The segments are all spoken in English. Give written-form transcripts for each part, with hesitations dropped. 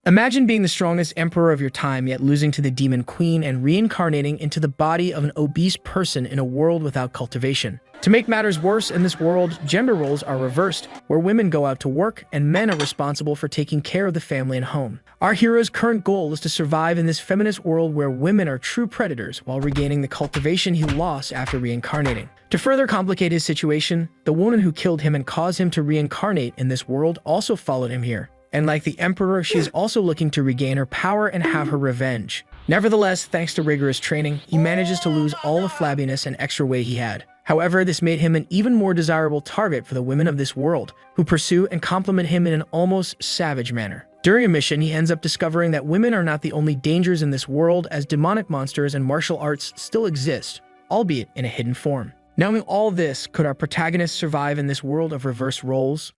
Imagine being the strongest emperor of your time, yet losing to the demon queen and reincarnating into the body of an obese person in a world without cultivation. To make matters worse, in this world, gender roles are reversed, where women go out to work and men are responsible for taking care of the family and home. Our hero's current goal is to survive in this feminist world where women are true predators while regaining the cultivation he lost after reincarnating. To further complicate his situation, the woman who killed him and caused him to reincarnate in this world also followed him here. And like the Emperor, she is also looking to regain her power and have her revenge. Nevertheless, thanks to rigorous training, he manages to lose all the flabbiness and extra weight he had. However, this made him an even more desirable target for the women of this world, who pursue and compliment him in an almost savage manner. During a mission, he ends up discovering that women are not the only dangers in this world, as demonic monsters and martial arts still exist, albeit in a hidden form. Knowing all this, could our protagonist survive in this world of reverse roles?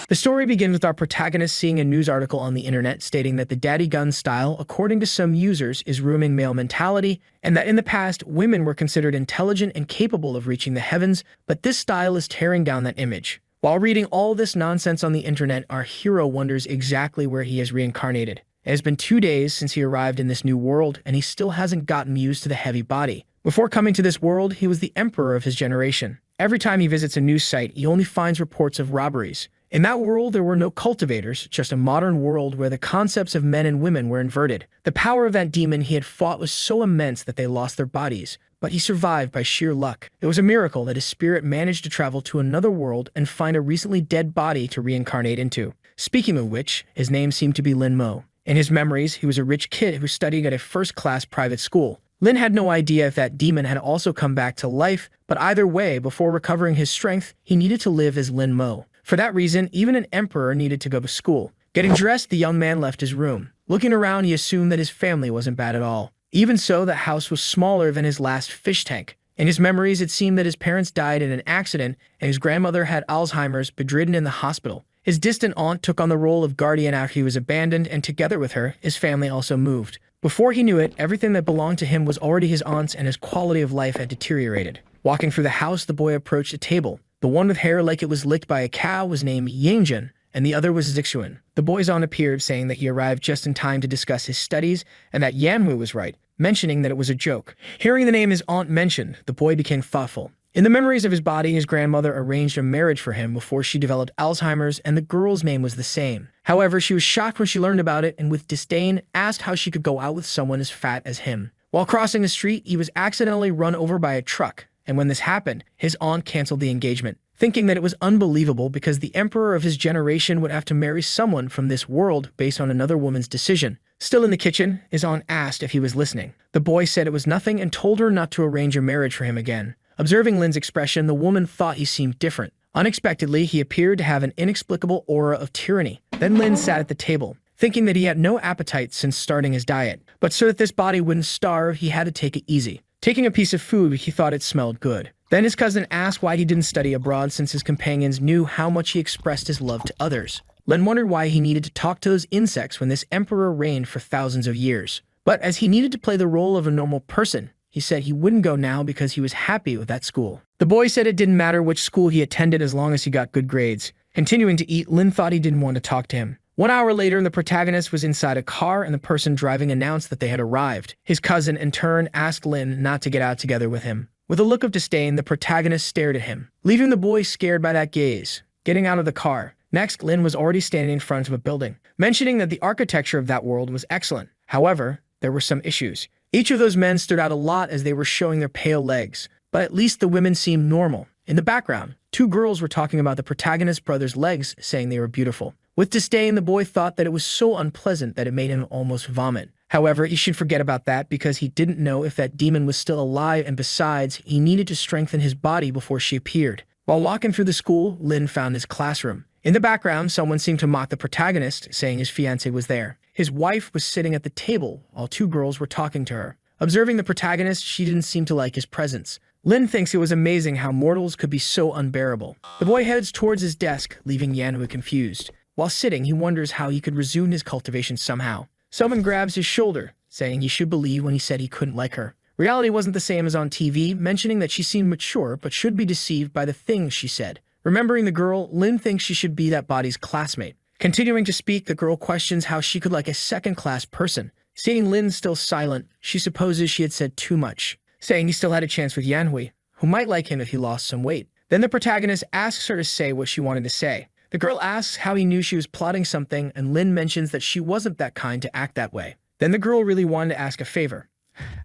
The story begins with our protagonist seeing a news article on the internet stating that the daddy gun style, according to some users, is ruining male mentality, and that in the past, women were considered intelligent and capable of reaching the heavens, but this style is tearing down that image. While reading all this nonsense on the internet, our hero wonders exactly where he has reincarnated. It has been 2 days since he arrived in this new world, and he still hasn't gotten used to the heavy body. Before coming to this world, he was the emperor of his generation. Every time he visits a news site, he only finds reports of robberies. In that world, there were no cultivators, just a modern world where the concepts of men and women were inverted. The power of that demon he had fought was so immense that they lost their bodies, but he survived by sheer luck. It was a miracle that his spirit managed to travel to another world and find a recently dead body to reincarnate into. Speaking of which, his name seemed to be Lin Mo. In his memories, he was a rich kid who studied at a first-class private school. Lin had no idea if that demon had also come back to life, but either way, before recovering his strength, he needed to live as Lin Mo. For that reason, even an emperor needed to go to school. Getting dressed, the young man left his room. Looking around, he assumed that his family wasn't bad at all. Even so, the house was smaller than his last fish tank. In his memories, it seemed that his parents died in an accident, and his grandmother had Alzheimer's, bedridden in the hospital. His distant aunt took on the role of guardian after he was abandoned, and together with her, his family also moved. Before he knew it, everything that belonged to him was already his aunt's, and his quality of life had deteriorated. Walking through the house, the boy approached a table. The one with hair like it was licked by a cow was named Yangjun, and the other was Zixuan. The boy's aunt appeared, saying that he arrived just in time to discuss his studies, and that Yanwu was right, mentioning that it was a joke. Hearing the name his aunt mentioned, the boy became thoughtful. In the memories of his body, his grandmother arranged a marriage for him before she developed Alzheimer's, and the girl's name was the same. However, she was shocked when she learned about it, and with disdain, asked how she could go out with someone as fat as him. While crossing the street, he was accidentally run over by a truck, and when this happened, his aunt canceled the engagement, thinking that it was unbelievable because the emperor of his generation would have to marry someone from this world based on another woman's decision. Still in the kitchen, his aunt asked if he was listening. The boy said it was nothing and told her not to arrange a marriage for him again. Observing Lin's expression, the woman thought he seemed different. Unexpectedly, he appeared to have an inexplicable aura of tyranny. Then Lin sat at the table, thinking that he had no appetite since starting his diet. But so that this body wouldn't starve, he had to take it easy. Taking a piece of food, he thought it smelled good. Then his cousin asked why he didn't study abroad since his companions knew how much he expressed his love to others. Lin wondered why he needed to talk to those insects when this emperor reigned for thousands of years. But as he needed to play the role of a normal person, he said he wouldn't go now because he was happy with that school. The boy said it didn't matter which school he attended as long as he got good grades. Continuing to eat, Lin thought he didn't want to talk to him. 1 hour later, the protagonist was inside a car and the person driving announced that they had arrived. His cousin, in turn, asked Lin not to get out together with him. With a look of disdain, the protagonist stared at him, leaving the boy scared by that gaze. Getting out of the car. Next, Lin was already standing in front of a building, mentioning that the architecture of that world was excellent. However, there were some issues. Each of those men stood out a lot as they were showing their pale legs, but at least the women seemed normal. In the background, 2 girls were talking about the protagonist's brother's legs, saying they were beautiful. With disdain, the boy thought that it was so unpleasant that it made him almost vomit. However, he should forget about that because he didn't know if that demon was still alive, and besides, he needed to strengthen his body before she appeared. While walking through the school, Lin found his classroom. In the background, someone seemed to mock the protagonist, saying his fiancée was there. His wife was sitting at the table while 2 girls were talking to her. Observing the protagonist, she didn't seem to like his presence. Lin thinks it was amazing how mortals could be so unbearable. The boy heads towards his desk, leaving Yanhui confused. While sitting, he wonders how he could resume his cultivation somehow. Someone grabs his shoulder, saying he should believe when he said he couldn't like her. Reality wasn't the same as on TV, mentioning that she seemed mature but should be deceived by the things she said. Remembering the girl, Lin thinks she should be that body's classmate. Continuing to speak, the girl questions how she could like a second-class person. Seeing Lin still silent, she supposes she had said too much, saying he still had a chance with Yanhui, who might like him if he lost some weight. Then the protagonist asks her to say what she wanted to say. The girl asks how he knew she was plotting something, and Lin mentions that she wasn't that kind to act that way. Then the girl really wanted to ask a favor,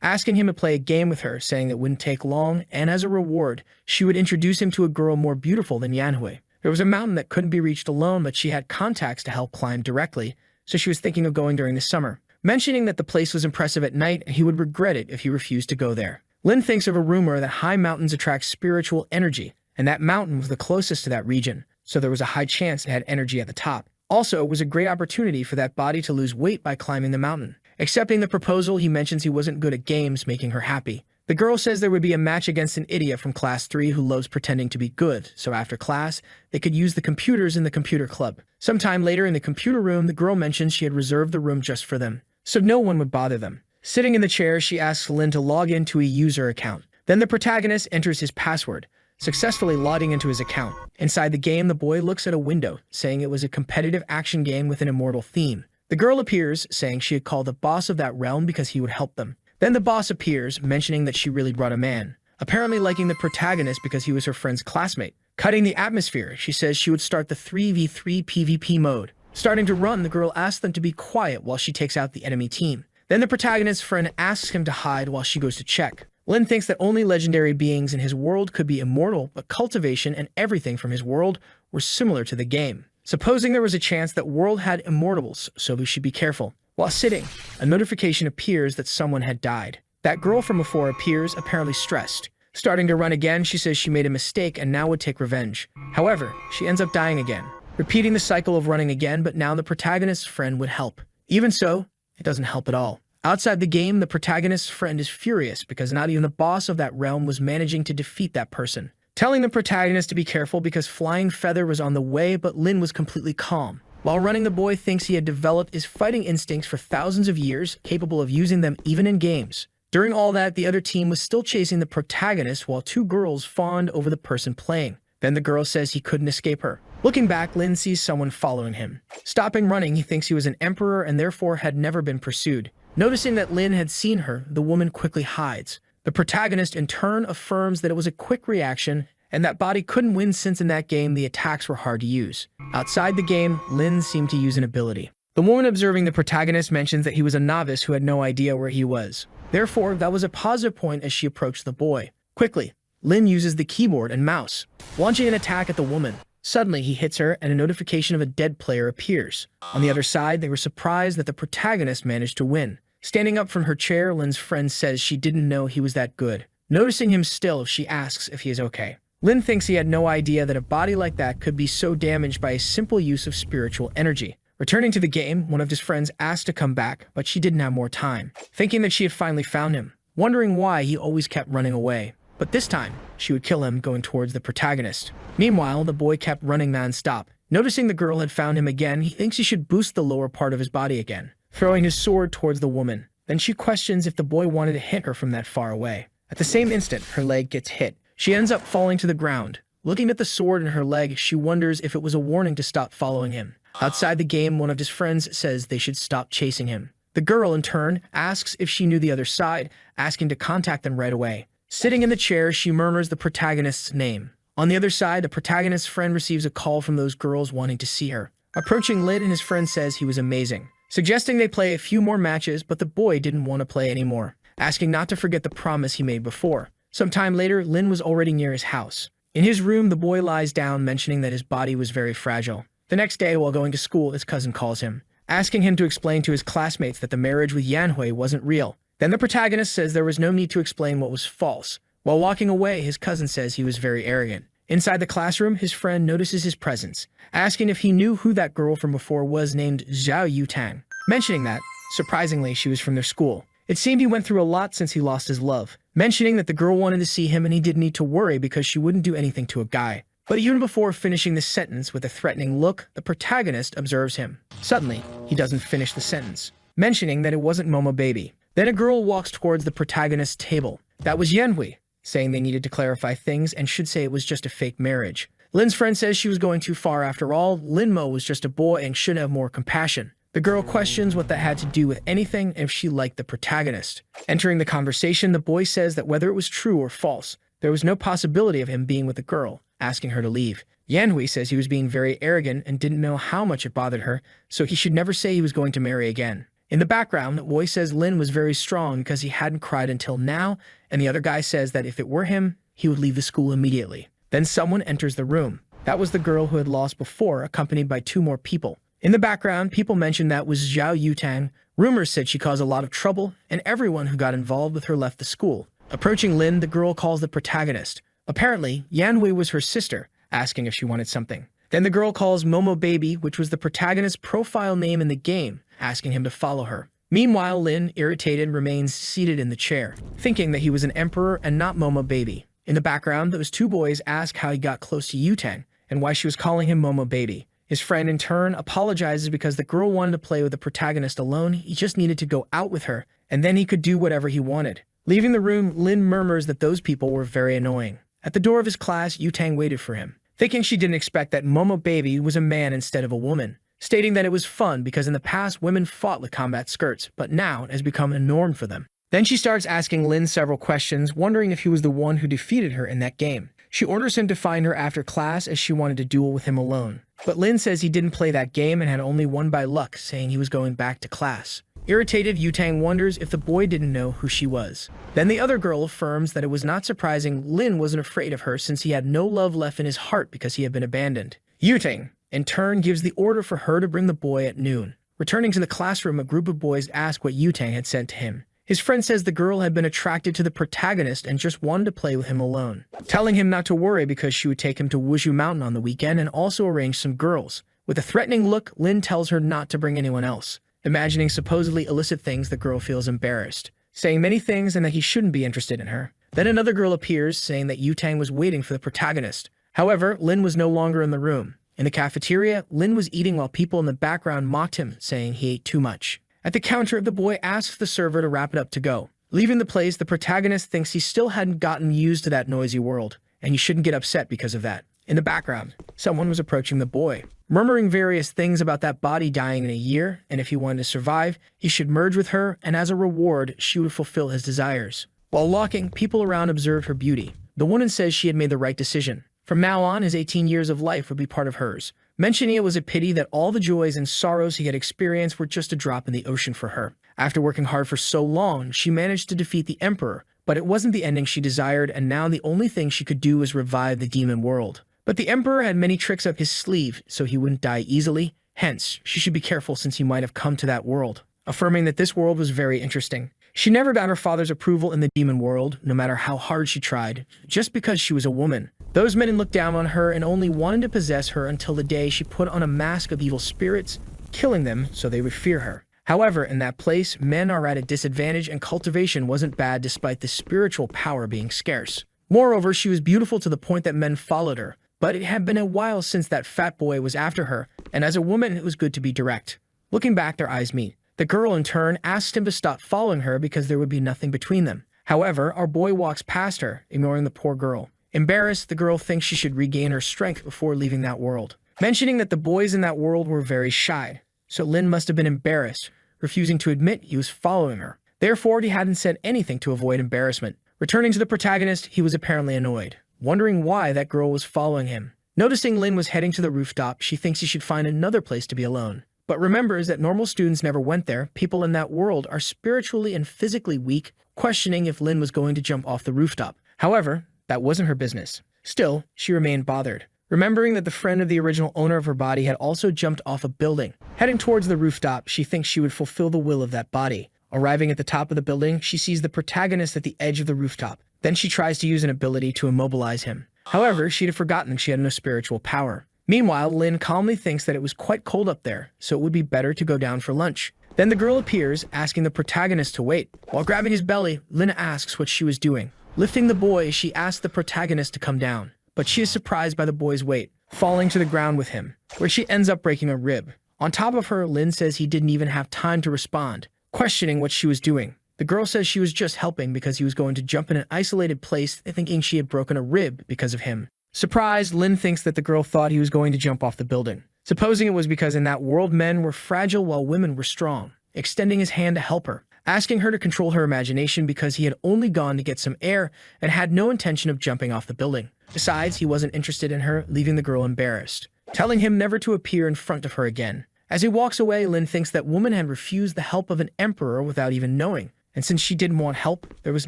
asking him to play a game with her, saying it wouldn't take long, and as a reward, she would introduce him to a girl more beautiful than Yanhui. There was a mountain that couldn't be reached alone, but she had contacts to help climb directly, so she was thinking of going during the summer, mentioning that the place was impressive at night and he would regret it if he refused to go there. Lin thinks of a rumor that high mountains attract spiritual energy, and that mountain was the closest to that region, so there was a high chance it had energy at the top. Also, it was a great opportunity for that body to lose weight by climbing the mountain. Accepting the proposal, he mentions he wasn't good at games, making her happy. The girl says there would be a match against an idiot from class 3 who loves pretending to be good, so after class, they could use the computers in the computer club. Sometime later in the computer room, the girl mentions she had reserved the room just for them, so no one would bother them. Sitting in the chair, she asks Lin to log into a user account. Then the protagonist enters his password, successfully logging into his account. Inside the game, the boy looks at a window, saying it was a competitive action game with an immortal theme. The girl appears, saying she had called the boss of that realm because he would help them. Then the boss appears, mentioning that she really brought a man, apparently liking the protagonist because he was her friend's classmate. Cutting the atmosphere, she says she would start the 3v3 PvP mode. Starting to run, the girl asks them to be quiet while she takes out the enemy team. Then the protagonist's friend asks him to hide while she goes to check. Lin thinks that only legendary beings in his world could be immortal, but cultivation and everything from his world were similar to the game. Supposing there was a chance that world had immortals, so we should be careful. While sitting, a notification appears that someone had died. That girl from before appears, apparently stressed. Starting to run again, she says she made a mistake and now would take revenge. However, she ends up dying again, repeating the cycle of running again, but now the protagonist's friend would help. Even so, it doesn't help at all. Outside the game, the protagonist's friend is furious because not even the boss of that realm was managing to defeat that person, telling the protagonist to be careful because Flying Feather was on the way, but Lin was completely calm. While running, the boy thinks he had developed his fighting instincts for thousands of years, capable of using them even in games. During all that, the other team was still chasing the protagonist while two girls fawned over the person playing. Then the girl says he couldn't escape her. Looking back, Lin sees someone following him. Stopping running, he thinks he was an emperor and therefore had never been pursued. Noticing that Lin had seen her, the woman quickly hides. The protagonist in turn affirms that it was a quick reaction and that body couldn't win since in that game the attacks were hard to use. Outside the game, Lin seemed to use an ability. The woman observing the protagonist mentions that he was a novice who had no idea where he was. Therefore, that was a positive point as she approached the boy. Quickly, Lin uses the keyboard and mouse, launching an attack at the woman. Suddenly, he hits her and a notification of a dead player appears. On the other side, they were surprised that the protagonist managed to win. Standing up from her chair, Lin's friend says she didn't know he was that good. Noticing him still, she asks if he is okay. Lin thinks he had no idea that a body like that could be so damaged by a simple use of spiritual energy. Returning to the game, one of his friends asked to come back, but she didn't have more time, thinking that she had finally found him, wondering why he always kept running away. But this time, she would kill him going towards the protagonist. Meanwhile, the boy kept running non-stop. Noticing the girl had found him again, he thinks he should boost the lower part of his body again, throwing his sword towards the woman. Then she questions if the boy wanted to hit her from that far away. At the same instant, her leg gets hit. She ends up falling to the ground. Looking at the sword in her leg, she wonders if it was a warning to stop following him. Outside the game, one of his friends says they should stop chasing him. The girl, in turn, asks if she knew the other side, asking to contact them right away. Sitting in the chair, she murmurs the protagonist's name. On the other side, the protagonist's friend receives a call from those girls wanting to see her. Approaching Lin, and his friend says he was amazing, suggesting they play a few more matches, but the boy didn't want to play anymore, asking not to forget the promise he made before. Sometime later, Lin was already near his house. In his room, the boy lies down, mentioning that his body was very fragile. The next day, while going to school, his cousin calls him, asking him to explain to his classmates that the marriage with Yanhui wasn't real. Then the protagonist says there was no need to explain what was false. While walking away, his cousin says he was very arrogant. Inside the classroom, his friend notices his presence, asking if he knew who that girl from before was named Zhao Yutang, mentioning that, surprisingly, she was from their school. It seemed he went through a lot since he lost his love, mentioning that the girl wanted to see him and he didn't need to worry because she wouldn't do anything to a guy. But even before finishing the sentence with a threatening look, the protagonist observes him. Suddenly, he doesn't finish the sentence, mentioning that it wasn't Momo Baby. Then a girl walks towards the protagonist's table. That was Yanhui, saying they needed to clarify things and should say it was just a fake marriage. Lin's friend says she was going too far after all. Linmo was just a boy and should have more compassion. The girl questions what that had to do with anything and if she liked the protagonist. Entering the conversation, the boy says that whether it was true or false, there was no possibility of him being with the girl, asking her to leave. Yanhui says he was being very arrogant and didn't know how much it bothered her, so he should never say he was going to marry again. In the background, Woi says Lin was very strong because he hadn't cried until now, and the other guy says that if it were him, he would leave the school immediately. Then someone enters the room. That was the girl who had lost before, accompanied by 2 more people. In the background, people mentioned that was Zhao Yutang. Rumors said she caused a lot of trouble, and everyone who got involved with her left the school. Approaching Lin, the girl calls the protagonist. Apparently, Yanhui was her sister, asking if she wanted something. Then the girl calls Momo Baby, which was the protagonist's profile name in the game, asking him to follow her. Meanwhile, Lin, irritated, remains seated in the chair, thinking that he was an emperor and not Momo Baby. In the background, those 2 boys ask how he got close to Yutang and why she was calling him Momo Baby. His friend, in turn, apologizes because the girl wanted to play with the protagonist alone. He just needed to go out with her, and then he could do whatever he wanted. Leaving the room, Lin murmurs that those people were very annoying. At the door of his class, Yutang waited for him, thinking she didn't expect that Momo Baby was a man instead of a woman, stating that it was fun because in the past women fought with combat skirts, but now it has become a norm for them. Then she starts asking Lin several questions, wondering if he was the one who defeated her in that game. She orders him to find her after class as she wanted to duel with him alone. But Lin says he didn't play that game and had only won by luck, saying he was going back to class. Irritated, Yutang wonders if the boy didn't know who she was. Then the other girl affirms that it was not surprising Lin wasn't afraid of her since he had no love left in his heart because he had been abandoned. Yutang, in turn, gives the order for her to bring the boy at noon. Returning to the classroom, a group of boys ask what Yutang had sent to him. His friend says the girl had been attracted to the protagonist and just wanted to play with him alone, telling him not to worry because she would take him to Wushu Mountain on the weekend and also arrange some girls. With a threatening look, Lin tells her not to bring anyone else. Imagining supposedly illicit things, the girl feels embarrassed, saying many things and that he shouldn't be interested in her. Then another girl appears, saying that Yutang was waiting for the protagonist. However, Lin was no longer in the room. In the cafeteria, Lin was eating while people in the background mocked him, saying he ate too much. At the counter, the boy asks the server to wrap it up to go. Leaving the place, the protagonist thinks he still hadn't gotten used to that noisy world, and he shouldn't get upset because of that. In the background, someone was approaching the boy, murmuring various things about that body dying in a year, and if he wanted to survive, he should merge with her, and as a reward, she would fulfill his desires. While walking, people around observed her beauty. The woman says she had made the right decision. From now on, his 18 years of life would be part of hers, mentioning it was a pity that all the joys and sorrows he had experienced were just a drop in the ocean for her. After working hard for so long, she managed to defeat the Emperor, but it wasn't the ending she desired, and now the only thing she could do was revive the demon world. But the Emperor had many tricks up his sleeve, so he wouldn't die easily. Hence, she should be careful since he might have come to that world, affirming that this world was very interesting. She never got her father's approval in the demon world, no matter how hard she tried, just because she was a woman. Those men looked down on her and only wanted to possess her until the day she put on a mask of evil spirits, killing them so they would fear her. However, in that place, men are at a disadvantage and cultivation wasn't bad despite the spiritual power being scarce. Moreover, she was beautiful to the point that men followed her, but it had been a while since that fat boy was after her, and as a woman it was good to be direct. Looking back, their eyes meet. The girl, in turn, asked him to stop following her because there would be nothing between them. However, our boy walks past her, ignoring the poor girl. Embarrassed, the girl thinks she should regain her strength before leaving that world, mentioning that the boys in that world were very shy, so Lin must have been embarrassed, refusing to admit he was following her. Therefore, he hadn't said anything to avoid embarrassment. Returning to the protagonist, he was apparently annoyed, wondering why that girl was following him. Noticing Lin was heading to the rooftop, she thinks he should find another place to be alone, but remembers that normal students never went there. People in that world are spiritually and physically weak, questioning if Lin was going to jump off the rooftop. However, that wasn't her business. Still, she remained bothered, remembering that the friend of the original owner of her body had also jumped off a building. Heading towards the rooftop, she thinks she would fulfill the will of that body. Arriving at the top of the building, she sees the protagonist at the edge of the rooftop. Then she tries to use an ability to immobilize him. However, she'd have forgotten she had no spiritual power. Meanwhile, Lin calmly thinks that it was quite cold up there, so it would be better to go down for lunch. Then the girl appears, asking the protagonist to wait. While grabbing his belly, Lin asks what she was doing. Lifting the boy, she asks the protagonist to come down, but she is surprised by the boy's weight, falling to the ground with him, where she ends up breaking a rib. On top of her, Lin says he didn't even have time to respond, questioning what she was doing. The girl says she was just helping because he was going to jump in an isolated place, thinking she had broken a rib because of him. Surprised, Lin thinks that the girl thought he was going to jump off the building, supposing it was because in that world men were fragile while women were strong, extending his hand to help her, asking her to control her imagination because he had only gone to get some air and had no intention of jumping off the building. Besides, he wasn't interested in her, leaving the girl embarrassed, telling him never to appear in front of her again. As he walks away, Lin thinks that woman had refused the help of an emperor without even knowing, and since she didn't want help, there was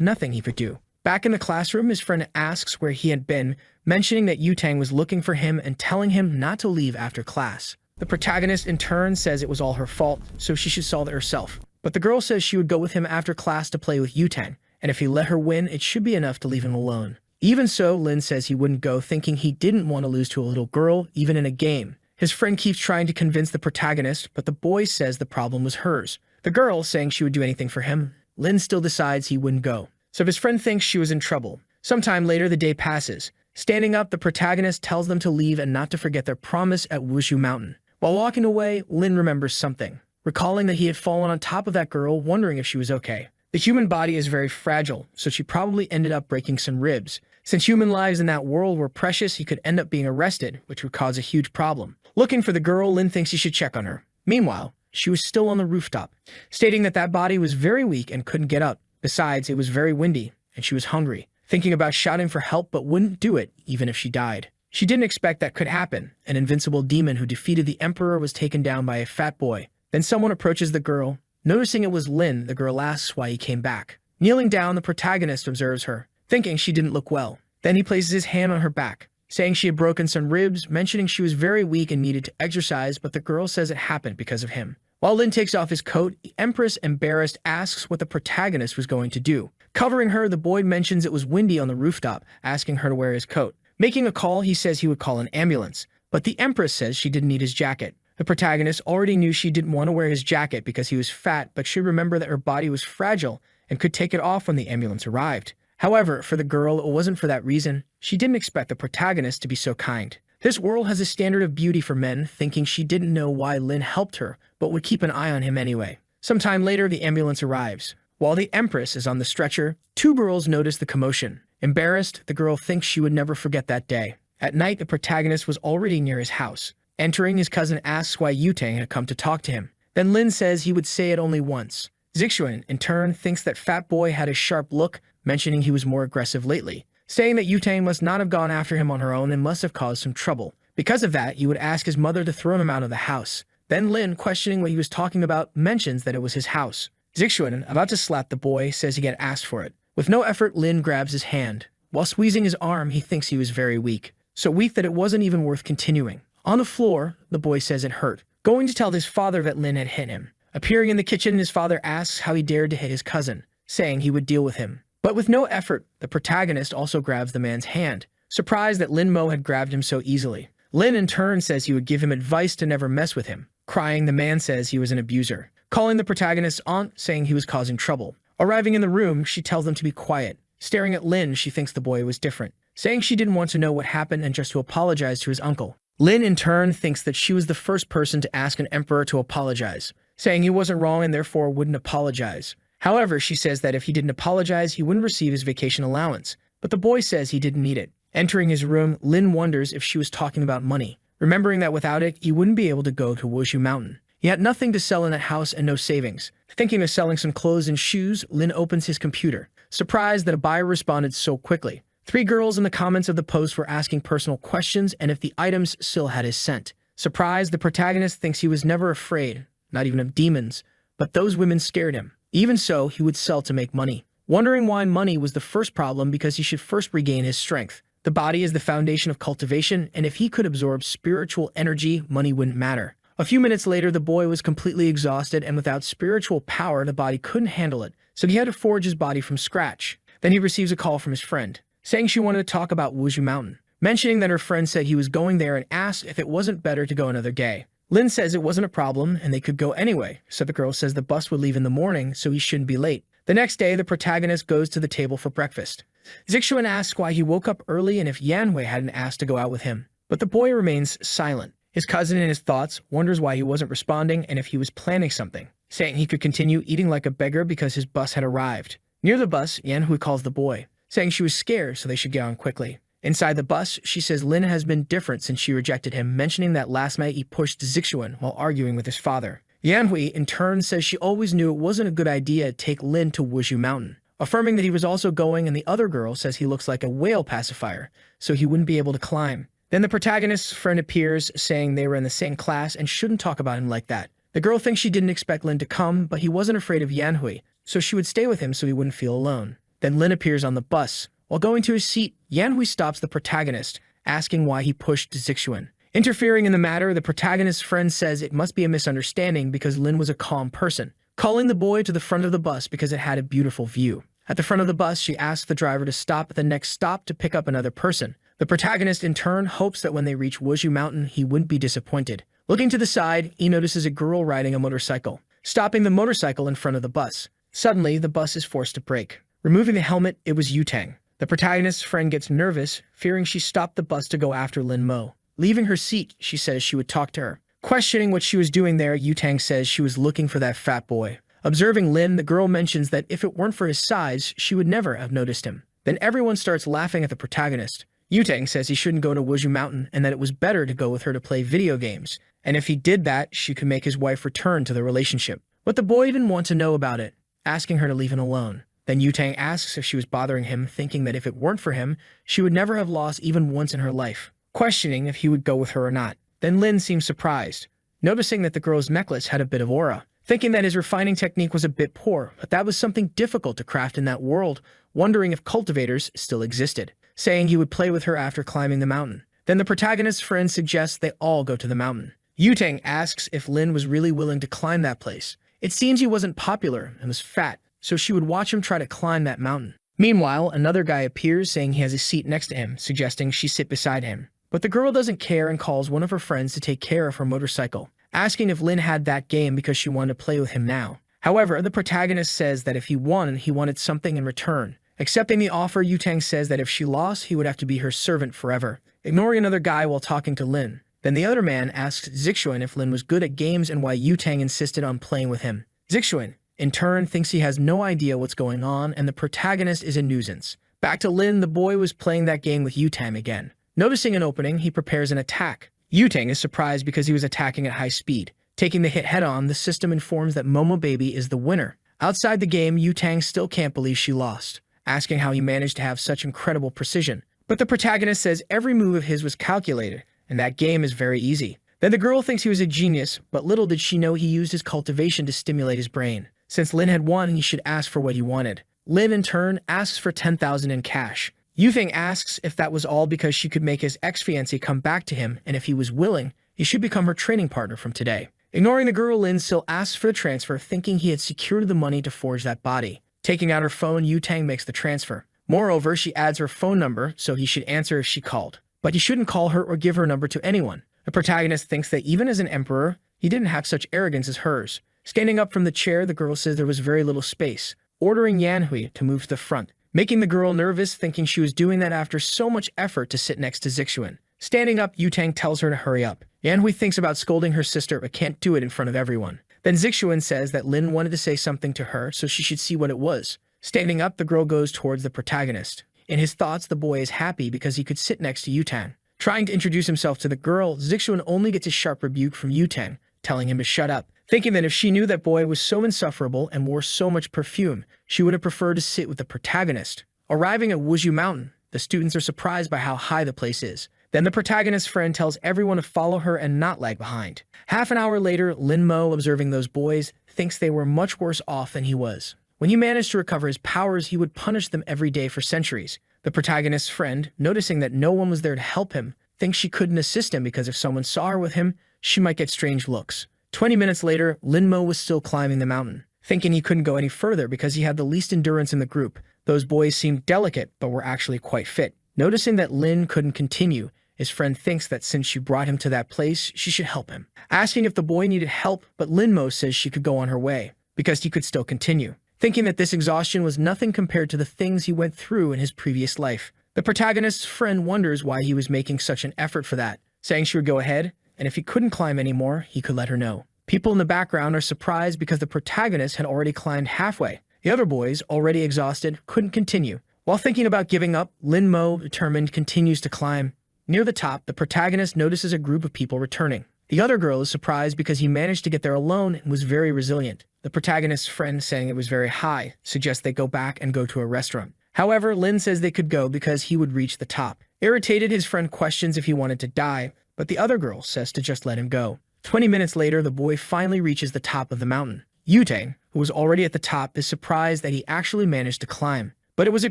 nothing he could do. Back in the classroom, his friend asks where he had been, mentioning that Yutang was looking for him and telling him not to leave after class. The protagonist in turn says it was all her fault, so she should solve it herself. But the girl says she would go with him after class to play with Yutang, and if he let her win, it should be enough to leave him alone. Even so, Lin says he wouldn't go, thinking he didn't want to lose to a little girl, even in a game. His friend keeps trying to convince the protagonist, but the boy says the problem was hers. The girl saying she would do anything for him. Lin still decides he wouldn't go, so his friend thinks she was in trouble. Sometime later, the day passes. Standing up, the protagonist tells them to leave and not to forget their promise at Wushu Mountain. While walking away, Lin remembers something, recalling that he had fallen on top of that girl, wondering if she was okay. The human body is very fragile, so she probably ended up breaking some ribs. Since human lives in that world were precious, he could end up being arrested, which would cause a huge problem. Looking for the girl, Lin thinks he should check on her. Meanwhile, she was still on the rooftop, stating that that body was very weak and couldn't get up. Besides, it was very windy, and she was hungry, thinking about shouting for help but wouldn't do it even if she died. She didn't expect that could happen. An invincible demon who defeated the emperor was taken down by a fat boy. Then someone approaches the girl. Noticing it was Lin, the girl asks why he came back. Kneeling down, the protagonist observes her, thinking she didn't look well. Then he places his hand on her back, saying she had broken some ribs, mentioning she was very weak and needed to exercise, but the girl says it happened because of him. While Lin takes off his coat, the Empress, embarrassed, asks what the protagonist was going to do. Covering her, the boy mentions it was windy on the rooftop, asking her to wear his coat. Making a call, he says he would call an ambulance, but the Empress says she didn't need his jacket. The protagonist already knew she didn't want to wear his jacket because he was fat, but should remember that her body was fragile and could take it off when the ambulance arrived. However, for the girl, it wasn't for that reason. She didn't expect the protagonist to be so kind. This world has a standard of beauty for men, thinking she didn't know why Lin helped her, but would keep an eye on him anyway. Sometime later, the ambulance arrives. While the Empress is on the stretcher, two girls notice the commotion. Embarrassed, the girl thinks she would never forget that day. At night, the protagonist was already near his house. Entering, his cousin asks why Yutang had come to talk to him. Then Lin says he would say it only once. Zixuan, in turn, thinks that Fat Boy had a sharp look, mentioning he was more aggressive lately, saying that Yutang must not have gone after him on her own and must have caused some trouble. Because of that, he would ask his mother to throw him out of the house. Then Lin, questioning what he was talking about, mentions that it was his house. Zixuan, about to slap the boy, says he had asked for it. With no effort, Lin grabs his hand. While squeezing his arm, he thinks he was very weak, so weak that it wasn't even worth continuing. On the floor, the boy says it hurt, going to tell his father that Lin had hit him. Appearing in the kitchen, his father asks how he dared to hit his cousin, saying he would deal with him. But with no effort, the protagonist also grabs the man's hand, surprised that Lin Mo had grabbed him so easily. Lin in turn says he would give him advice to never mess with him. Crying, the man says he was an abuser, calling the protagonist's aunt, saying he was causing trouble. Arriving in the room, she tells them to be quiet. Staring at Lin, she thinks the boy was different, saying she didn't want to know what happened and just to apologize to his uncle. Lin in turn thinks that she was the first person to ask an emperor to apologize, saying he wasn't wrong and therefore wouldn't apologize. However, she says that if he didn't apologize, he wouldn't receive his vacation allowance, but the boy says he didn't need it. Entering his room, Lin wonders if she was talking about money, remembering that without it, he wouldn't be able to go to Wushu Mountain. He had nothing to sell in that house and no savings. Thinking of selling some clothes and shoes, Lin opens his computer, surprised that a buyer responded so quickly. 3 girls in the comments of the post were asking personal questions and if the items still had his scent. Surprised, the protagonist thinks he was never afraid, not even of demons, but those women scared him. Even so, he would sell to make money, wondering why money was the first problem because he should first regain his strength. The body is the foundation of cultivation, and if he could absorb spiritual energy, money wouldn't matter. A few minutes later, the boy was completely exhausted, and without spiritual power, the body couldn't handle it, so he had to forge his body from scratch. Then he receives a call from his friend, saying she wanted to talk about Wushu Mountain, mentioning that her friend said he was going there and asked if it wasn't better to go another day. Lin says it wasn't a problem and they could go anyway, so the girl says the bus would leave in the morning, so he shouldn't be late. The next day, the protagonist goes to the table for breakfast. Zixuan asks why he woke up early and if Yanhui hadn't asked to go out with him, but the boy remains silent. His cousin, in his thoughts, wonders why he wasn't responding and if he was planning something. saying he could continue eating like a beggar because his bus had arrived. Near the bus, Yanhui calls the boy, saying she was scared so they should get on quickly. Inside the bus, she says Lin has been different since she rejected him, mentioning that last night he pushed Zixuan while arguing with his father. Yanhui, in turn, says she always knew it wasn't a good idea to take Lin to Wuzhu Mountain, affirming that he was also going, and the other girl says he looks like a whale pacifier, so he wouldn't be able to climb. Then the protagonist's friend appears, saying they were in the same class and shouldn't talk about him like that. The girl thinks she didn't expect Lin to come, but he wasn't afraid of Yanhui, so she would stay with him so he wouldn't feel alone. Then Lin appears on the bus. While going to his seat, Yanhui stops the protagonist, asking why he pushed Zixuan. Interfering in the matter, the protagonist's friend says it must be a misunderstanding because Lin was a calm person, calling the boy to the front of the bus because it had a beautiful view. At the front of the bus, she asks the driver to stop at the next stop to pick up another person. The protagonist, in turn, hopes that when they reach Wuzhu Mountain, he wouldn't be disappointed. Looking to the side, he notices a girl riding a motorcycle, stopping the motorcycle in front of the bus. Suddenly, the bus is forced to brake. Removing the helmet, it was Yutang. The protagonist's friend gets nervous, fearing she stopped the bus to go after Lin Mo. Leaving her seat, she says she would talk to her. Questioning what she was doing there, Yutang says she was looking for that fat boy. Observing Lin, the girl mentions that if it weren't for his size, she would never have noticed him. Then everyone starts laughing at the protagonist. Yutang says he shouldn't go to Wuzhu Mountain and that it was better to go with her to play video games, and if he did that, she could make his wife return to the relationship. But the boy didn't want to know about it, asking her to leave him alone. Then Yutang asks if she was bothering him, thinking that if it weren't for him, she would never have lost even once in her life, questioning if he would go with her or not. Then Lin seems surprised, noticing that the girl's necklace had a bit of aura, thinking that his refining technique was a bit poor, but that was something difficult to craft in that world, wondering if cultivators still existed, saying he would play with her after climbing the mountain. Then the protagonist's friend suggests they all go to the mountain. Yutang asks if Lin was really willing to climb that place. It seems he wasn't popular and was fat, so she would watch him try to climb that mountain. Meanwhile, another guy appears saying he has a seat next to him, suggesting she sit beside him. But the girl doesn't care and calls one of her friends to take care of her motorcycle, asking if Lin had that game because she wanted to play with him now. However, the protagonist says that if he won, he wanted something in return. Accepting the offer, Yutang says that if she lost, he would have to be her servant forever, ignoring another guy while talking to Lin. Then the other man asks Zixuan if Lin was good at games and why Yutang insisted on playing with him. Zixuan, in turn, thinks he has no idea what's going on and the protagonist is a nuisance. Back to Lin, the boy was playing that game with Yutang again. Noticing an opening, he prepares an attack. Yutang is surprised because he was attacking at high speed. Taking the hit head-on, the system informs that Momo Baby is the winner. Outside the game, Yutang still can't believe she lost, asking how he managed to have such incredible precision. But the protagonist says every move of his was calculated, and that game is very easy. Then the girl thinks he was a genius, but little did she know he used his cultivation to stimulate his brain. Since Lin had won, he should ask for what he wanted. Lin, in turn, asks for 10,000 in cash. Yutang asks if that was all because she could make his ex-fiancé come back to him, and if he was willing, he should become her training partner from today. Ignoring the girl, Lin still asks for the transfer, thinking he had secured the money to forge that body. Taking out her phone, Yutang makes the transfer. Moreover, she adds her phone number, so he should answer if she called. But he shouldn't call her or give her number to anyone. The protagonist thinks that even as an emperor, he didn't have such arrogance as hers. Standing up from the chair, the girl says there was very little space, ordering Yanhui to move to the front, making the girl nervous, thinking she was doing that after so much effort to sit next to Zixuan. Standing up, Yutang tells her to hurry up. Yanhui thinks about scolding her sister but can't do it in front of everyone. Then Zixuan says that Lin wanted to say something to her, so she should see what it was. Standing up, the girl goes towards the protagonist. In his thoughts, the boy is happy because he could sit next to Yutang. Trying to introduce himself to the girl, Zixuan only gets a sharp rebuke from Yutang, telling him to shut up, thinking that if she knew that boy was so insufferable and wore so much perfume, she would have preferred to sit with the protagonist. Arriving at Wuzhu Mountain, the students are surprised by how high the place is. Then the protagonist's friend tells everyone to follow her and not lag behind. Half an hour later, Lin Mo, observing those boys, thinks they were much worse off than he was. When he managed to recover his powers, he would punish them every day for centuries. The protagonist's friend, noticing that no one was there to help him, thinks she couldn't assist him because if someone saw her with him, she might get strange looks. 20 minutes later, Lin Mo was still climbing the mountain, thinking he couldn't go any further because he had the least endurance in the group. Those boys seemed delicate, but were actually quite fit. Noticing that Lin couldn't continue, his friend thinks that since she brought him to that place, she should help him. Asking if the boy needed help, but Lin Mo says she could go on her way, because he could still continue. Thinking that this exhaustion was nothing compared to the things he went through in his previous life. The protagonist's friend wonders why he was making such an effort for that, saying she would go ahead, and if he couldn't climb anymore, he could let her know. People in the background are surprised because the protagonist had already climbed halfway. The other boys, already exhausted, couldn't continue. While thinking about giving up, Lin Mo, determined, continues to climb. Near the top, the protagonist notices a group of people returning. The other girl is surprised because he managed to get there alone and was very resilient. The protagonist's friend, saying it was very high, suggests they go back and go to a restaurant. However, Lin says they could go because he would reach the top. Irritated, his friend questions if he wanted to die, but the other girl says to just let him go. 20 minutes later, the boy finally reaches the top of the mountain. Yutang, who was already at the top, is surprised that he actually managed to climb. But it was a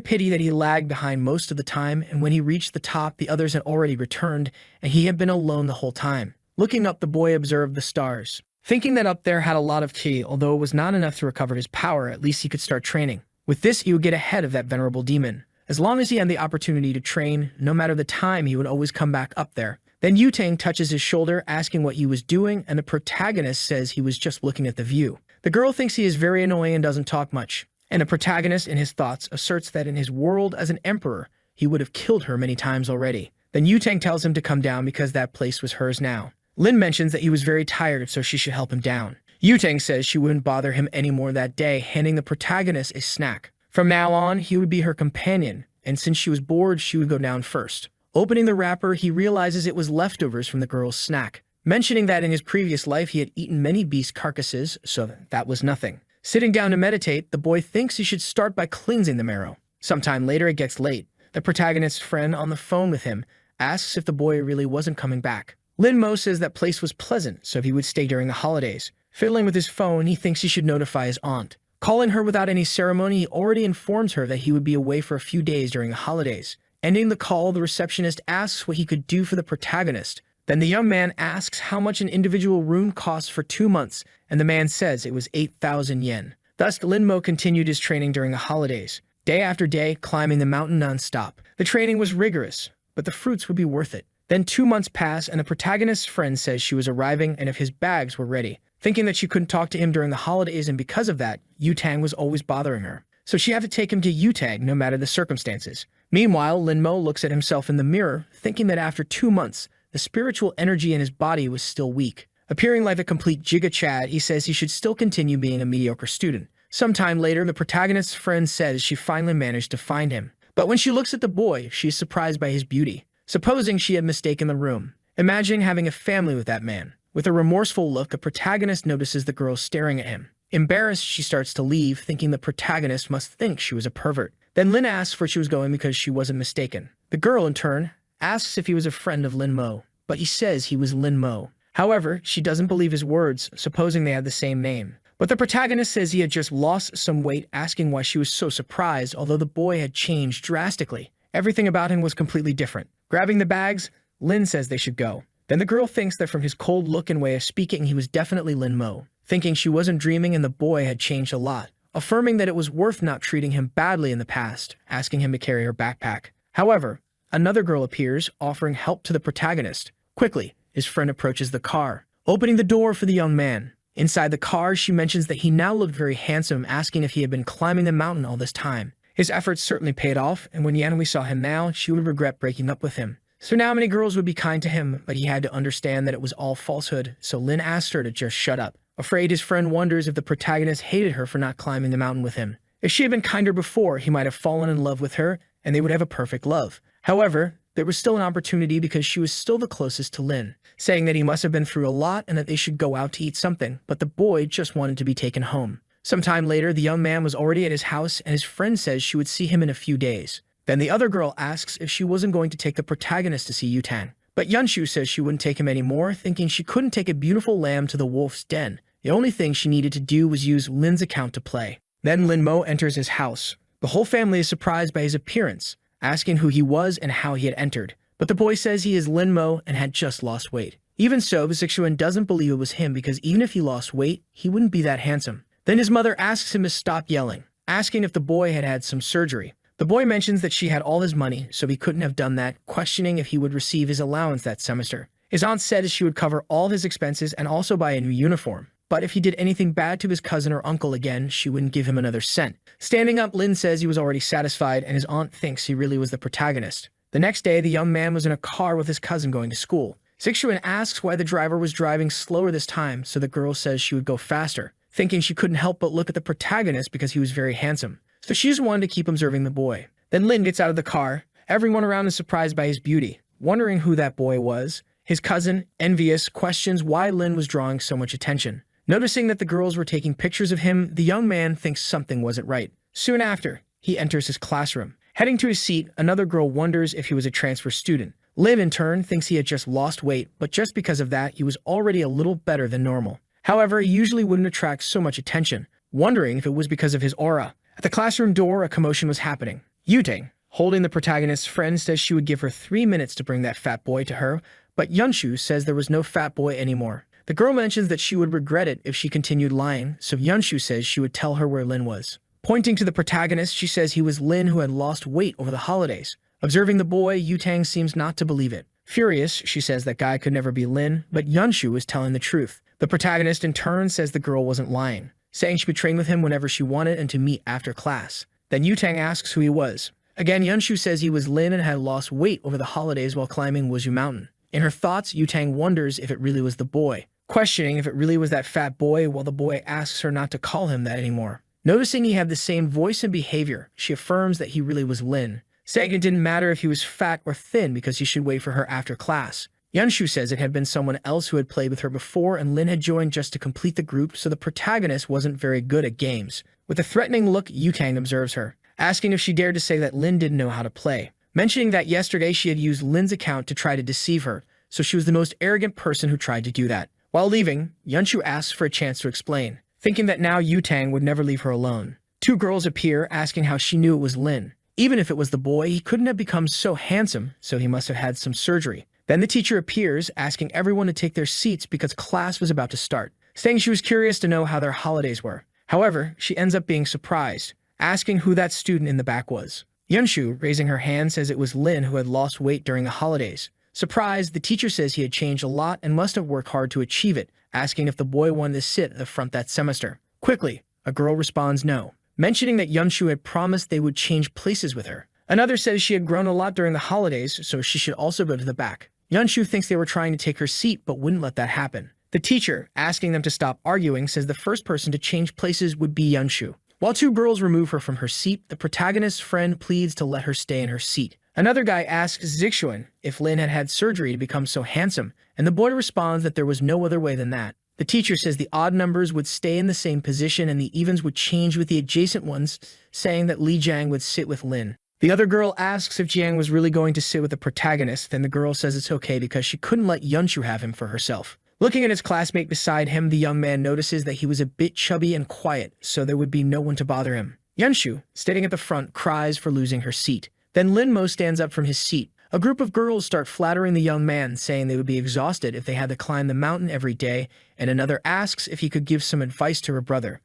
pity that he lagged behind most of the time, and when he reached the top, the others had already returned, and he had been alone the whole time. Looking up, the boy observed the stars. Thinking that up there had a lot of chi, although it was not enough to recover his power, at least he could start training. With this, he would get ahead of that venerable demon. As long as he had the opportunity to train, no matter the time, he would always come back up there. Then Yutang touches his shoulder, asking what he was doing, and the protagonist says he was just looking at the view. The girl thinks he is very annoying and doesn't talk much, and the protagonist, in his thoughts, asserts that in his world as an emperor, he would have killed her many times already. Then Yutang tells him to come down because that place was hers now. Lin mentions that he was very tired, so she should help him down. Yutang says she wouldn't bother him anymore that day, handing the protagonist a snack. From now on, he would be her companion, and since she was bored, she would go down first. Opening the wrapper, he realizes it was leftovers from the girl's snack, mentioning that in his previous life he had eaten many beast carcasses, so that was nothing. Sitting down to meditate, the boy thinks he should start by cleansing the marrow. Sometime later, it gets late. The protagonist's friend on the phone with him asks if the boy really wasn't coming back. Lin Mo says that place was pleasant, so he would stay during the holidays. Fiddling with his phone, he thinks he should notify his aunt. Calling her without any ceremony, he already informs her that he would be away for a few days during the holidays. Ending the call, the receptionist asks what he could do for the protagonist. Then the young man asks how much an individual room costs for 2 months, and the man says it was 8,000 yen. Thus, Lin Mo continued his training during the holidays, day after day, climbing the mountain non-stop. The training was rigorous, but the fruits would be worth it. Then 2 months pass, and the protagonist's friend says she was arriving and if his bags were ready. Thinking that she couldn't talk to him during the holidays, and because of that, Yutang was always bothering her. So she had to take him to Yutang no matter the circumstances. Meanwhile, Lin Mo looks at himself in the mirror, thinking that after 2 months, the spiritual energy in his body was still weak. Appearing like a complete Giga Chad, he says he should still continue being a mediocre student. Sometime later, the protagonist's friend says she finally managed to find him. But when she looks at the boy, she is surprised by his beauty, supposing she had mistaken the room. Imagining having a family with that man. With a remorseful look, the protagonist notices the girl staring at him. Embarrassed, she starts to leave, thinking the protagonist must think she was a pervert. Then Lin asks where she was going because she wasn't mistaken. The girl, in turn, asks if he was a friend of Lin Mo, but he says he was Lin Mo. However, she doesn't believe his words, supposing they had the same name. But the protagonist says he had just lost some weight, asking why she was so surprised, although the boy had changed drastically. Everything about him was completely different. Grabbing the bags, Lin says they should go. Then the girl thinks that from his cold look and way of speaking, he was definitely Lin Mo, thinking she wasn't dreaming and the boy had changed a lot, affirming that it was worth not treating him badly in the past, asking him to carry her backpack. However, another girl appears, offering help to the protagonist. Quickly, his friend approaches the car, opening the door for the young man. Inside the car, she mentions that he now looked very handsome, asking if he had been climbing the mountain all this time. His efforts certainly paid off, and when Yanui saw him now, she would regret breaking up with him. So now many girls would be kind to him, but he had to understand that it was all falsehood, so Lin asked her to just shut up. Afraid, his friend wonders if the protagonist hated her for not climbing the mountain with him. If she had been kinder before, he might have fallen in love with her, and they would have a perfect love. However, there was still an opportunity because she was still the closest to Lin, saying that he must have been through a lot and that they should go out to eat something, but the boy just wanted to be taken home. Sometime later, the young man was already at his house, and his friend says she would see him in a few days. Then the other girl asks if she wasn't going to take the protagonist to see Yutang. But Yunshu says she wouldn't take him anymore, thinking she couldn't take a beautiful lamb to the wolf's den. The only thing she needed to do was use Lin's account to play. Then Lin Mo enters his house. The whole family is surprised by his appearance, asking who he was and how he had entered. But the boy says he is Lin Mo and had just lost weight. Even so, Visixuan doesn't believe it was him because even if he lost weight, he wouldn't be that handsome. Then his mother asks him to stop yelling, asking if the boy had had some surgery. The boy mentions that she had all his money, so he couldn't have done that, questioning if he would receive his allowance that semester. His aunt said she would cover all his expenses and also buy a new uniform. But if he did anything bad to his cousin or uncle again, she wouldn't give him another cent. Standing up, Lin says he was already satisfied, and his aunt thinks he really was the protagonist. The next day, the young man was in a car with his cousin going to school. Zixuan asks why the driver was driving slower this time, so the girl says she would go faster, thinking she couldn't help but look at the protagonist because he was very handsome. So she just wanted to keep observing the boy. Then Lin gets out of the car. Everyone around is surprised by his beauty, wondering who that boy was. His cousin, envious, questions why Lin was drawing so much attention. Noticing that the girls were taking pictures of him, the young man thinks something wasn't right. Soon after, he enters his classroom. Heading to his seat, another girl wonders if he was a transfer student. Liv, in turn, thinks he had just lost weight, but just because of that, he was already a little better than normal. However, he usually wouldn't attract so much attention, wondering if it was because of his aura. At the classroom door, a commotion was happening. Yutang, holding the protagonist's friend, says she would give her 3 minutes to bring that fat boy to her, but Yunshu says there was no fat boy anymore. The girl mentions that she would regret it if she continued lying, so Yunshu says she would tell her where Lin was. Pointing to the protagonist, she says he was Lin who had lost weight over the holidays. Observing the boy, Yutang seems not to believe it. Furious, she says that guy could never be Lin, but Yunshu was telling the truth. The protagonist in turn says the girl wasn't lying, saying she would train with him whenever she wanted and to meet after class. Then Yutang asks who he was. Again, Yunshu says he was Lin and had lost weight over the holidays while climbing Wuzhu Mountain. In her thoughts, Yutang wonders if it really was the boy, questioning if it really was that fat boy while the boy asks her not to call him that anymore. Noticing he had the same voice and behavior, she affirms that he really was Lin, saying it didn't matter if he was fat or thin because he should wait for her after class. Yunshu says it had been someone else who had played with her before and Lin had joined just to complete the group, so the protagonist wasn't very good at games. With a threatening look, Yutang observes her, asking if she dared to say that Lin didn't know how to play, mentioning that yesterday she had used Lin's account to try to deceive her, so she was the most arrogant person who tried to do that. While leaving, Yunshu asks for a chance to explain, thinking that now Yutang would never leave her alone. 2 girls appear, asking how she knew it was Lin. Even if it was the boy, he couldn't have become so handsome, so he must have had some surgery. Then the teacher appears, asking everyone to take their seats because class was about to start, saying she was curious to know how their holidays were. However, she ends up being surprised, asking who that student in the back was. Yunshu, raising her hand, says it was Lin who had lost weight during the holidays. Surprised, the teacher says he had changed a lot and must have worked hard to achieve it, asking if the boy wanted to sit at the front that semester. Quickly, a girl responds no, mentioning that Yunshu had promised they would change places with her. Another says she had grown a lot during the holidays, so she should also go to the back. Yunshu thinks they were trying to take her seat but wouldn't let that happen. The teacher, asking them to stop arguing, says the first person to change places would be Yunshu. While 2 girls remove her from her seat, the protagonist's friend pleads to let her stay in her seat. Another guy asks Zixuan if Lin had had surgery to become so handsome, and the boy responds that there was no other way than that. The teacher says the odd numbers would stay in the same position and the evens would change with the adjacent ones, saying that Li Jiang would sit with Lin. The other girl asks if Jiang was really going to sit with the protagonist, then the girl says it's okay because she couldn't let Yunshu have him for herself. Looking at his classmate beside him, the young man notices that he was a bit chubby and quiet, so there would be no one to bother him. Yunshu, standing at the front, cries for losing her seat. Then Lin Mo stands up from his seat. A group of girls start flattering the young man, saying they would be exhausted if they had to climb the mountain every day, and another asks if he could give some advice to her brother.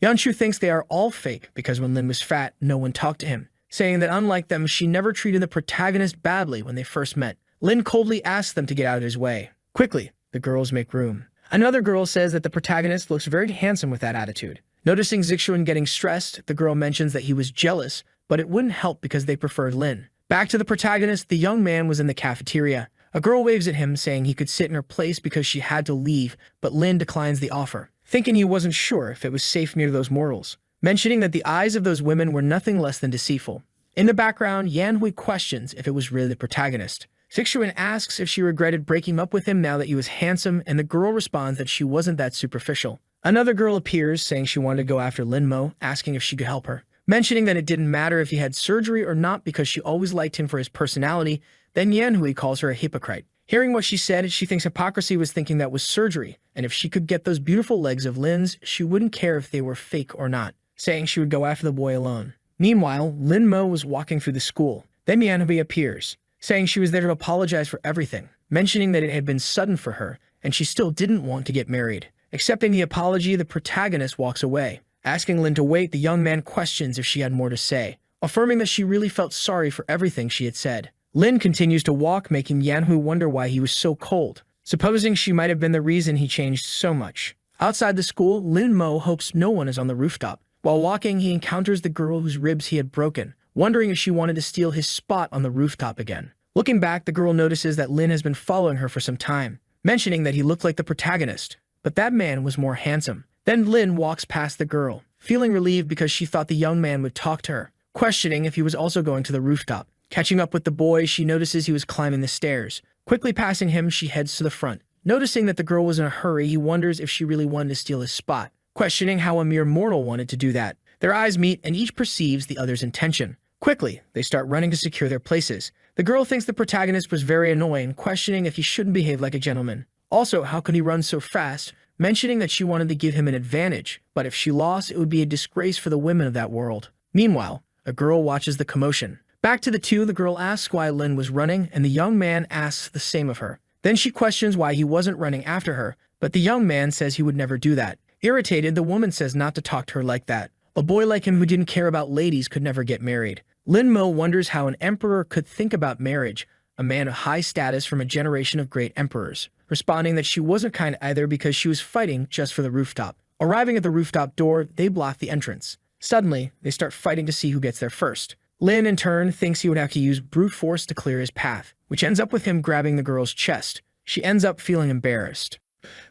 Yunshu thinks they are all fake because when Lin was fat, no one talked to him, saying that unlike them, she never treated the protagonist badly when they first met. Lin coldly asks them to get out of his way. Quickly, the girls make room. Another girl says that the protagonist looks very handsome with that attitude. Noticing Zixuan getting stressed, the girl mentions that he was jealous, but it wouldn't help because they preferred Lin. Back to the protagonist, the young man was in the cafeteria. A girl waves at him, saying he could sit in her place because she had to leave, but Lin declines the offer, thinking he wasn't sure if it was safe near those mortals, mentioning that the eyes of those women were nothing less than deceitful. In the background, Yanhui questions if it was really the protagonist. Zixuan asks if she regretted breaking up with him now that he was handsome, and the girl responds that she wasn't that superficial. Another girl appears, saying she wanted to go after Lin Mo, asking if she could help her, mentioning that it didn't matter if he had surgery or not because she always liked him for his personality. Then Yanhui calls her a hypocrite. Hearing what she said, she thinks hypocrisy was thinking that was surgery, and if she could get those beautiful legs of Lin's, she wouldn't care if they were fake or not, saying she would go after the boy alone. Meanwhile, Lin Mo was walking through the school. Then Yanhui appears, saying she was there to apologize for everything, mentioning that it had been sudden for her, and she still didn't want to get married. Accepting the apology, the protagonist walks away. Asking Lin to wait, the young man questions if she had more to say, affirming that she really felt sorry for everything she had said. Lin continues to walk, making Yanhui wonder why he was so cold, supposing she might have been the reason he changed so much. Outside the school, Lin Mo hopes no one is on the rooftop. While walking, he encounters the girl whose ribs he had broken, wondering if she wanted to steal his spot on the rooftop again. Looking back, the girl notices that Lin has been following her for some time, mentioning that he looked like the protagonist, but that man was more handsome. Then Lin walks past the girl, feeling relieved because she thought the young man would talk to her, questioning if he was also going to the rooftop. Catching up with the boy, she notices he was climbing the stairs. Quickly passing him, she heads to the front. Noticing that the girl was in a hurry, he wonders if she really wanted to steal his spot, questioning how a mere mortal wanted to do that. Their eyes meet, and each perceives the other's intention. Quickly, they start running to secure their places. The girl thinks the protagonist was very annoying, questioning if he shouldn't behave like a gentleman. Also, how could he run so fast, mentioning that she wanted to give him an advantage, but if she lost, it would be a disgrace for the women of that world. Meanwhile, a girl watches the commotion. Back to the two, the girl asks why Lin was running, and the young man asks the same of her. Then she questions why he wasn't running after her, but the young man says he would never do that. Irritated, the woman says not to talk to her like that. A boy like him who didn't care about ladies could never get married. Lin Mo wonders how an emperor could think about marriage, a man of high status from a generation of great emperors, responding that she wasn't kind either because she was fighting just for the rooftop. Arriving at the rooftop door, they block the entrance. Suddenly, they start fighting to see who gets there first. Lin, in turn, thinks he would have to use brute force to clear his path, which ends up with him grabbing the girl's chest. She ends up feeling embarrassed.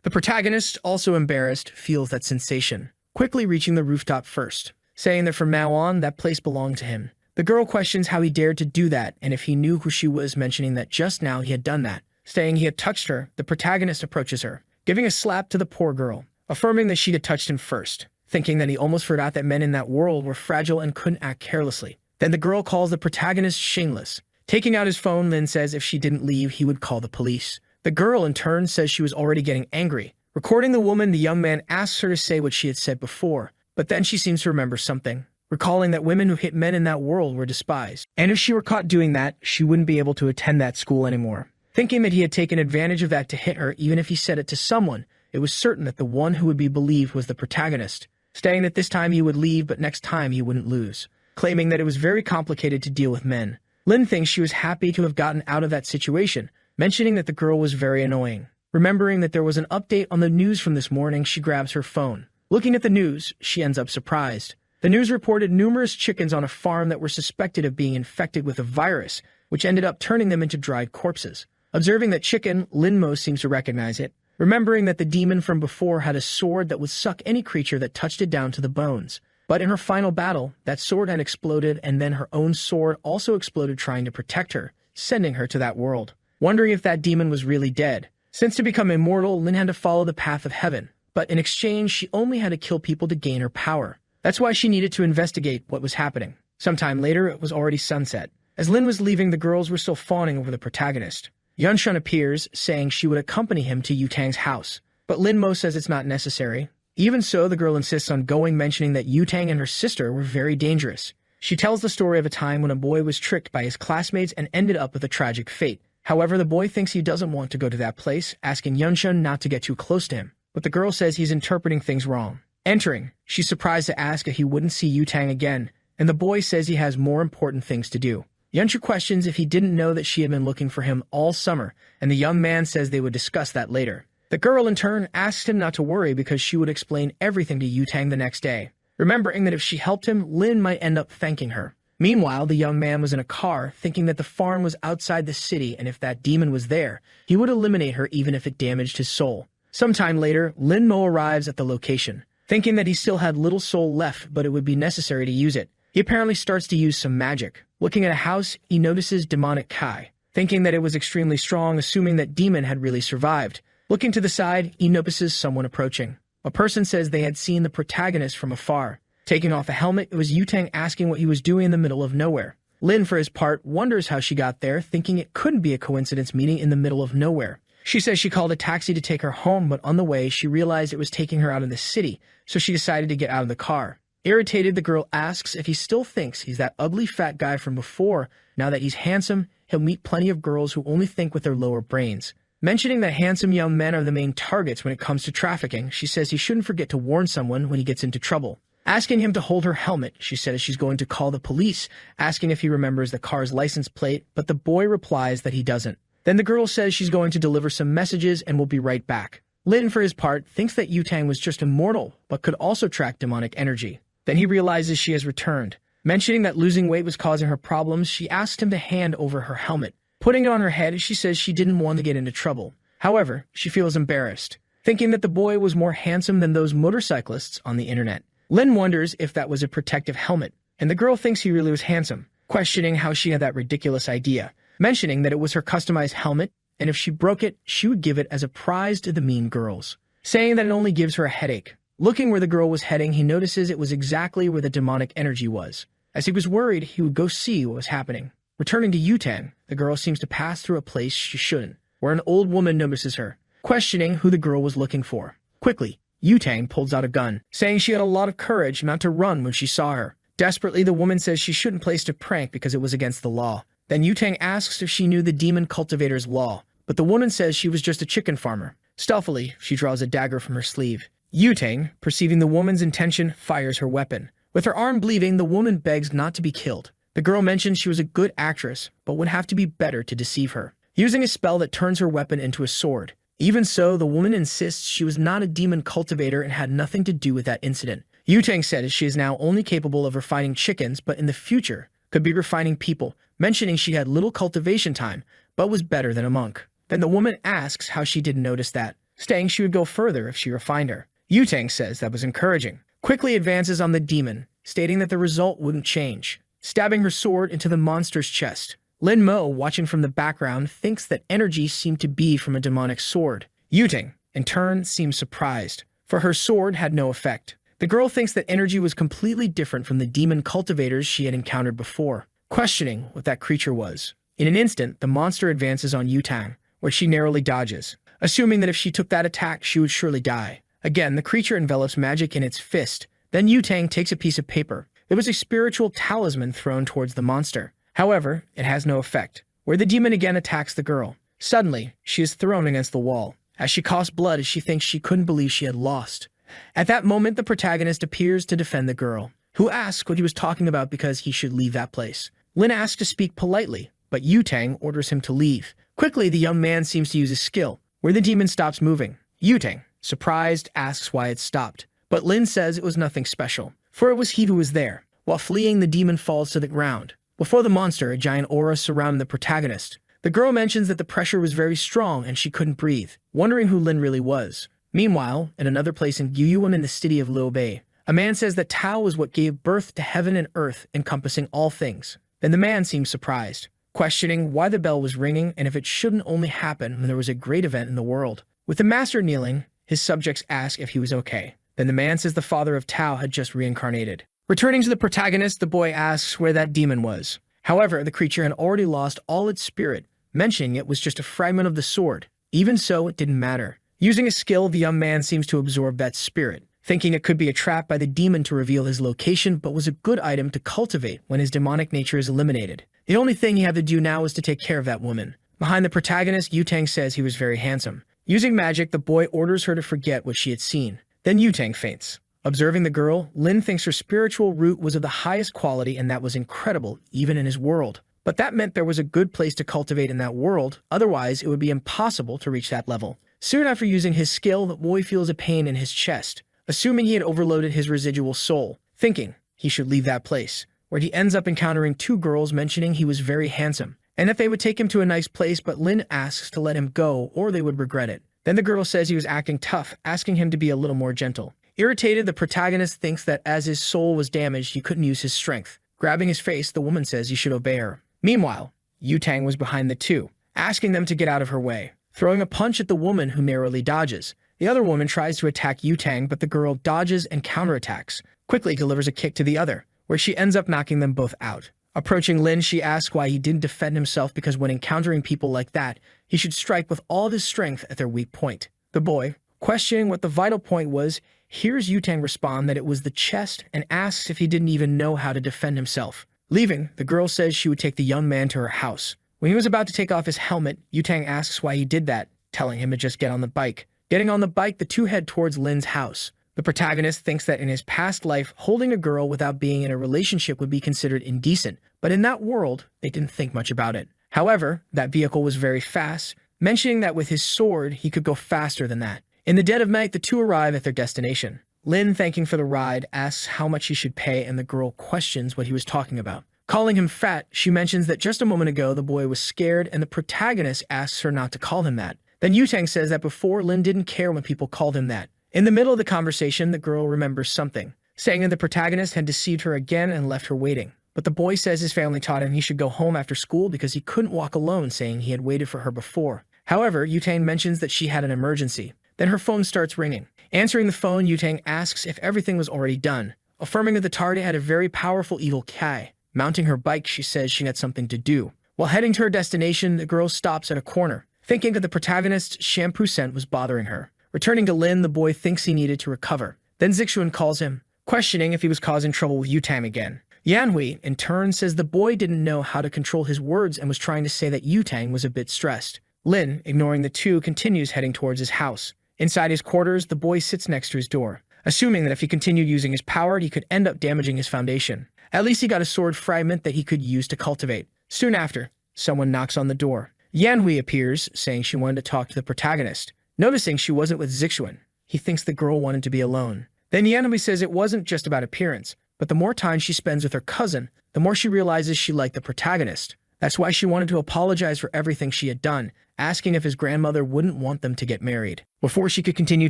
The protagonist, also embarrassed, feels that sensation, quickly reaching the rooftop first, saying that from now on, that place belonged to him. The girl questions how he dared to do that and if he knew who she was, mentioning that just now he had done that. Saying he had touched her, the protagonist approaches her, giving a slap to the poor girl, affirming that she had touched him first, thinking that he almost forgot that men in that world were fragile and couldn't act carelessly. Then the girl calls the protagonist shameless. Taking out his phone, Lin says if she didn't leave, he would call the police. The girl, in turn, says she was already getting angry. Recording the woman, the young man asks her to say what she had said before, but then she seems to remember something, recalling that women who hit men in that world were despised. And if she were caught doing that, she wouldn't be able to attend that school anymore. Thinking that he had taken advantage of that to hit her, even if he said it to someone, it was certain that the one who would be believed was the protagonist, saying that this time he would leave, but next time he wouldn't lose, claiming that it was very complicated to deal with men. Lin thinks she was happy to have gotten out of that situation, mentioning that the girl was very annoying. Remembering that there was an update on the news from this morning, she grabs her phone. Looking at the news, she ends up surprised. The news reported numerous chickens on a farm that were suspected of being infected with a virus, which ended up turning them into dried corpses. Observing that chicken, Lin Mo seems to recognize it, remembering that the demon from before had a sword that would suck any creature that touched it down to the bones. But in her final battle, that sword had exploded, and then her own sword also exploded, trying to protect her, sending her to that world. Wondering if that demon was really dead. Since to become immortal, Lin had to follow the path of heaven, but in exchange, she only had to kill people to gain her power. That's why she needed to investigate what was happening. Sometime later, it was already sunset. As Lin was leaving, the girls were still fawning over the protagonist. Yunshun appears, saying she would accompany him to Yutang's house, but Lin Mo says it's not necessary. Even so, the girl insists on going, mentioning that Yutang and her sister were very dangerous. She tells the story of a time when a boy was tricked by his classmates and ended up with a tragic fate. However, the boy thinks he doesn't want to go to that place, asking Yunshun not to get too close to him, but the girl says he's interpreting things wrong. Entering, she's surprised to ask if he wouldn't see Yutang again, and the boy says he has more important things to do. Yunshun questions if he didn't know that she had been looking for him all summer, and the young man says they would discuss that later. The girl, in turn, asks him not to worry because she would explain everything to Yutang the next day, remembering that if she helped him, Lin might end up thanking her. Meanwhile, the young man was in a car, thinking that the farm was outside the city, and if that demon was there, he would eliminate her even if it damaged his soul. Sometime later, Lin Mo arrives at the location, thinking that he still had little soul left, but it would be necessary to use it. He apparently starts to use some magic. Looking at a house, he notices demonic Kai, thinking that it was extremely strong, assuming that demon had really survived. Looking to the side, he notices someone approaching. A person says they had seen the protagonist from afar. Taking off a helmet, it was Yutang asking what he was doing in the middle of nowhere. Lin, for his part, wonders how she got there, thinking it couldn't be a coincidence meeting in the middle of nowhere. She says she called a taxi to take her home, but on the way, she realized it was taking her out of the city, so she decided to get out of the car. Irritated, the girl asks if he still thinks he's that ugly fat guy from before. Now that he's handsome, he'll meet plenty of girls who only think with their lower brains. Mentioning that handsome young men are the main targets when it comes to trafficking, she says he shouldn't forget to warn someone when he gets into trouble. Asking him to hold her helmet, she says she's going to call the police, asking if he remembers the car's license plate, but the boy replies that he doesn't. Then the girl says she's going to deliver some messages and will be right back. Lin, for his part, thinks that Yutang was just immortal, but could also track demonic energy. Then he realizes she has returned. Mentioning that losing weight was causing her problems, she asks him to hand over her helmet, Putting it on her head, she says she didn't want to get into trouble. However, she feels embarrassed, thinking that the boy was more handsome than those motorcyclists on the internet. Lin wonders if that was a protective helmet, and the girl thinks he really was handsome, questioning how she had that ridiculous idea, mentioning that it was her customized helmet, and if she broke it, she would give it as a prize to the mean girls, saying that it only gives her a headache. Looking where the girl was heading, he notices it was exactly where the demonic energy was. As he was worried, he would go see what was happening. Returning to Yutang, the girl seems to pass through a place she shouldn't, where an old woman notices her, questioning who the girl was looking for. Quickly, Yutang pulls out a gun, saying she had a lot of courage not to run when she saw her. Desperately, the woman says she shouldn't place a prank because it was against the law. Then Yutang asks if she knew the demon cultivator's law, but the woman says she was just a chicken farmer. Stealthily, she draws a dagger from her sleeve. Yutang, perceiving the woman's intention, fires her weapon. With her arm bleeding, the woman begs not to be killed. The girl mentions she was a good actress, but would have to be better to deceive her, using a spell that turns her weapon into a sword. Even so, the woman insists she was not a demon cultivator and had nothing to do with that incident. Yutang says she is now only capable of refining chickens, but in the future could be refining people, mentioning she had little cultivation time, but was better than a monk. Then the woman asks how she didn't notice that, saying she would go further if she refined her. Yutang says that was encouraging, quickly advances on the demon, stating that the result wouldn't change, stabbing her sword into the monster's chest. Lin Mo, watching from the background, thinks that energy seemed to be from a demonic sword. Yutang, in turn, seems surprised, for her sword had no effect. The girl thinks that energy was completely different from the demon cultivators she had encountered before, questioning what that creature was. In an instant, the monster advances on Yutang, where she narrowly dodges, assuming that if she took that attack, she would surely die. Again, the creature envelops magic in its fist. Then Yutang takes a piece of paper. There was a spiritual talisman thrown towards the monster. However, it has no effect, where the demon again attacks the girl. Suddenly, she is thrown against the wall, as she coughs blood as she thinks she couldn't believe she had lost. At that moment, the protagonist appears to defend the girl, who asks what he was talking about because he should leave that place. Lin asks to speak politely, but Yutang orders him to leave. Quickly, the young man seems to use his skill, where the demon stops moving. Yutang, surprised, asks why it stopped, but Lin says it was nothing special, for it was he who was there. While fleeing, the demon falls to the ground. Before the monster, a giant aura surrounded the protagonist. The girl mentions that the pressure was very strong and she couldn't breathe, wondering who Lin really was. Meanwhile, in another place in Gyuyuan in the city of Liu Bei, a man says that Tao was what gave birth to heaven and earth, encompassing all things. Then the man seems surprised, questioning why the bell was ringing and if it shouldn't only happen when there was a great event in the world. With the master kneeling, his subjects ask if he was okay. Then the man says the father of Tao had just reincarnated. Returning to the protagonist, the boy asks where that demon was. However, the creature had already lost all its spirit, mentioning it was just a fragment of the sword. Even so, it didn't matter. Using a skill, the young man seems to absorb that spirit, thinking it could be a trap by the demon to reveal his location, but was a good item to cultivate when his demonic nature is eliminated. The only thing he had to do now was to take care of that woman. Behind the protagonist, Yutang says he was very handsome. Using magic, the boy orders her to forget what she had seen. Then Yutang faints. Observing the girl, Lin thinks her spiritual root was of the highest quality and that was incredible, even in his world. But that meant there was a good place to cultivate in that world, otherwise it would be impossible to reach that level. Soon after using his skill, the boy feels a pain in his chest, assuming he had overloaded his residual soul, thinking he should leave that place, where he ends up encountering two girls mentioning he was very handsome, and that they would take him to a nice place, but Lin asks to let him go or they would regret it. Then the girl says he was acting tough, asking him to be a little more gentle. Irritated, the protagonist thinks that as his soul was damaged, he couldn't use his strength. Grabbing his face, the woman says he should obey her. Meanwhile, Yutang was behind the two, asking them to get out of her way, throwing a punch at the woman who narrowly dodges. The other woman tries to attack Yutang, but the girl dodges and counterattacks, quickly delivers a kick to the other, where she ends up knocking them both out. Approaching Lin, she asks why he didn't defend himself because when encountering people like that, he should strike with all of his strength at their weak point. The boy, questioning what the vital point was, hears Yutang respond that it was the chest and asks if he didn't even know how to defend himself. Leaving, the girl says she would take the young man to her house. When he was about to take off his helmet, Yutang asks why he did that, telling him to just get on the bike. Getting on the bike, the two head towards Lin's house. The protagonist thinks that in his past life, holding a girl without being in a relationship would be considered indecent, but in that world, they didn't think much about it. However, that vehicle was very fast, mentioning that with his sword, he could go faster than that. In the dead of night, the two arrive at their destination. Lin, thanking for the ride, asks how much he should pay, and the girl questions what he was talking about. Calling him fat, she mentions that just a moment ago the boy was scared and the protagonist asks her not to call him that. Then Yutang says that before Lin didn't care when people called him that. In the middle of the conversation, the girl remembers something, saying that the protagonist had deceived her again and left her waiting. But the boy says his family taught him he should go home after school because he couldn't walk alone, saying he had waited for her before. However, Yutang mentions that she had an emergency. Then her phone starts ringing. Answering the phone, Yutang asks if everything was already done, affirming that the target had a very powerful evil Kai. Mounting her bike, she says she had something to do. While heading to her destination, the girl stops at a corner, thinking that the protagonist's shampoo scent was bothering her. Returning to Lin, the boy thinks he needed to recover. Then Zixuan calls him, questioning if he was causing trouble with Yutang again. Yanhui, in turn, says the boy didn't know how to control his words and was trying to say that Yutang was a bit stressed. Lin, ignoring the two, continues heading towards his house. Inside his quarters, the boy sits next to his door, assuming that if he continued using his power, he could end up damaging his foundation. At least he got a sword fragment that he could use to cultivate. Soon after, someone knocks on the door. Yanhui appears, saying she wanted to talk to the protagonist. Noticing she wasn't with Zixuan, he thinks the girl wanted to be alone. Then Yanhui says it wasn't just about appearance, but the more time she spends with her cousin, the more she realizes she liked the protagonist. That's why she wanted to apologize for everything she had done, asking if his grandmother wouldn't want them to get married. Before she could continue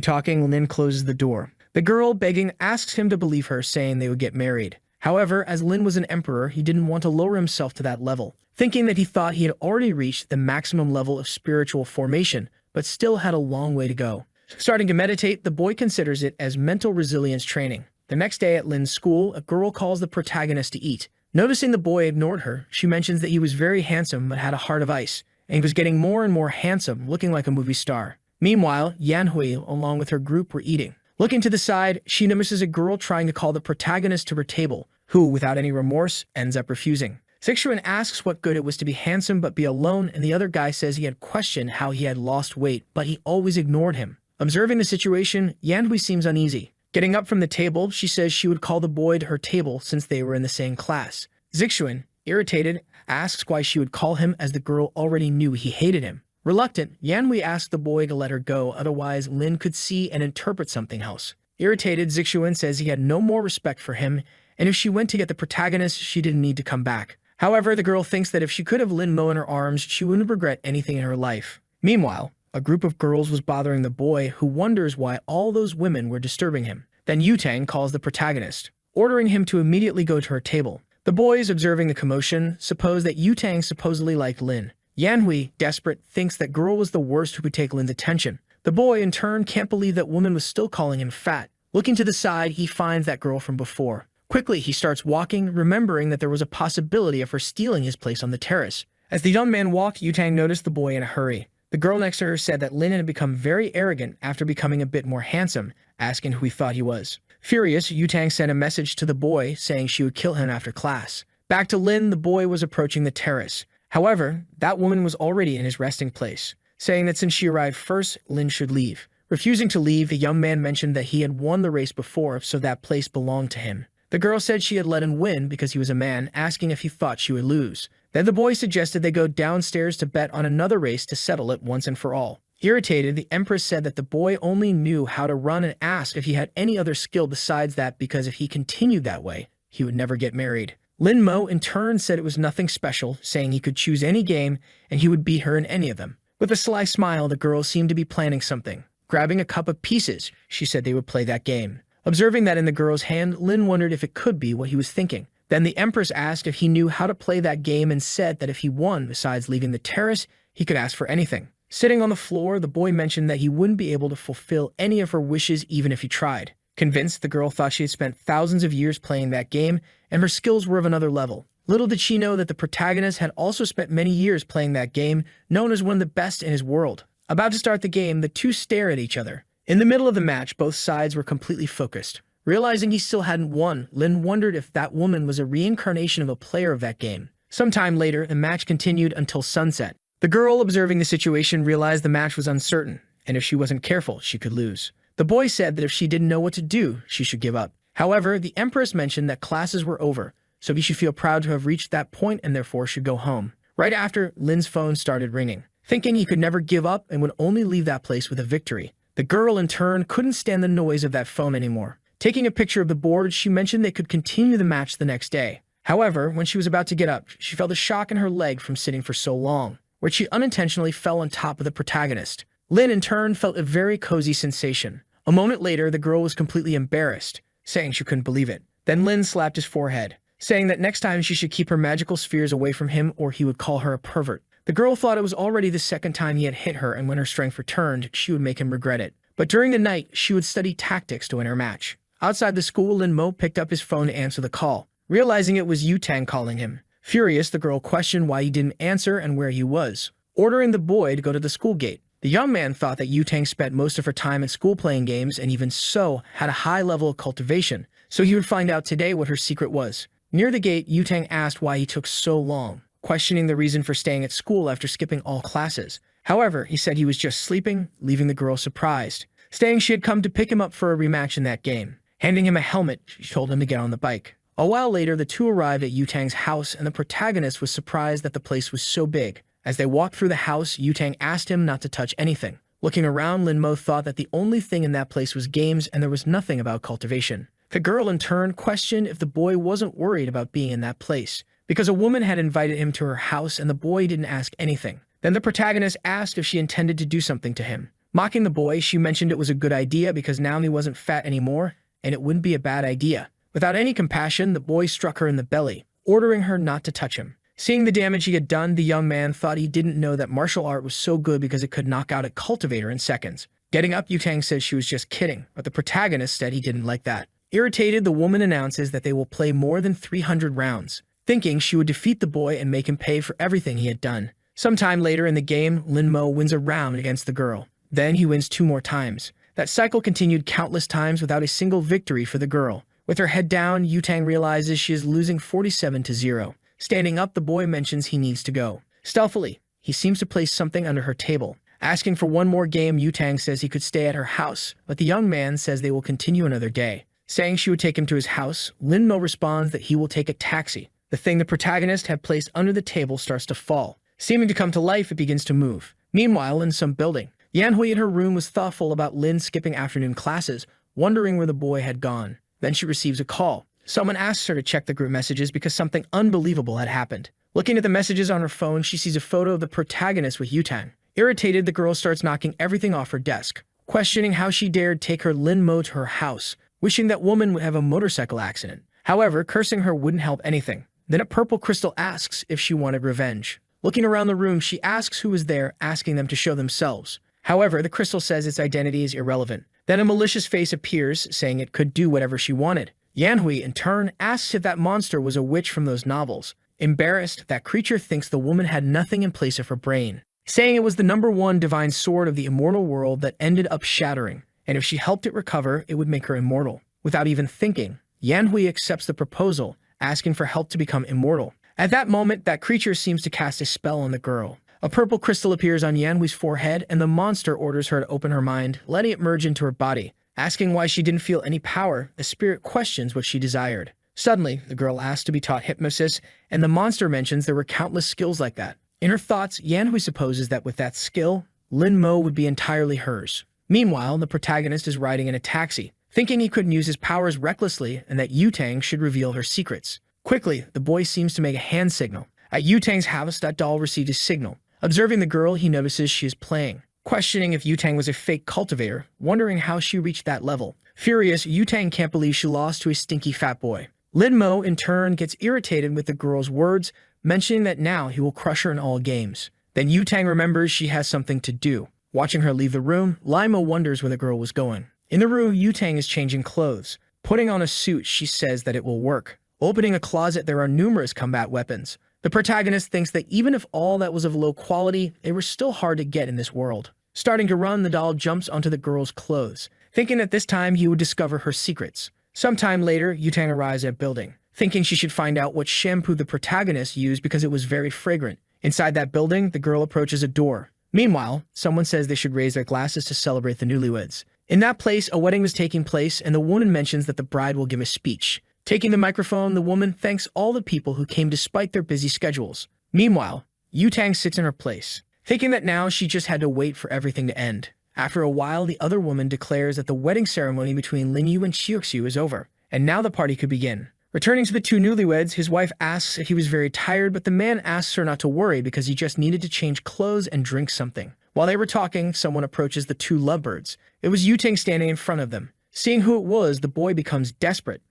talking, Lin closes the door. The girl, begging, asks him to believe her, saying they would get married. However, as Lin was an emperor, he didn't want to lower himself to that level, thinking that he thought he had already reached the maximum level of spiritual formation, but still had a long way to go. Starting to meditate, the boy considers it as mental resilience training. The next day at Lin's school, a girl calls the protagonist to eat. Noticing the boy ignored her, she mentions that he was very handsome but had a heart of ice, and he was getting more and more handsome, looking like a movie star. Meanwhile, Yanhui, along with her group, were eating. Looking to the side, she notices a girl trying to call the protagonist to her table, who, without any remorse, ends up refusing. Zixuan asks what good it was to be handsome but be alone, and the other guy says he had questioned how he had lost weight, but he always ignored him. Observing the situation, Yanhui seems uneasy. Getting up from the table, she says she would call the boy to her table since they were in the same class. Zixuan, irritated, asks why she would call him as the girl already knew he hated him. Reluctant, Yanhui asks the boy to let her go, otherwise Lin could see and interpret something else. Irritated, Zixuan says he had no more respect for him, and if she went to get the protagonist, she didn't need to come back. However, the girl thinks that if she could have Lin Mo in her arms, she wouldn't regret anything in her life. Meanwhile, a group of girls was bothering the boy, who wonders why all those women were disturbing him. Then Yutang calls the protagonist, ordering him to immediately go to her table. The boys, observing the commotion, suppose that Yutang supposedly liked Lin. Yanhui, desperate, thinks that girl was the worst who could take Lin's attention. The boy, in turn, can't believe that woman was still calling him fat. Looking to the side, he finds that girl from before. Quickly, he starts walking, remembering that there was a possibility of her stealing his place on the terrace. As the young man walked, Yutang noticed the boy in a hurry. The girl next to her said that Lin had become very arrogant after becoming a bit more handsome, asking who he thought he was. Furious, Yutang sent a message to the boy, saying she would kill him after class. Back to Lin, the boy was approaching the terrace. However, that woman was already in his resting place, saying that since she arrived first, Lin should leave. Refusing to leave, the young man mentioned that he had won the race before, so that place belonged to him. The girl said she had let him win because he was a man, asking if he thought she would lose. Then the boy suggested they go downstairs to bet on another race to settle it once and for all. Irritated, the Empress said that the boy only knew how to run and asked if he had any other skill besides that because if he continued that way, he would never get married. Lin Mo, in turn, said it was nothing special, saying he could choose any game and he would beat her in any of them. With a sly smile, the girl seemed to be planning something. Grabbing a cup of pieces, she said they would play that game. Observing that in the girl's hand, Lin wondered if it could be what he was thinking. Then the Empress asked if he knew how to play that game and said that if he won, besides leaving the terrace, he could ask for anything. Sitting on the floor, the boy mentioned that he wouldn't be able to fulfill any of her wishes even if he tried. Convinced, the girl thought she had spent thousands of years playing that game, and her skills were of another level. Little did she know that the protagonist had also spent many years playing that game, known as one of the best in his world. About to start the game, the two stare at each other. In the middle of the match, both sides were completely focused. Realizing he still hadn't won, Lin wondered if that woman was a reincarnation of a player of that game. Sometime later, the match continued until sunset. The girl, observing the situation, realized the match was uncertain, and if she wasn't careful, she could lose. The boy said that if she didn't know what to do, she should give up. However, the Empress mentioned that classes were over, so he should feel proud to have reached that point and therefore should go home. Right after, Lin's phone started ringing. Thinking he could never give up and would only leave that place with a victory. The girl, in turn, couldn't stand the noise of that phone anymore. Taking a picture of the board, she mentioned they could continue the match the next day. However, when she was about to get up, she felt a shock in her leg from sitting for so long, where she unintentionally fell on top of the protagonist. Lin, in turn, felt a very cozy sensation. A moment later, the girl was completely embarrassed, saying she couldn't believe it. Then Lin slapped his forehead, saying that next time she should keep her magical spheres away from him or he would call her a pervert. The girl thought it was already the second time he had hit her, and when her strength returned, she would make him regret it. But during the night, she would study tactics to win her match. Outside the school, Lin Mo picked up his phone to answer the call, realizing it was Yutang calling him. Furious, the girl questioned why he didn't answer and where he was, ordering the boy to go to the school gate. The young man thought that Yutang spent most of her time at school playing games and even so had a high level of cultivation, so he would find out today what her secret was. Near the gate, Yutang asked why he took so long, questioning the reason for staying at school after skipping all classes. However, he said he was just sleeping, leaving the girl surprised, saying she had come to pick him up for a rematch in that game. Handing him a helmet, she told him to get on the bike. A while later, the two arrived at Yutang's house, and the protagonist was surprised that the place was so big. As they walked through the house, Yutang asked him not to touch anything. Looking around, Lin Mo thought that the only thing in that place was games and there was nothing about cultivation. The girl, in turn, questioned if the boy wasn't worried about being in that place, because a woman had invited him to her house and the boy didn't ask anything. Then the protagonist asked if she intended to do something to him. Mocking the boy, she mentioned it was a good idea because now he wasn't fat anymore, and it wouldn't be a bad idea. Without any compassion, the boy struck her in the belly, ordering her not to touch him. Seeing the damage he had done, the young man thought he didn't know that martial art was so good because it could knock out a cultivator in seconds. Getting up, Yutang said she was just kidding, but the protagonist said he didn't like that. Irritated, the woman announces that they will play more than 300 rounds, thinking she would defeat the boy and make him pay for everything he had done. Sometime later in the game, Lin Mo wins a round against the girl. Then he wins 2 more times. That cycle continued countless times without a single victory for the girl. With her head down, Yutang realizes she is losing 47-0. Standing up, the boy mentions he needs to go. Stealthily, he seems to place something under her table. Asking for one more game, Yutang says he could stay at her house, but the young man says they will continue another day. Saying she would take him to his house, Lin Mo responds that he will take a taxi. The thing the protagonist had placed under the table starts to fall. Seeming to come to life, it begins to move. Meanwhile, in some building, Yanhui in her room was thoughtful about Lin skipping afternoon classes, wondering where the boy had gone. Then she receives a call. Someone asks her to check the group messages because something unbelievable had happened. Looking at the messages on her phone, she sees a photo of the protagonist with Yutang. Irritated, the girl starts knocking everything off her desk, questioning how she dared take her Lin Mo to her house, wishing that woman would have a motorcycle accident. However, cursing her wouldn't help anything. Then a purple crystal asks if she wanted revenge. Looking around the room, she asks who is there, asking them to show themselves. However, the crystal says its identity is irrelevant. Then a malicious face appears, saying it could do whatever she wanted. Yanhui, in turn, asks if that monster was a witch from those novels. Embarrassed, that creature thinks the woman had nothing in place of her brain, saying it was the #1 divine sword of the immortal world that ended up shattering, and if she helped it recover, it would make her immortal. Without even thinking, Yanhui accepts the proposal, asking for help to become immortal. At that moment, that creature seems to cast a spell on the girl. A purple crystal appears on Yanhui's forehead, and the monster orders her to open her mind, letting it merge into her body. Asking why she didn't feel any power, the spirit questions what she desired. Suddenly, the girl asks to be taught hypnosis, and the monster mentions there were countless skills like that. In her thoughts, Yanhui supposes that with that skill, Lin Mo would be entirely hers. Meanwhile, the protagonist is riding in a taxi, thinking he couldn't use his powers recklessly and that Yutang should reveal her secrets. Quickly, the boy seems to make a hand signal. At Yutang's house, that doll received a signal. Observing the girl, he notices she is playing, questioning if Yutang was a fake cultivator, wondering how she reached that level. Furious, Yutang can't believe she lost to a stinky fat boy. Lin Mo, in turn, gets irritated with the girl's words, mentioning that now he will crush her in all games. Then Yutang remembers she has something to do. Watching her leave the room, Limo wonders where the girl was going. In the room, Yutang is changing clothes. Putting on a suit, she says that it will work. Opening a closet, there are numerous combat weapons. The protagonist thinks that even if all that was of low quality, they were still hard to get in this world. Starting to run, the doll jumps onto the girl's clothes, thinking that this time he would discover her secrets. Sometime later, Yutang arrives at building, thinking she should find out what shampoo the protagonist used because it was very fragrant. Inside that building, the girl approaches a door. Meanwhile, someone says they should raise their glasses to celebrate the newlyweds. In that place, a wedding was taking place, and the woman mentions that the bride will give a speech. Taking the microphone, the woman thanks all the people who came despite their busy schedules. Meanwhile, Yutang sits in her place, thinking that now she just had to wait for everything to end. After a while, the other woman declares that the wedding ceremony between Lin Yu and Xiuxiu is over, and now the party could begin. Returning to the two newlyweds, his wife asks if he was very tired, but the man asks her not to worry because he just needed to change clothes and drink something. While they were talking, someone approaches the two lovebirds. It was Yutang standing in front of them. Seeing who it was, the boy becomes desperate.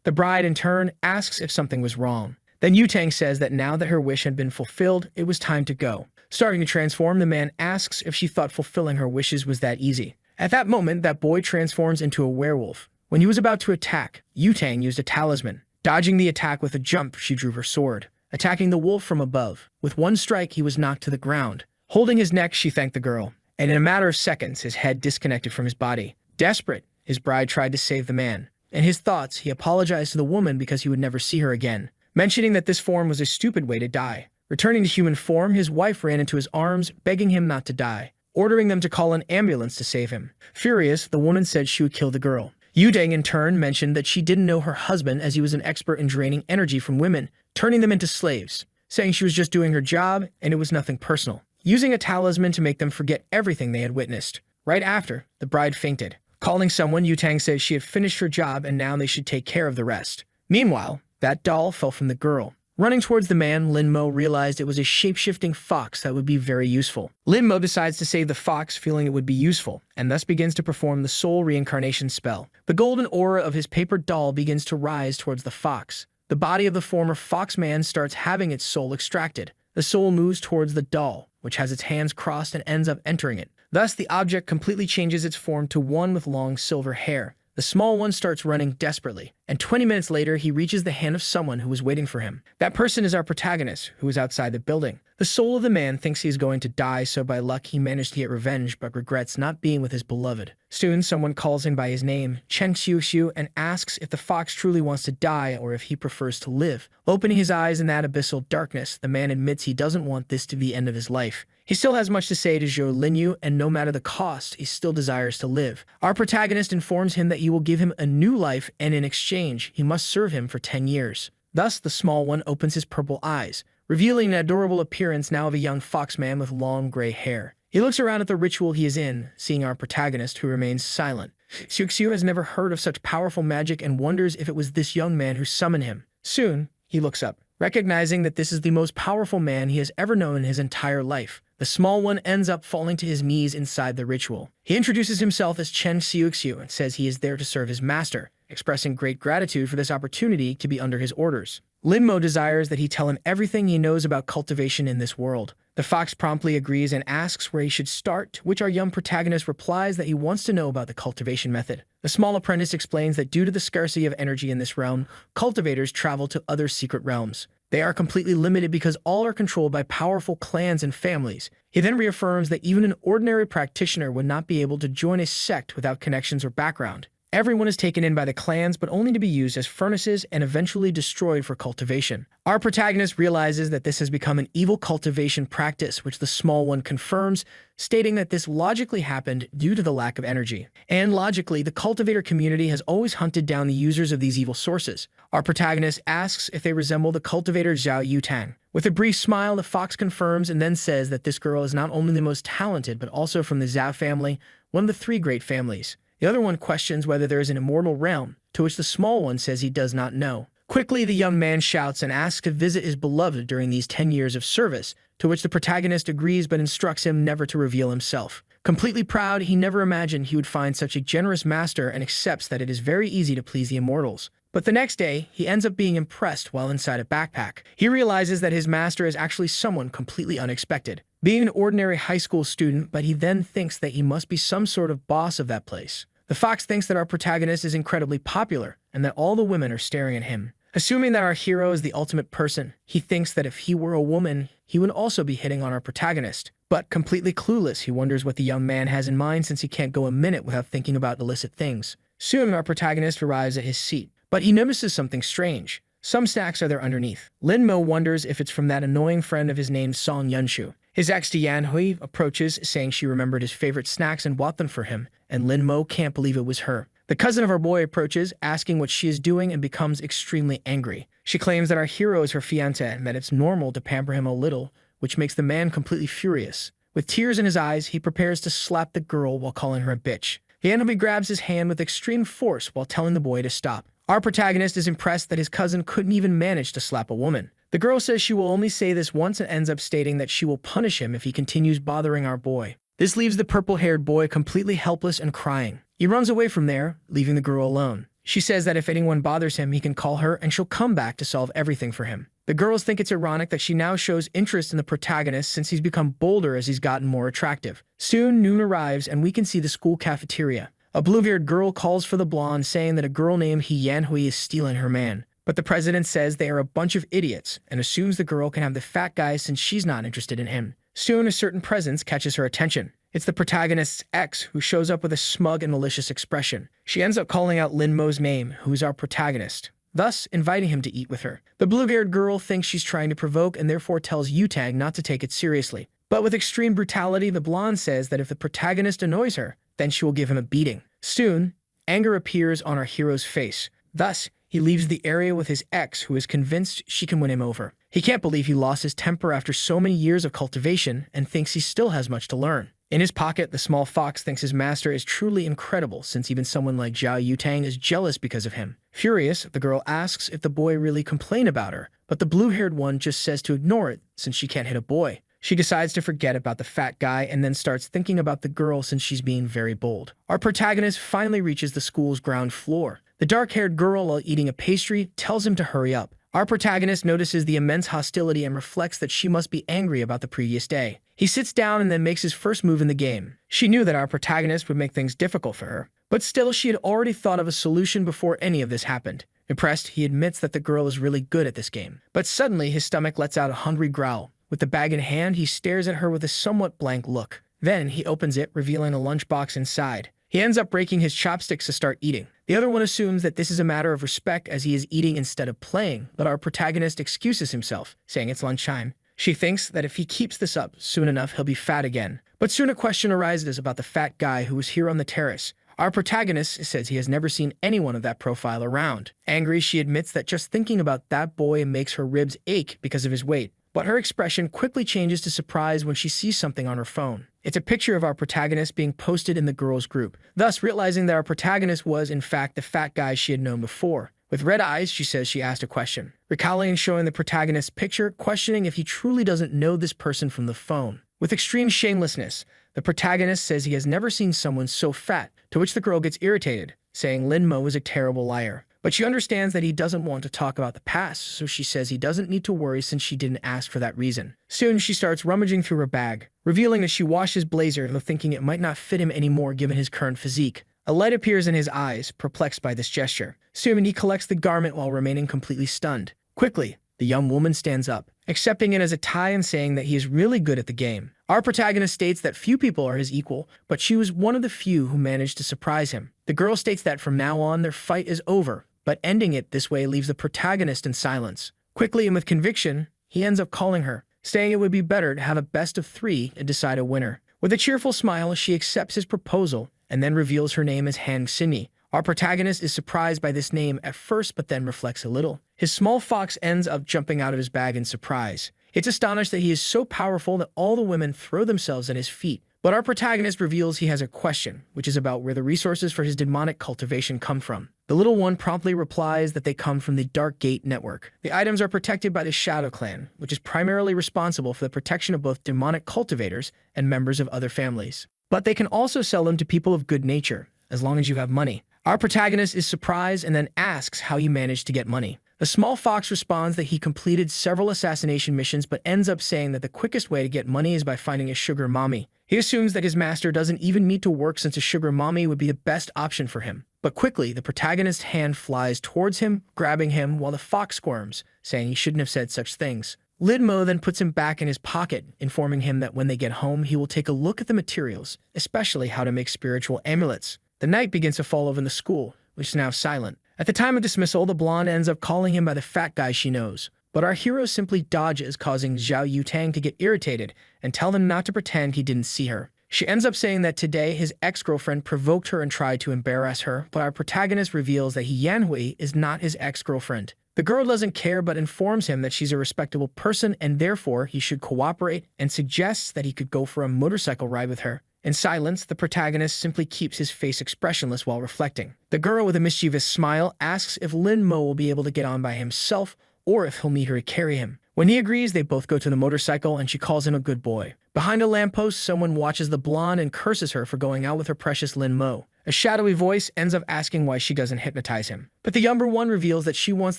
The bride, in turn, asks if something was wrong. Then Yutang says that now that her wish had been fulfilled, it was time to go. Starting to transform, the man asks if she thought fulfilling her wishes was that easy. At that moment, that boy transforms into a werewolf. When he was about to attack, Yutang used a talisman. Dodging the attack with a jump, she drew her sword, attacking the wolf from above. With one strike, he was knocked to the ground. Holding his neck, she thanked the girl, and in a matter of seconds, his head disconnected from his body. Desperate, his bride tried to save the man. In his thoughts, he apologized to the woman because he would never see her again, mentioning that this form was a stupid way to die. Returning to human form, his wife ran into his arms, begging him not to die, ordering them to call an ambulance to save him. Furious, the woman said she would kill the girl. Yudang, in turn, mentioned that she didn't know her husband as he was an expert in draining energy from women, turning them into slaves, saying she was just doing her job and it was nothing personal, using a talisman to make them forget everything they had witnessed. Right after, the bride fainted. Calling someone, Yutang says she had finished her job and now they should take care of the rest. Meanwhile, that doll fell from the girl. Running towards the man, Lin Mo realized it was a shape-shifting fox that would be very useful. Lin Mo decides to save the fox, feeling it would be useful, and thus begins to perform the soul reincarnation spell. The golden aura of his paper doll begins to rise towards the fox. The body of the former fox man starts having its soul extracted. The soul moves towards the doll, which has its hands crossed and ends up entering it. Thus, the object completely changes its form to one with long silver hair. The small one starts running desperately, and 20 minutes later, he reaches the hand of someone who was waiting for him. That person is our protagonist, who is outside the building. The soul of the man thinks he is going to die, so by luck he managed to get revenge, but regrets not being with his beloved. Soon, someone calls him by his name, Chen Xiuxiu, and asks if the fox truly wants to die or if he prefers to live. Opening his eyes in that abyssal darkness, the man admits he doesn't want this to be the end of his life. He still has much to say to Zhou Linyu, and no matter the cost, he still desires to live. Our protagonist informs him that he will give him a new life, and in exchange, he must serve him for 10 years. Thus, the small one opens his purple eyes, revealing an adorable appearance now of a young foxman with long gray hair. He looks around at the ritual he is in, seeing our protagonist, who remains silent. Xiuxiu has never heard of such powerful magic and wonders if it was this young man who summoned him. Soon, he looks up, recognizing that this is the most powerful man he has ever known in his entire life. The small one ends up falling to his knees inside the ritual. He introduces himself as Chen Xiuxiu and says he is there to serve his master, expressing great gratitude for this opportunity to be under his orders. Lin Mo desires that he tell him everything he knows about cultivation in this world. The fox promptly agrees and asks where he should start, to which our young protagonist replies that he wants to know about the cultivation method. The small apprentice explains that due to the scarcity of energy in this realm, cultivators travel to other secret realms. They are completely limited because all are controlled by powerful clans and families. He then reaffirms that even an ordinary practitioner would not be able to join a sect without connections or background. Everyone is taken in by the clans, but only to be used as furnaces and eventually destroyed for cultivation. Our protagonist realizes that this has become an evil cultivation practice, which the small one confirms, stating that this logically happened due to the lack of energy. And logically, the cultivator community has always hunted down the users of these evil sources. Our protagonist asks if they resemble the cultivator Zhao Yutang. With a brief smile, the fox confirms and then says that this girl is not only the most talented, but also from the Zhao family, one of the 3 great families. The other one questions whether there is an immortal realm, to which the small one says he does not know. Quickly, the young man shouts and asks to visit his beloved during these 10 years of service, to which the protagonist agrees but instructs him never to reveal himself. Completely proud, he never imagined he would find such a generous master and accepts that it is very easy to please the immortals. But the next day, he ends up being impressed while inside a backpack. He realizes that his master is actually someone completely unexpected. Being an ordinary high school student, but he then thinks that he must be some sort of boss of that place. The fox thinks that our protagonist is incredibly popular and that all the women are staring at him. Assuming that our hero is the ultimate person, he thinks that if he were a woman, he would also be hitting on our protagonist. But completely clueless, he wonders what the young man has in mind since he can't go a minute without thinking about illicit things. Soon, our protagonist arrives at his seat, but he notices something strange. Some snacks are there underneath. Lin Mo wonders if it's from that annoying friend of his named Song Yunshu. His ex Yan Hui approaches, saying she remembered his favorite snacks and bought them for him, and Lin Mo can't believe it was her. The cousin of our boy approaches, asking what she is doing, and becomes extremely angry. She claims that our hero is her fiancé and that it's normal to pamper him a little, which makes the man completely furious. With tears in his eyes, he prepares to slap the girl while calling her a bitch. Yan Hui grabs his hand with extreme force while telling the boy to stop. Our protagonist is impressed that his cousin couldn't even manage to slap a woman. The girl says she will only say this once and ends up stating that she will punish him if he continues bothering our boy. This leaves the purple-haired boy completely helpless and crying. He runs away from there, leaving the girl alone. She says that if anyone bothers him, he can call her and she'll come back to solve everything for him. The girls think it's ironic that she now shows interest in the protagonist since he's become bolder as he's gotten more attractive. Soon, noon arrives and we can see the school cafeteria. A blue-haired girl calls for the blonde, saying that a girl named Yanhui is stealing her man. But the president says they are a bunch of idiots and assumes the girl can have the fat guy since she's not interested in him. Soon, a certain presence catches her attention. It's the protagonist's ex, who shows up with a smug and malicious expression. She ends up calling out Lin Mo's name, who's our protagonist, thus inviting him to eat with her. The blue-haired girl thinks she's trying to provoke and therefore tells Yutang not to take it seriously. But with extreme brutality, the blonde says that if the protagonist annoys her, then she will give him a beating. Soon, anger appears on our hero's face. Thus, he leaves the area with his ex, who is convinced she can win him over. He can't believe he lost his temper after so many years of cultivation and thinks he still has much to learn. In his pocket, the small fox thinks his master is truly incredible since even someone like Zhao Yutang is jealous because of him. Furious, the girl asks if the boy really complained about her, but the blue-haired one just says to ignore it since she can't hit a boy. She decides to forget about the fat guy and then starts thinking about the girl since she's being very bold. Our protagonist finally reaches the school's ground floor. The dark-haired girl, while eating a pastry, tells him to hurry up. Our protagonist notices the immense hostility and reflects that she must be angry about the previous day. He sits down and then makes his first move in the game. She knew that our protagonist would make things difficult for her, but still she had already thought of a solution before any of this happened. Impressed, he admits that the girl is really good at this game. But suddenly his stomach lets out a hungry growl. With the bag in hand, he stares at her with a somewhat blank look. Then he opens it, revealing a lunchbox inside. He ends up breaking his chopsticks to start eating. The other one assumes that this is a matter of respect as he is eating instead of playing, but our protagonist excuses himself, saying it's lunchtime. She thinks that if he keeps this up, soon enough he'll be fat again. But soon a question arises about the fat guy who was here on the terrace. Our protagonist says he has never seen anyone of that profile around. Angry, she admits that just thinking about that boy makes her ribs ache because of his weight. But her expression quickly changes to surprise when she sees something on her phone. It's a picture of our protagonist being posted in the girls' group, thus realizing that our protagonist was, in fact, the fat guy she had known before. With red eyes, she says she asked a question. Recalling and showing the protagonist's picture, questioning if he truly doesn't know this person from the phone. With extreme shamelessness, the protagonist says he has never seen someone so fat, to which the girl gets irritated, saying Lin Mo is a terrible liar. But she understands that he doesn't want to talk about the past, so she says he doesn't need to worry since she didn't ask for that reason. Soon, she starts rummaging through her bag, revealing that she washed his blazer, though thinking it might not fit him anymore given his current physique. A light appears in his eyes, perplexed by this gesture. Soon, he collects the garment while remaining completely stunned. Quickly, the young woman stands up, accepting it as a tie and saying that he is really good at the game. Our protagonist states that few people are his equal, but she was one of the few who managed to surprise him. The girl states that from now on, their fight is over, but ending it this way leaves the protagonist in silence. Quickly and with conviction, he ends up calling her, saying it would be better to have a best of 3 and decide a winner. With a cheerful smile, she accepts his proposal and then reveals her name as Han Xinyi. Our protagonist is surprised by this name at first, but then reflects a little. His small fox ends up jumping out of his bag in surprise. It's astonished that he is so powerful that all the women throw themselves at his feet. But our protagonist reveals he has a question, which is about where the resources for his demonic cultivation come from. The little one promptly replies that they come from the Dark Gate network. The items are protected by the Shadow Clan, which is primarily responsible for the protection of both demonic cultivators and members of other families. But they can also sell them to people of good nature, as long as you have money. Our protagonist is surprised and then asks how he managed to get money. The small fox responds that he completed several assassination missions but ends up saying that the quickest way to get money is by finding a sugar mommy. He assumes that his master doesn't even need to work since a sugar mommy would be the best option for him. But quickly, the protagonist's hand flies towards him, grabbing him while the fox squirms, saying he shouldn't have said such things. Lin Mo then puts him back in his pocket, informing him that when they get home, he will take a look at the materials, especially how to make spiritual amulets. The night begins to fall over the school, which is now silent. At the time of dismissal, the blonde ends up calling him by the fat guy she knows. But our hero simply dodges, causing Zhao Yutang to get irritated and tell him not to pretend he didn't see her. She ends up saying that today his ex-girlfriend provoked her and tried to embarrass her, but our protagonist reveals that Yanhui is not his ex-girlfriend. The girl doesn't care but informs him that she's a respectable person and therefore he should cooperate and suggests that he could go for a motorcycle ride with her. In silence, the protagonist simply keeps his face expressionless while reflecting. The girl with a mischievous smile asks if Lin Mo will be able to get on by himself or if he'll need her to carry him. When he agrees, they both go to the motorcycle and she calls him a good boy. Behind a lamppost, someone watches the blonde and curses her for going out with her precious Lin Mo. A shadowy voice ends up asking why she doesn't hypnotize him. But the younger one reveals that she wants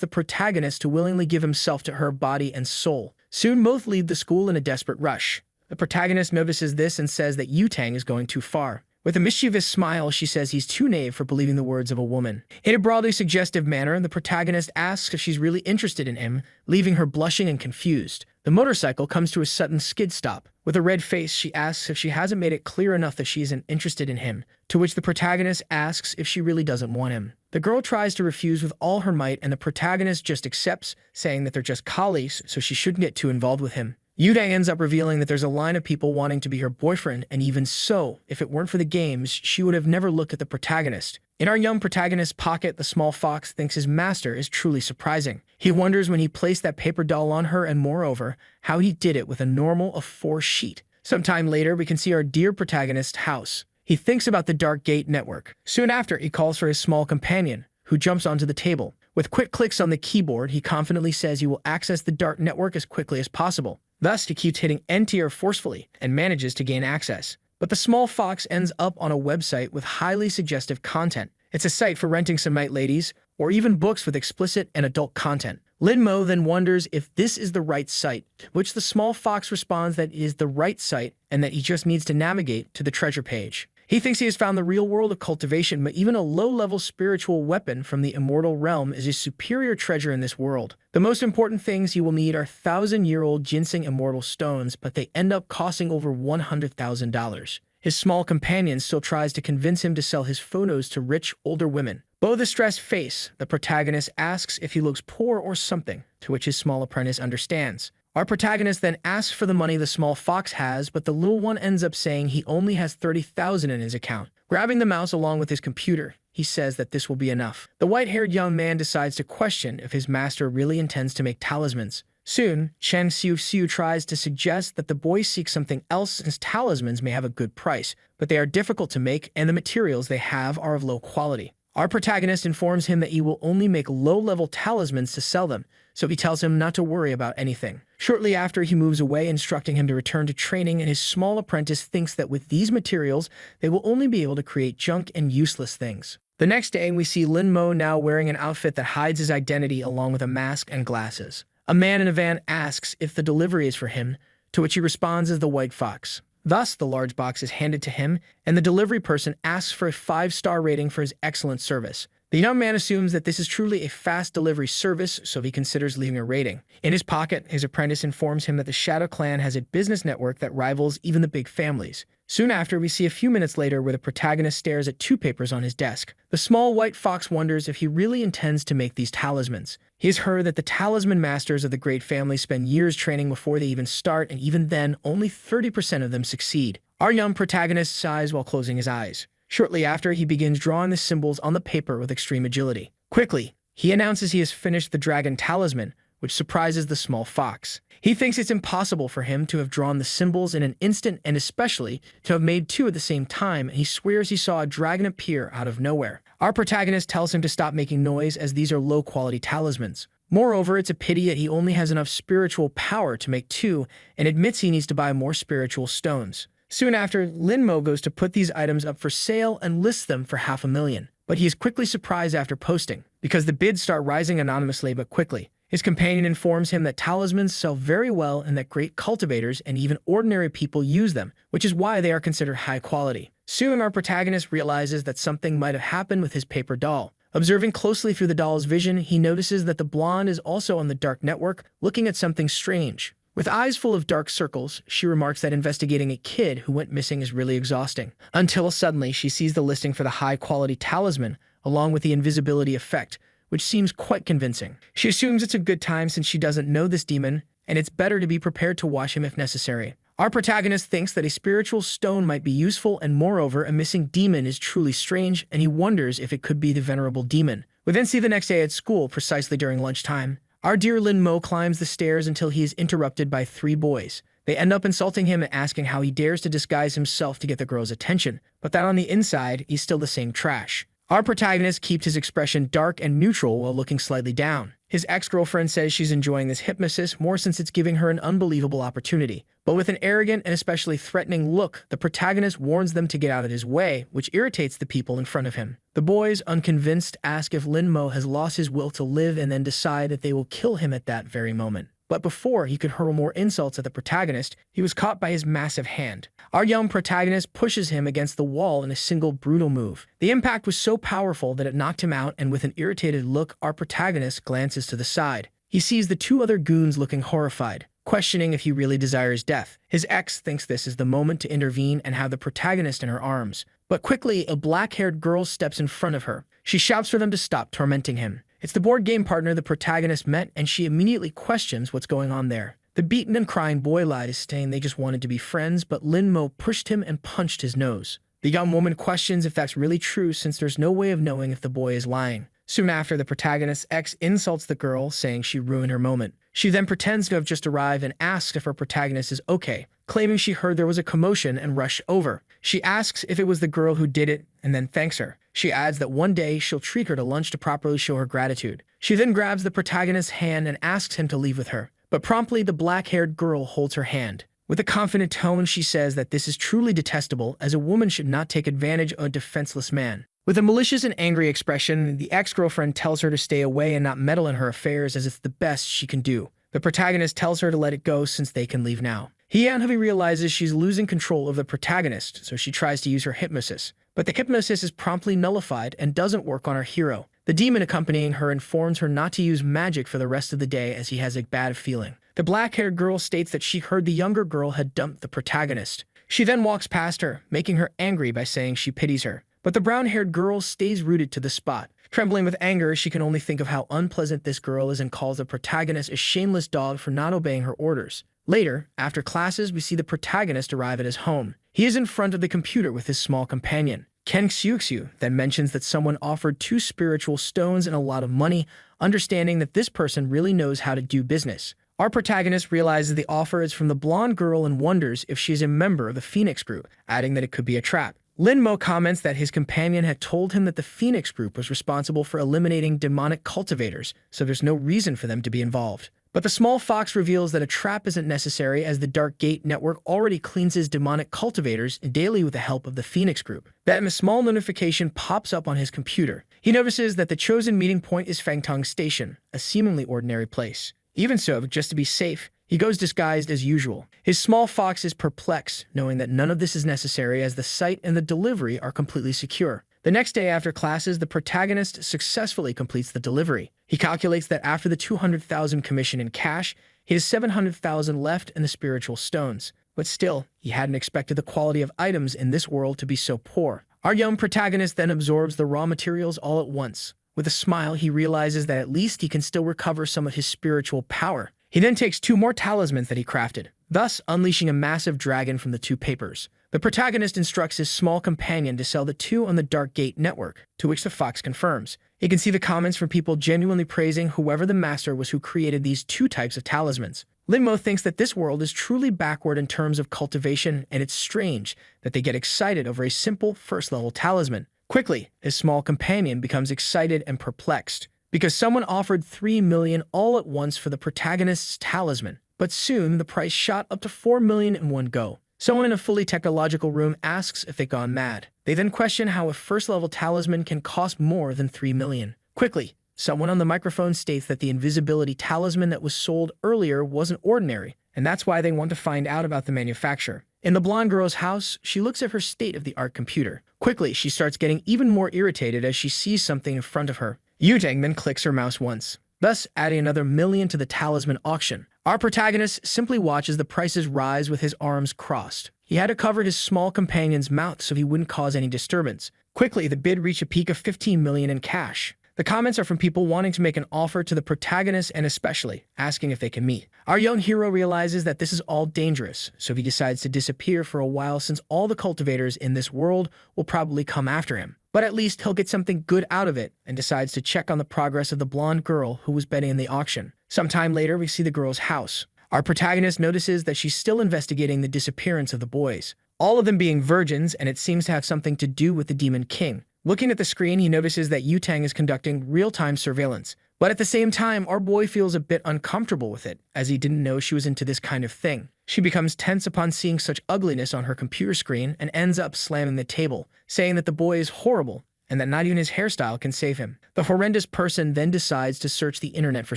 the protagonist to willingly give himself to her body and soul. Soon both leave the school in a desperate rush. The protagonist notices this and says that Yutang is going too far. With a mischievous smile, she says he's too naive for believing the words of a woman. In a broadly suggestive manner, the protagonist asks if she's really interested in him, leaving her blushing and confused. The motorcycle comes to a sudden skid stop. With a red face, she asks if she hasn't made it clear enough that she isn't interested in him, to which the protagonist asks if she really doesn't want him. The girl tries to refuse with all her might, and the protagonist just accepts, saying that they're just colleagues, so she shouldn't get too involved with him. Yutang ends up revealing that there's a line of people wanting to be her boyfriend, and even so, if it weren't for the games, she would have never looked at the protagonist. In our young protagonist's pocket, the small fox thinks his master is truly surprising. He wonders when he placed that paper doll on her, and moreover, how he did it with a normal A4 sheet. Sometime later, we can see our dear protagonist's house. He thinks about the Dark Gate network. Soon after, he calls for his small companion, who jumps onto the table. With quick clicks on the keyboard, he confidently says he will access the dark network as quickly as possible. Thus, he keeps hitting enter forcefully and manages to gain access. But the small fox ends up on a website with highly suggestive content. It's a site for renting some night ladies, or even books with explicit and adult content. Lin Mo then wonders if this is the right site, to which the small fox responds that it is the right site and that he just needs to navigate to the treasure page. He thinks he has found the real world of cultivation, but even a low-level spiritual weapon from the immortal realm is a superior treasure in this world. The most important things he will need are 1,000-year-old ginseng immortal stones, but they end up costing over $100,000. His small companion still tries to convince him to sell his photos to rich, older women. Below the stressed face, the protagonist asks if he looks poor or something, to which his small apprentice understands. Our protagonist then asks for the money the small fox has, but the little one ends up saying he only has 30,000 in his account. Grabbing the mouse along with his computer, he says that this will be enough. The white-haired young man decides to question if his master really intends to make talismans. Soon, Chen Xiu tries to suggest that the boy seeks something else since talismans may have a good price, but they are difficult to make and the materials they have are of low quality. Our protagonist informs him that he will only make low-level talismans to sell them, so he tells him not to worry about anything. Shortly after, he moves away, instructing him to return to training, and his small apprentice thinks that with these materials, they will only be able to create junk and useless things. The next day, we see Lin Mo now wearing an outfit that hides his identity along with a mask and glasses. A man in a van asks if the delivery is for him, to which he responds as the white fox. Thus, the large box is handed to him, and the delivery person asks for a 5-star rating for his excellent service. The young man assumes that this is truly a fast delivery service, so he considers leaving a rating. In his pocket, his apprentice informs him that the Shadow Clan has a business network that rivals even the big families. Soon after, we see a few minutes later where the protagonist stares at 2 papers on his desk. The small white fox wonders if he really intends to make these talismans. He has heard that the talisman masters of the great family spend years training before they even start, and even then, only 30% of them succeed. Our young protagonist sighs while closing his eyes. Shortly after, he begins drawing the symbols on the paper with extreme agility. Quickly, he announces he has finished the dragon talisman, which surprises the small fox. He thinks it's impossible for him to have drawn the symbols in an instant and especially to have made 2 at the same time, and he swears he saw a dragon appear out of nowhere. Our protagonist tells him to stop making noise as these are low-quality talismans. Moreover, it's a pity that he only has enough spiritual power to make 2 and admits he needs to buy more spiritual stones. Soon after, Lin Mo goes to put these items up for sale and lists them for $500,000. But he is quickly surprised after posting, because the bids start rising anonymously but quickly. His companion informs him that talismans sell very well and that great cultivators and even ordinary people use them, which is why they are considered high quality. Soon, our protagonist realizes that something might have happened with his paper doll. Observing closely through the doll's vision, he notices that the blonde is also on the dark network, looking at something strange. With eyes full of dark circles, she remarks that investigating a kid who went missing is really exhausting. Until suddenly, she sees the listing for the high-quality talisman, along with the invisibility effect, which seems quite convincing. She assumes it's a good time since she doesn't know this demon, and it's better to be prepared to watch him if necessary. Our protagonist thinks that a spiritual stone might be useful, and moreover, a missing demon is truly strange, and he wonders if it could be the venerable demon. We then see the next day at school, precisely during lunchtime. Our dear Lin Mo climbs the stairs until he is interrupted by 3 boys. They end up insulting him and asking how he dares to disguise himself to get the girl's attention, but that on the inside, he's still the same trash. Our protagonist keeps his expression dark and neutral while looking slightly down. His ex-girlfriend says she's enjoying this hypnosis more since it's giving her an unbelievable opportunity. But with an arrogant and especially threatening look, the protagonist warns them to get out of his way, which irritates the people in front of him. The boys, unconvinced, ask if Lin-mo has lost his will to live and then decide that they will kill him at that very moment. But before he could hurl more insults at the protagonist, he was caught by his massive hand. Our young protagonist pushes him against the wall in a single brutal move. The impact was so powerful that it knocked him out, and with an irritated look, our protagonist glances to the side. He sees the two other goons looking horrified, questioning if he really desires death. His ex thinks this is the moment to intervene and have the protagonist in her arms. But quickly, a black-haired girl steps in front of her. She shouts for them to stop tormenting him. It's the board game partner the protagonist met, and she immediately questions what's going on there. The beaten and crying boy lied, saying they just wanted to be friends, but Lin-mo pushed him and punched his nose. The young woman questions if that's really true since there's no way of knowing if the boy is lying. Soon after, the protagonist's ex insults the girl, saying she ruined her moment. She then pretends to have just arrived and asks if her protagonist is okay, claiming she heard there was a commotion and rushed over. She asks if it was the girl who did it and then thanks her. She adds that one day she'll treat her to lunch to properly show her gratitude. She then grabs the protagonist's hand and asks him to leave with her. But promptly, the black-haired girl holds her hand. With a confident tone, she says that this is truly detestable, as a woman should not take advantage of a defenseless man. With a malicious and angry expression, the ex-girlfriend tells her to stay away and not meddle in her affairs as it's the best she can do. The protagonist tells her to let it go since they can leave now. He realizes she's losing control of the protagonist, so she tries to use her hypnosis. But the hypnosis is promptly nullified and doesn't work on our hero. The demon accompanying her informs her not to use magic for the rest of the day as he has a bad feeling. The black-haired girl states that she heard the younger girl had dumped the protagonist. She then walks past her, making her angry by saying she pities her. But the brown-haired girl stays rooted to the spot. Trembling with anger, she can only think of how unpleasant this girl is and calls the protagonist a shameless dog for not obeying her orders. Later, after classes, we see the protagonist arrive at his home. He is in front of the computer with his small companion. Ken Xiuxiu then mentions that someone offered 2 spiritual stones and a lot of money, understanding that this person really knows how to do business. Our protagonist realizes the offer is from the blonde girl and wonders if she is a member of the Phoenix Group, adding that it could be a trap. Lin-mo comments that his companion had told him that the Phoenix Group was responsible for eliminating demonic cultivators, so there's no reason for them to be involved. But the small fox reveals that a trap isn't necessary as the Dark Gate network already cleanses demonic cultivators daily with the help of the Phoenix Group. Then a small notification pops up on his computer. He notices that the chosen meeting point is Fangtong Station, a seemingly ordinary place. Even so, just to be safe, he goes disguised as usual. His small fox is perplexed, knowing that none of this is necessary as the site and the delivery are completely secure. The next day after classes, the protagonist successfully completes the delivery. He calculates that after the 200,000 commission in cash, he has 700,000 left in the spiritual stones. But still, he hadn't expected the quality of items in this world to be so poor. Our young protagonist then absorbs the raw materials all at once. With a smile, he realizes that at least he can still recover some of his spiritual power. He then takes 2 more talismans that he crafted, thus unleashing a massive dragon from the 2 papers. The protagonist instructs his small companion to sell the 2 on the Dark Gate network, to which the fox confirms. He can see the comments from people genuinely praising whoever the master was who created these 2 types of talismans. Lin-mo thinks that this world is truly backward in terms of cultivation, and it's strange that they get excited over a simple first-level talisman. Quickly, his small companion becomes excited and perplexed, because someone offered 3 million all at once for the protagonist's talisman. But soon, the price shot up to 4 million in one go. Someone in a fully technological room asks if they've gone mad. They then question how a first-level talisman can cost more than 3 million. Quickly, someone on the microphone states that the invisibility talisman that was sold earlier wasn't ordinary, and that's why they want to find out about the manufacturer. In the blonde girl's house, she looks at her state-of-the-art computer. Quickly, she starts getting even more irritated as she sees something in front of her. Yutang then clicks her mouse once, thus adding another million to the talisman auction. Our protagonist simply watches the prices rise with his arms crossed. He had to cover his small companion's mouth so he wouldn't cause any disturbance. Quickly, the bid reached a peak of 15 million in cash. The comments are from people wanting to make an offer to the protagonist and especially asking if they can meet. Our young hero realizes that this is all dangerous, so he decides to disappear for a while since all the cultivators in this world will probably come after him. But at least he'll get something good out of it and decides to check on the progress of the blonde girl who was betting in the auction. Sometime later, we see the girl's house. Our protagonist notices that she's still investigating the disappearance of the boys, all of them being virgins, and it seems to have something to do with the Demon King. Looking at the screen, he notices that Yutang is conducting real-time surveillance. But at the same time, our boy feels a bit uncomfortable with it, as he didn't know she was into this kind of thing. She becomes tense upon seeing such ugliness on her computer screen and ends up slamming the table, saying that the boy is horrible and that not even his hairstyle can save him. The horrendous person then decides to search the internet for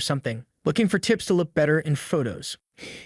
something, looking for tips to look better in photos.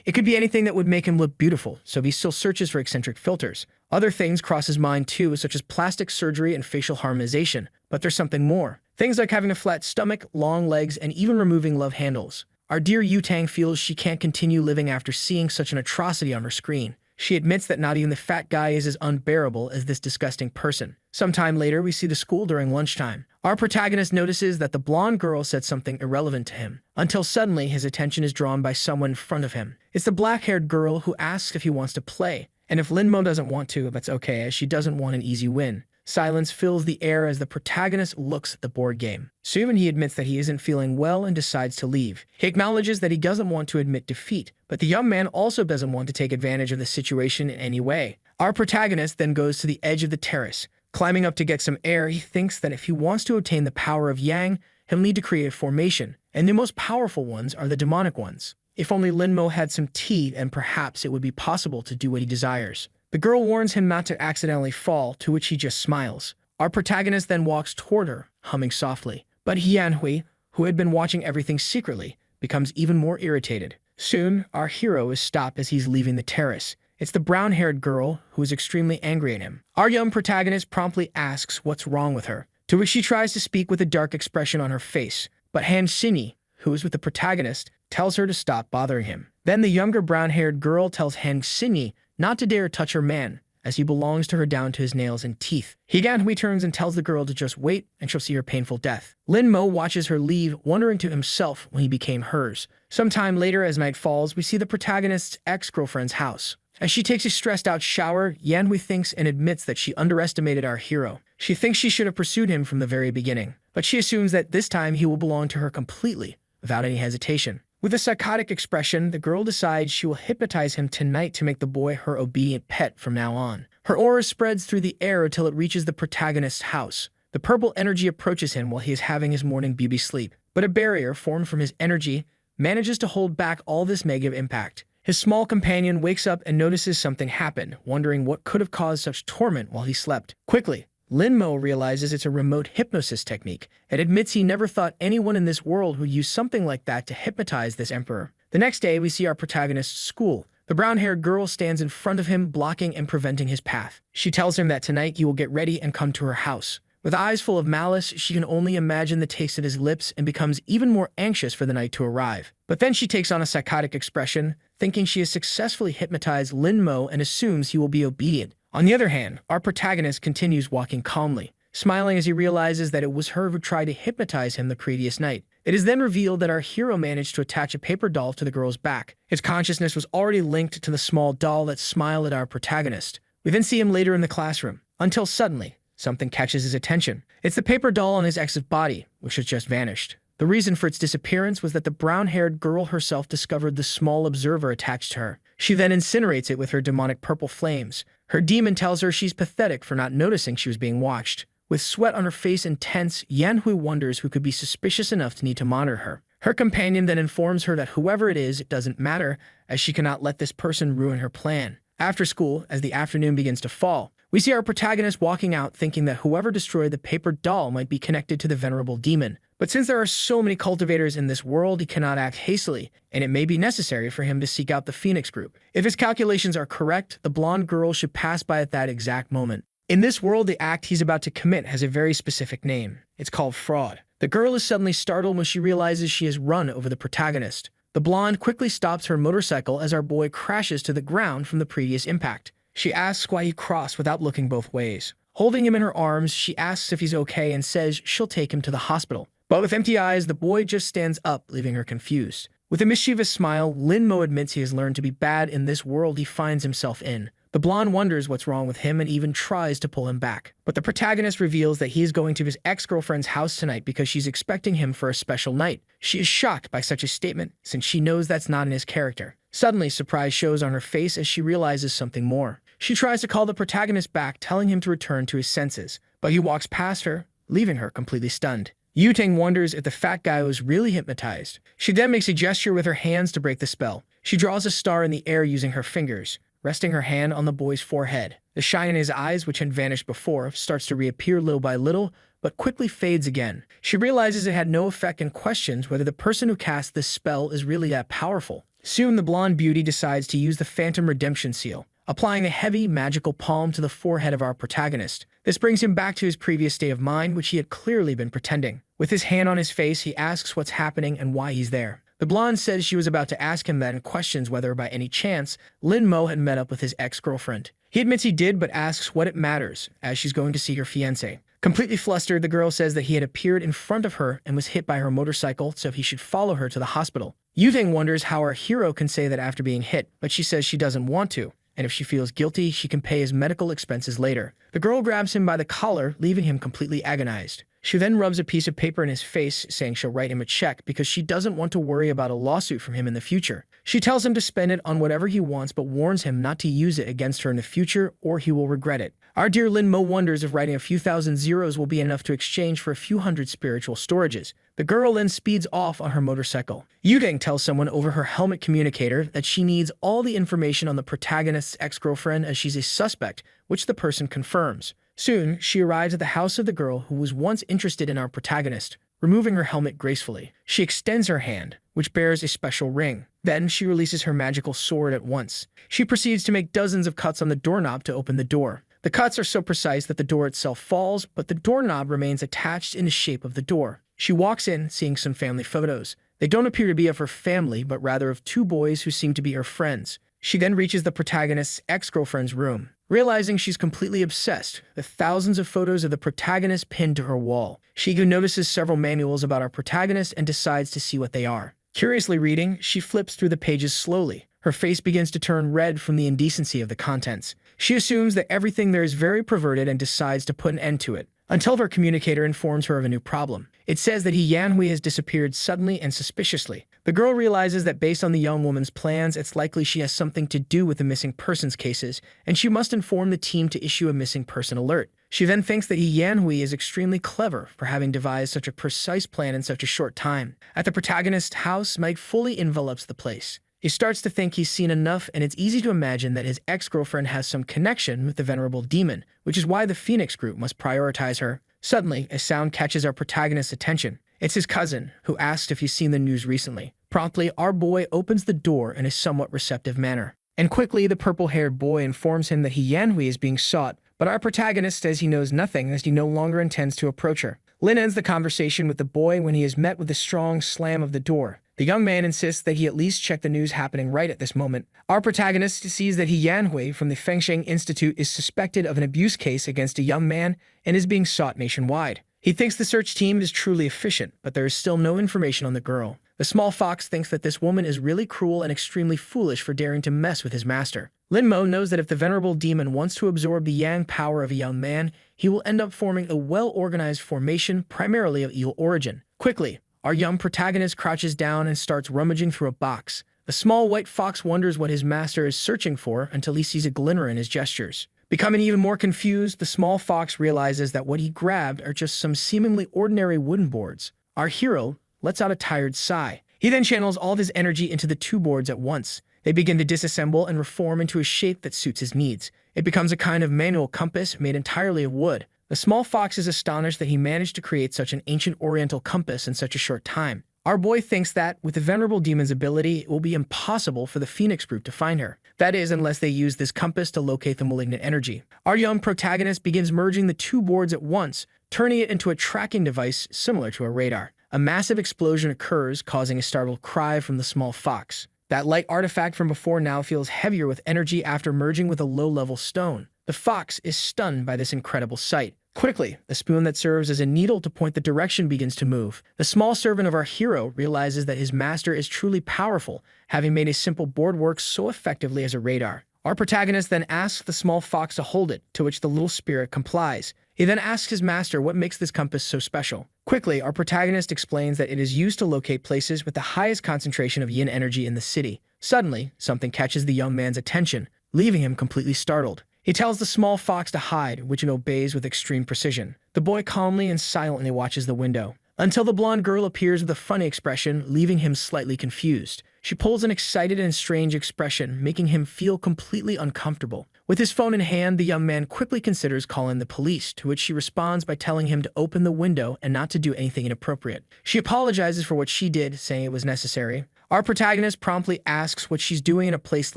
It could be anything that would make him look beautiful, so he still searches for eccentric filters. Other things cross his mind too, such as plastic surgery and facial harmonization. But there's something more. Things like having a flat stomach, long legs, and even removing love handles. Our dear Yutang feels she can't continue living after seeing such an atrocity on her screen. She admits that not even the fat guy is as unbearable as this disgusting person. Sometime later, we see the school during lunchtime. Our protagonist notices that the blonde girl said something irrelevant to him, until suddenly his attention is drawn by someone in front of him. It's the black-haired girl who asks if he wants to play, and if Linmo doesn't want to, that's okay, as she doesn't want an easy win. Silence fills the air as the protagonist looks at the board game. Soon he admits that he isn't feeling well and decides to leave. He acknowledges that he doesn't want to admit defeat, but the young man also doesn't want to take advantage of the situation in any way. Our protagonist then goes to the edge of the terrace. Climbing up to get some air, he thinks that if he wants to obtain the power of Yang, he'll need to create a formation, and the most powerful ones are the demonic ones. If only Linmo had some tea, and perhaps it would be possible to do what he desires. The girl warns him not to accidentally fall, to which he just smiles. Our protagonist then walks toward her, humming softly. But Yanhui, who had been watching everything secretly, becomes even more irritated. Soon, our hero is stopped as he's leaving the terrace. It's the brown-haired girl who is extremely angry at him. Our young protagonist promptly asks what's wrong with her, to which she tries to speak with a dark expression on her face. But Han Xinyi, who is with the protagonist, tells her to stop bothering him. Then the younger brown-haired girl tells Han Xinyi not to dare touch her man, as he belongs to her down to his nails and teeth. Yanhui turns and tells the girl to just wait, and she'll see her painful death. Linmo watches her leave, wondering to himself when he became hers. Sometime later, as night falls, we see the protagonist's ex-girlfriend's house. As she takes a stressed-out shower, Yanhui thinks and admits that she underestimated our hero. She thinks she should have pursued him from the very beginning, but she assumes that this time he will belong to her completely, without any hesitation. With a psychotic expression, the girl decides she will hypnotize him tonight to make the boy her obedient pet from now on. Her aura spreads through the air until it reaches the protagonist's house. The purple energy approaches him while he is having his morning beauty sleep, but a barrier formed from his energy manages to hold back all this negative impact. His small companion wakes up and notices something happened, wondering what could have caused such torment while he slept. Quickly, Linmo realizes it's a remote hypnosis technique and admits he never thought anyone in this world would use something like that to hypnotize this emperor. The next day, we see our protagonist's school. The brown-haired girl stands in front of him, blocking and preventing his path. She tells him that tonight he will get ready and come to her house. With eyes full of malice, she can only imagine the taste of his lips and becomes even more anxious for the night to arrive. But then she takes on a psychotic expression, thinking she has successfully hypnotized Linmo and assumes he will be obedient. On the other hand, our protagonist continues walking calmly, smiling as he realizes that it was her who tried to hypnotize him the previous night. It is then revealed that our hero managed to attach a paper doll to the girl's back. Its consciousness was already linked to the small doll that smiled at our protagonist. We then see him later in the classroom, until suddenly, something catches his attention. It's the paper doll on his ex's body, which has just vanished. The reason for its disappearance was that the brown-haired girl herself discovered the small observer attached to her. She then incinerates it with her demonic purple flames. Her demon tells her she's pathetic for not noticing she was being watched. With sweat on her face and tense, Yanhui wonders who could be suspicious enough to need to monitor her. Her companion then informs her that whoever it is, it doesn't matter, as she cannot let this person ruin her plan. After school, as the afternoon begins to fall, we see our protagonist walking out thinking that whoever destroyed the paper doll might be connected to the venerable demon. But since there are so many cultivators in this world, he cannot act hastily, and it may be necessary for him to seek out the Phoenix group. If his calculations are correct, the blonde girl should pass by at that exact moment. In this world, the act he's about to commit has a very specific name. It's called fraud. The girl is suddenly startled when she realizes she has run over the protagonist. The blonde quickly stops her motorcycle as our boy crashes to the ground from the previous impact. She asks why he crossed without looking both ways. Holding him in her arms, she asks if he's okay and says she'll take him to the hospital. But with empty eyes, the boy just stands up, leaving her confused. With a mischievous smile, Linmo admits he has learned to be bad in this world he finds himself in. The blonde wonders what's wrong with him and even tries to pull him back. But the protagonist reveals that he is going to his ex-girlfriend's house tonight because she's expecting him for a special night. She is shocked by such a statement, since she knows that's not in his character. Suddenly, surprise shows on her face as she realizes something more. She tries to call the protagonist back, telling him to return to his senses, but he walks past her, leaving her completely stunned. Yutang wonders if the fat guy was really hypnotized. She then makes a gesture with her hands to break the spell. She draws a star in the air using her fingers, resting her hand on the boy's forehead. The shine in his eyes, which had vanished before, starts to reappear little by little, but quickly fades again. She realizes it had no effect and questions whether the person who cast this spell is really that powerful. Soon, the blonde beauty decides to use the Phantom Redemption Seal, applying a heavy, magical palm to the forehead of our protagonist. This brings him back to his previous state of mind, which he had clearly been pretending. With his hand on his face, he asks what's happening and why he's there. The blonde says she was about to ask him that and questions whether, by any chance, Lin Mo had met up with his ex-girlfriend. He admits he did, but asks what it matters, as she's going to see her fiancé. Completely flustered, the girl says that he had appeared in front of her and was hit by her motorcycle, so he should follow her to the hospital. Yutang wonders how our hero can say that after being hit, but she says she doesn't want to, and if she feels guilty, she can pay his medical expenses later. The girl grabs him by the collar, leaving him completely agonized. She then rubs a piece of paper in his face, saying she'll write him a check because she doesn't want to worry about a lawsuit from him in the future. She tells him to spend it on whatever he wants, but warns him not to use it against her in the future or he will regret it. Our dear Lin Mo wonders if writing a few thousand zeros will be enough to exchange for a few hundred spiritual storages. The girl then speeds off on her motorcycle. Yutang tells someone over her helmet communicator that she needs all the information on the protagonist's ex-girlfriend as she's a suspect, which the person confirms. Soon, she arrives at the house of the girl who was once interested in our protagonist. Removing her helmet gracefully, she extends her hand, which bears a special ring. Then she releases her magical sword at once. She proceeds to make dozens of cuts on the doorknob to open the door. The cuts are so precise that the door itself falls, but the doorknob remains attached in the shape of the door. She walks in, seeing some family photos. They don't appear to be of her family, but rather of two boys who seem to be her friends. She then reaches the protagonist's ex-girlfriend's room. Realizing she's completely obsessed with thousands of photos of the protagonist pinned to her wall, she even notices several manuals about our protagonist and decides to see what they are. Curiously reading, she flips through the pages slowly. Her face begins to turn red from the indecency of the contents. She assumes that everything there is very perverted and decides to put an end to it, until her communicator informs her of a new problem. It says that Yanhui has disappeared suddenly and suspiciously. The girl realizes that based on the young woman's plans, it's likely she has something to do with the missing persons cases, and she must inform the team to issue a missing person alert. She then thinks that Yanhui is extremely clever for having devised such a precise plan in such a short time. At the protagonist's house, Mike fully envelops the place. He starts to think he's seen enough, and it's easy to imagine that his ex-girlfriend has some connection with the venerable demon, which is why the Phoenix group must prioritize her. Suddenly, a sound catches our protagonist's attention. It's his cousin, who asks if he's seen the news recently. Promptly, our boy opens the door in a somewhat receptive manner. And quickly, the purple-haired boy informs him that Yanhui is being sought, but our protagonist says he knows nothing as he no longer intends to approach her. Lin ends the conversation with the boy when he is met with a strong slam of the door. The young man insists that he at least check the news happening right at this moment. Our protagonist sees that Yanhui from the Fengsheng Institute is suspected of an abuse case against a young man and is being sought nationwide. He thinks the search team is truly efficient, but there is still no information on the girl. The small fox thinks that this woman is really cruel and extremely foolish for daring to mess with his master. Lin Mo knows that if the venerable demon wants to absorb the yang power of a young man, he will end up forming a well-organized formation, primarily of evil origin. Quickly, our young protagonist crouches down and starts rummaging through a box. The small white fox wonders what his master is searching for until he sees a glimmer in his gestures. Becoming even more confused, the small fox realizes that what he grabbed are just some seemingly ordinary wooden boards. Our hero lets out a tired sigh. He then channels all of his energy into the two boards at once. They begin to disassemble and reform into a shape that suits his needs. It becomes a kind of manual compass made entirely of wood. The small fox is astonished that he managed to create such an ancient oriental compass in such a short time. Our boy thinks that, with the venerable demon's ability, it will be impossible for the Phoenix group to find her. That is, unless they use this compass to locate the malignant energy. Our young protagonist begins merging the two boards at once, turning it into a tracking device similar to a radar. A massive explosion occurs, causing a startled cry from the small fox. That light artifact from before now feels heavier with energy after merging with a low-level stone. The fox is stunned by this incredible sight. Quickly, the spoon that serves as a needle to point the direction begins to move. The small servant of our hero realizes that his master is truly powerful, having made a simple board work so effectively as a radar. Our protagonist then asks the small fox to hold it, to which the little spirit complies. He then asks his master what makes this compass so special. Quickly, our protagonist explains that it is used to locate places with the highest concentration of yin energy in the city. Suddenly, something catches the young man's attention, leaving him completely startled. He tells the small fox to hide, which it obeys with extreme precision. The boy calmly and silently watches the window, until the blonde girl appears with a funny expression, leaving him slightly confused. She pulls an excited and strange expression, making him feel completely uncomfortable. With his phone in hand, the young man quickly considers calling the police, to which she responds by telling him to open the window and not to do anything inappropriate. She apologizes for what she did, saying it was necessary. Our protagonist promptly asks what she's doing in a place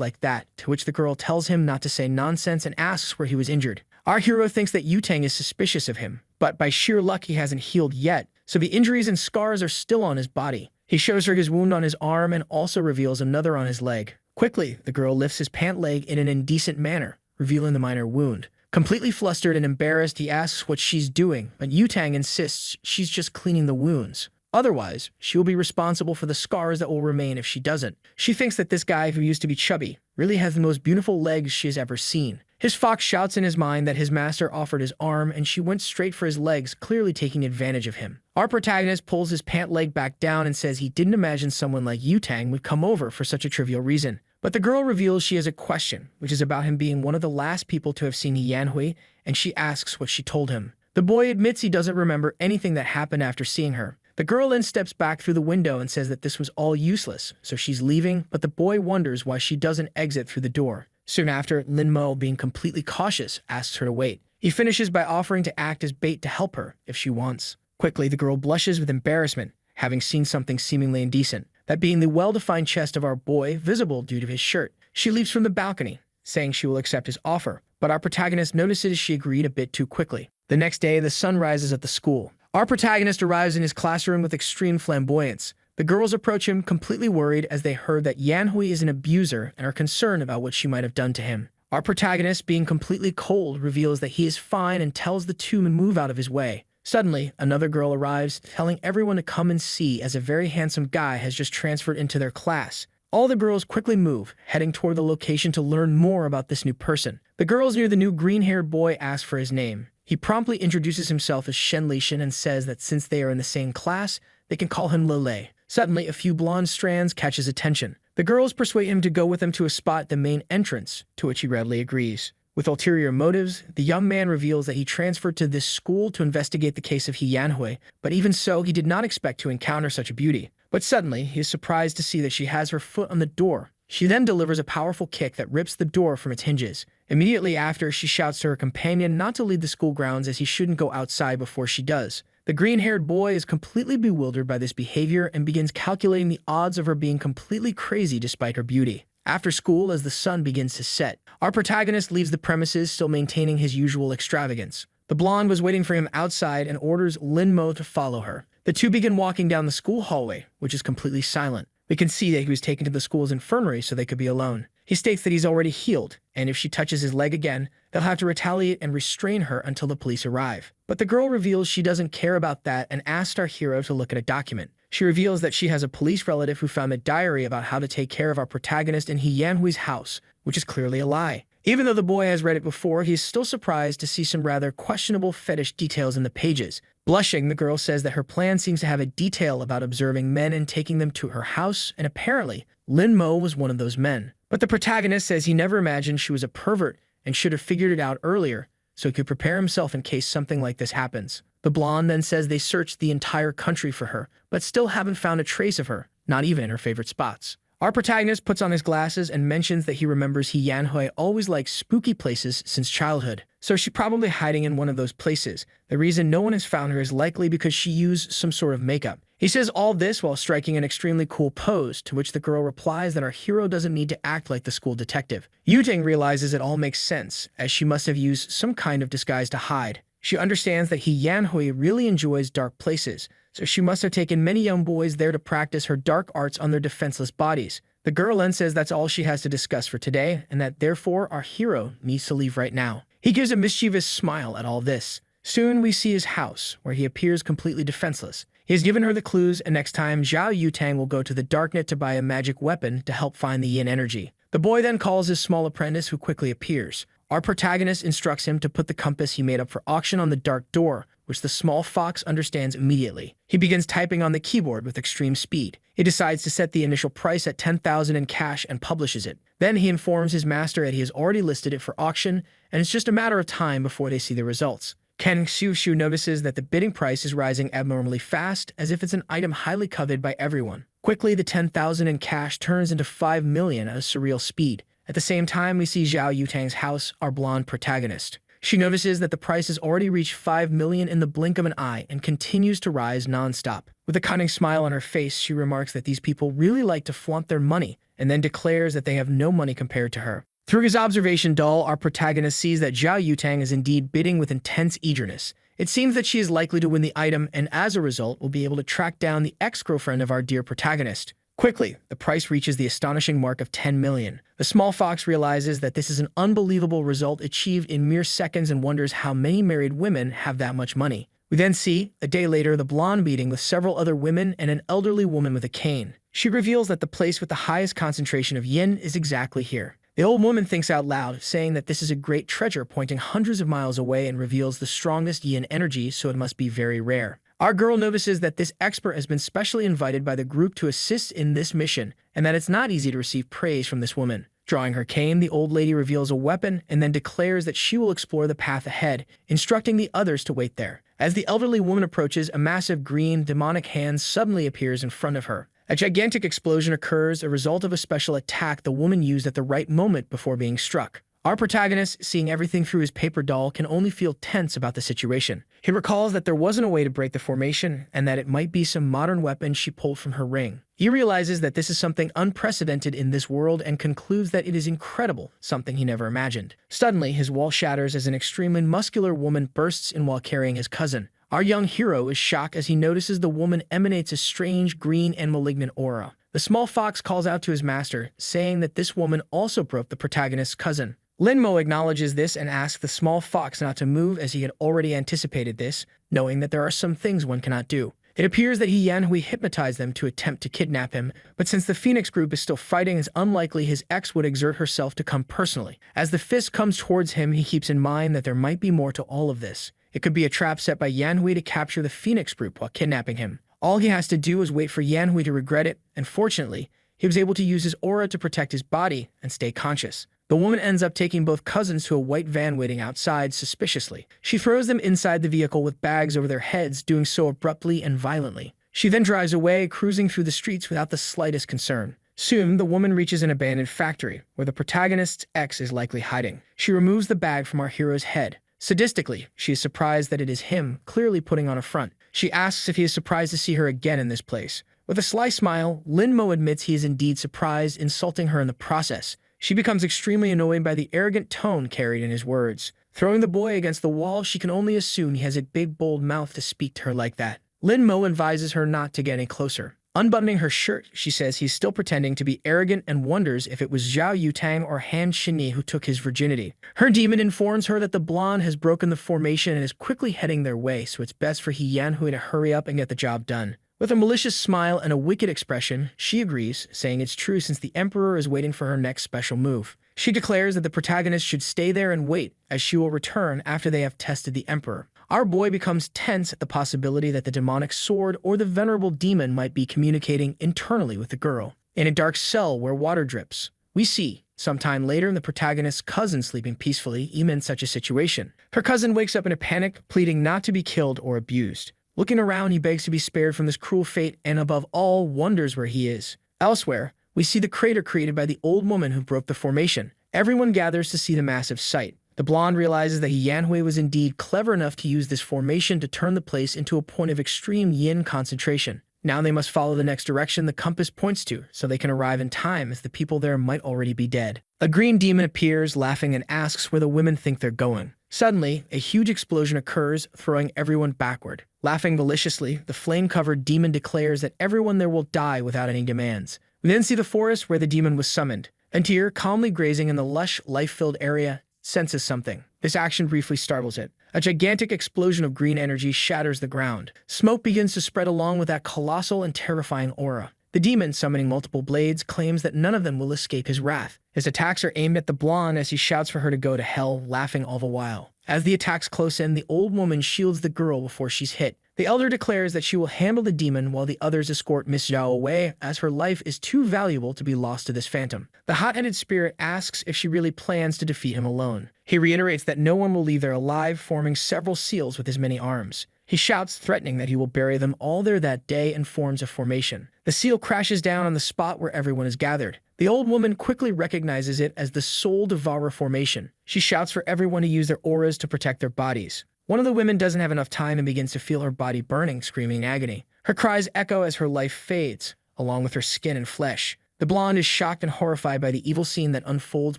like that, to which the girl tells him not to say nonsense and asks where he was injured. Our hero thinks that Yutang is suspicious of him, but by sheer luck he hasn't healed yet, so the injuries and scars are still on his body. He shows her his wound on his arm and also reveals another on his leg. Quickly, the girl lifts his pant leg in an indecent manner, revealing the minor wound. Completely flustered and embarrassed, he asks what she's doing, but Yutang insists she's just cleaning the wounds. Otherwise, she will be responsible for the scars that will remain if she doesn't. She thinks that this guy, who used to be chubby, really has the most beautiful legs she has ever seen. His fox shouts in his mind that his master offered his arm and she went straight for his legs, clearly taking advantage of him. Our protagonist pulls his pant leg back down and says he didn't imagine someone like Yutang would come over for such a trivial reason. But the girl reveals she has a question, which is about him being one of the last people to have seen Yanhui, and she asks what she told him. The boy admits he doesn't remember anything that happened after seeing her. The girl then steps back through the window and says that this was all useless, so she's leaving, but the boy wonders why she doesn't exit through the door. Soon after, Lin Mo, being completely cautious, asks her to wait. He finishes by offering to act as bait to help her if she wants. Quickly, the girl blushes with embarrassment, having seen something seemingly indecent, that being the well-defined chest of our boy visible due to his shirt. She leaps from the balcony, saying she will accept his offer, but our protagonist notices she agreed a bit too quickly. The next day, the sun rises at the school. Our protagonist arrives in his classroom with extreme flamboyance. The girls approach him completely worried as they heard that Yanhui is an abuser and are concerned about what she might have done to him. Our protagonist, being completely cold, reveals that he is fine and tells the two to move out of his way. Suddenly, another girl arrives, telling everyone to come and see as a very handsome guy has just transferred into their class. All the girls quickly move, heading toward the location to learn more about this new person. The girls near the new green-haired boy ask for his name. He promptly introduces himself as Shen Lishan and says that since they are in the same class, they can call him Lele. Suddenly, a few blonde strands catch his attention. The girls persuade him to go with them to a spot at the main entrance, to which he readily agrees. With ulterior motives, the young man reveals that he transferred to this school to investigate the case of He Yanhui, but even so, he did not expect to encounter such a beauty. But suddenly, he is surprised to see that she has her foot on the door. She then delivers a powerful kick that rips the door from its hinges. Immediately after, she shouts to her companion not to leave the school grounds as he shouldn't go outside before she does. The green-haired boy is completely bewildered by this behavior and begins calculating the odds of her being completely crazy despite her beauty. After school, as the sun begins to set, our protagonist leaves the premises still maintaining his usual extravagance. The blonde was waiting for him outside and orders Lin Mo to follow her. The two begin walking down the school hallway, which is completely silent. We can see that he was taken to the school's infirmary so they could be alone. He states that he's already healed, and if she touches his leg again, they'll have to retaliate and restrain her until the police arrive. But the girl reveals she doesn't care about that and asks our hero to look at a document. She reveals that she has a police relative who found a diary about how to take care of our protagonist in He Yanhui's house, which is clearly a lie. Even though the boy has read it before, he is still surprised to see some rather questionable fetish details in the pages. Blushing, the girl says that her plan seems to have a detail about observing men and taking them to her house, and apparently, Lin Mo was one of those men. But the protagonist says he never imagined she was a pervert and should have figured it out earlier, so he could prepare himself in case something like this happens. The blonde then says they searched the entire country for her, but still haven't found a trace of her, not even in her favorite spots. Our protagonist puts on his glasses and mentions that he remembers He Yanhui always liked spooky places since childhood, so she's probably hiding in one of those places. The reason no one has found her is likely because she used some sort of makeup. He says all this while striking an extremely cool pose, to which the girl replies that our hero doesn't need to act like the school detective. Yutang realizes it all makes sense, as she must have used some kind of disguise to hide. She understands that He Yanhui really enjoys dark places, so she must have taken many young boys there to practice her dark arts on their defenseless bodies. The girl then says that's all she has to discuss for today, and that therefore our hero needs to leave right now. He gives a mischievous smile at all this. Soon we see his house, where he appears completely defenseless. He has given her the clues, and next time Zhao Yutang will go to the darknet to buy a magic weapon to help find the yin energy. The boy then calls his small apprentice, who quickly appears. Our protagonist instructs him to put the compass he made up for auction on the dark door, which the small fox understands immediately. He begins typing on the keyboard with extreme speed. He decides to set the initial price at 10,000 in cash and publishes it. Then he informs his master that he has already listed it for auction, and it's just a matter of time before they see the results. Ken Xiu notices that the bidding price is rising abnormally fast, as if it's an item highly coveted by everyone. Quickly, the 10,000 in cash turns into 5 million at a surreal speed. At the same time, we see Zhao Yutang's house, our blonde protagonist. She notices that the price has already reached 5 million in the blink of an eye and continues to rise non-stop. With a cunning smile on her face, she remarks that these people really like to flaunt their money, and then declares that they have no money compared to her. Through his observation doll, our protagonist sees that Zhao Yutang is indeed bidding with intense eagerness. It seems that she is likely to win the item, and as a result, will be able to track down the ex-girlfriend of our dear protagonist. Quickly, the price reaches the astonishing mark of 10 million. The small fox realizes that this is an unbelievable result achieved in mere seconds and wonders how many married women have that much money. We then see, a day later, the blonde meeting with several other women and an elderly woman with a cane. She reveals that the place with the highest concentration of yin is exactly here. The old woman thinks out loud, saying that this is a great treasure pointing hundreds of miles away and reveals the strongest yin energy, so it must be very rare. Our girl notices that this expert has been specially invited by the group to assist in this mission, and that it's not easy to receive praise from this woman. Drawing her cane, the old lady reveals a weapon and then declares that she will explore the path ahead, instructing the others to wait there. As the elderly woman approaches, a massive green, demonic hand suddenly appears in front of her. A gigantic explosion occurs, a result of a special attack the woman used at the right moment before being struck. Our protagonist, seeing everything through his paper doll, can only feel tense about the situation. He recalls that there wasn't a way to break the formation, and that it might be some modern weapon she pulled from her ring. He realizes that this is something unprecedented in this world and concludes that it is incredible, something he never imagined. Suddenly, his wall shatters as an extremely muscular woman bursts in while carrying his cousin. Our young hero is shocked as he notices the woman emanates a strange green and malignant aura. The small fox calls out to his master, saying that this woman also broke the protagonist's cousin. Lin Mo acknowledges this and asks the small fox not to move, as he had already anticipated this, knowing that there are some things one cannot do. It appears that Yanhui hypnotized them to attempt to kidnap him, but since the Phoenix group is still fighting, it's unlikely his ex would exert herself to come personally. As the fist comes towards him, he keeps in mind that there might be more to all of this. It could be a trap set by Yanhui to capture the Phoenix group while kidnapping him. All he has to do is wait for Yanhui to regret it, and fortunately, he was able to use his aura to protect his body and stay conscious. The woman ends up taking both cousins to a white van waiting outside suspiciously. She throws them inside the vehicle with bags over their heads, doing so abruptly and violently. She then drives away, cruising through the streets without the slightest concern. Soon, the woman reaches an abandoned factory, where the protagonist's ex is likely hiding. She removes the bag from our hero's head. Sadistically, she is surprised that it is him, clearly putting on a front. She asks if he is surprised to see her again in this place. With a sly smile, Lin Mo admits he is indeed surprised, insulting her in the process. She becomes extremely annoyed by the arrogant tone carried in his words. Throwing the boy against the wall, she can only assume he has a big, bold mouth to speak to her like that. Lin Mo advises her not to get any closer. Unbuttoning her shirt, she says he's still pretending to be arrogant and wonders if it was Zhao Yutang or Han Shinyi who took his virginity. Her demon informs her that the blonde has broken the formation and is quickly heading their way, so it's best for Yanhui to hurry up and get the job done. With a malicious smile and a wicked expression, she agrees, saying it's true since the Emperor is waiting for her next special move. She declares that the protagonist should stay there and wait, as she will return after they have tested the Emperor. Our boy becomes tense at the possibility that the demonic sword or the venerable demon might be communicating internally with the girl. In a dark cell where water drips, we see, sometime later, the protagonist's cousin sleeping peacefully, even in such a situation. Her cousin wakes up in a panic, pleading not to be killed or abused. Looking around, he begs to be spared from this cruel fate and, above all, wonders where he is. Elsewhere, we see the crater created by the old woman who broke the formation. Everyone gathers to see the massive sight. The blonde realizes that Yanhui was indeed clever enough to use this formation to turn the place into a point of extreme yin concentration. Now they must follow the next direction the compass points to, so they can arrive in time, as the people there might already be dead. A green demon appears, laughing, and asks where the women think they're going. Suddenly, a huge explosion occurs, throwing everyone backward. Laughing maliciously, the flame-covered demon declares that everyone there will die without any demands. We then see the forest where the demon was summoned. Antir, calmly grazing in the lush, life-filled area, senses something. This action briefly startles it. A gigantic explosion of green energy shatters the ground. Smoke begins to spread along with that colossal and terrifying aura. The demon, summoning multiple blades, claims that none of them will escape his wrath. His attacks are aimed at the blonde as he shouts for her to go to hell, laughing all the while. As the attacks close in, the old woman shields the girl before she's hit. The elder declares that she will handle the demon while the others escort Miss Zhao away, as her life is too valuable to be lost to this phantom. The hot-headed spirit asks if she really plans to defeat him alone. He reiterates that no one will leave there alive, forming several seals with his many arms. He shouts, threatening that he will bury them all there that day, and forms a formation. The seal crashes down on the spot where everyone is gathered. The old woman quickly recognizes it as the Soul Devourer formation. She shouts for everyone to use their auras to protect their bodies. One of the women doesn't have enough time and begins to feel her body burning, screaming in agony. Her cries echo as her life fades, along with her skin and flesh. The blonde is shocked and horrified by the evil scene that unfolds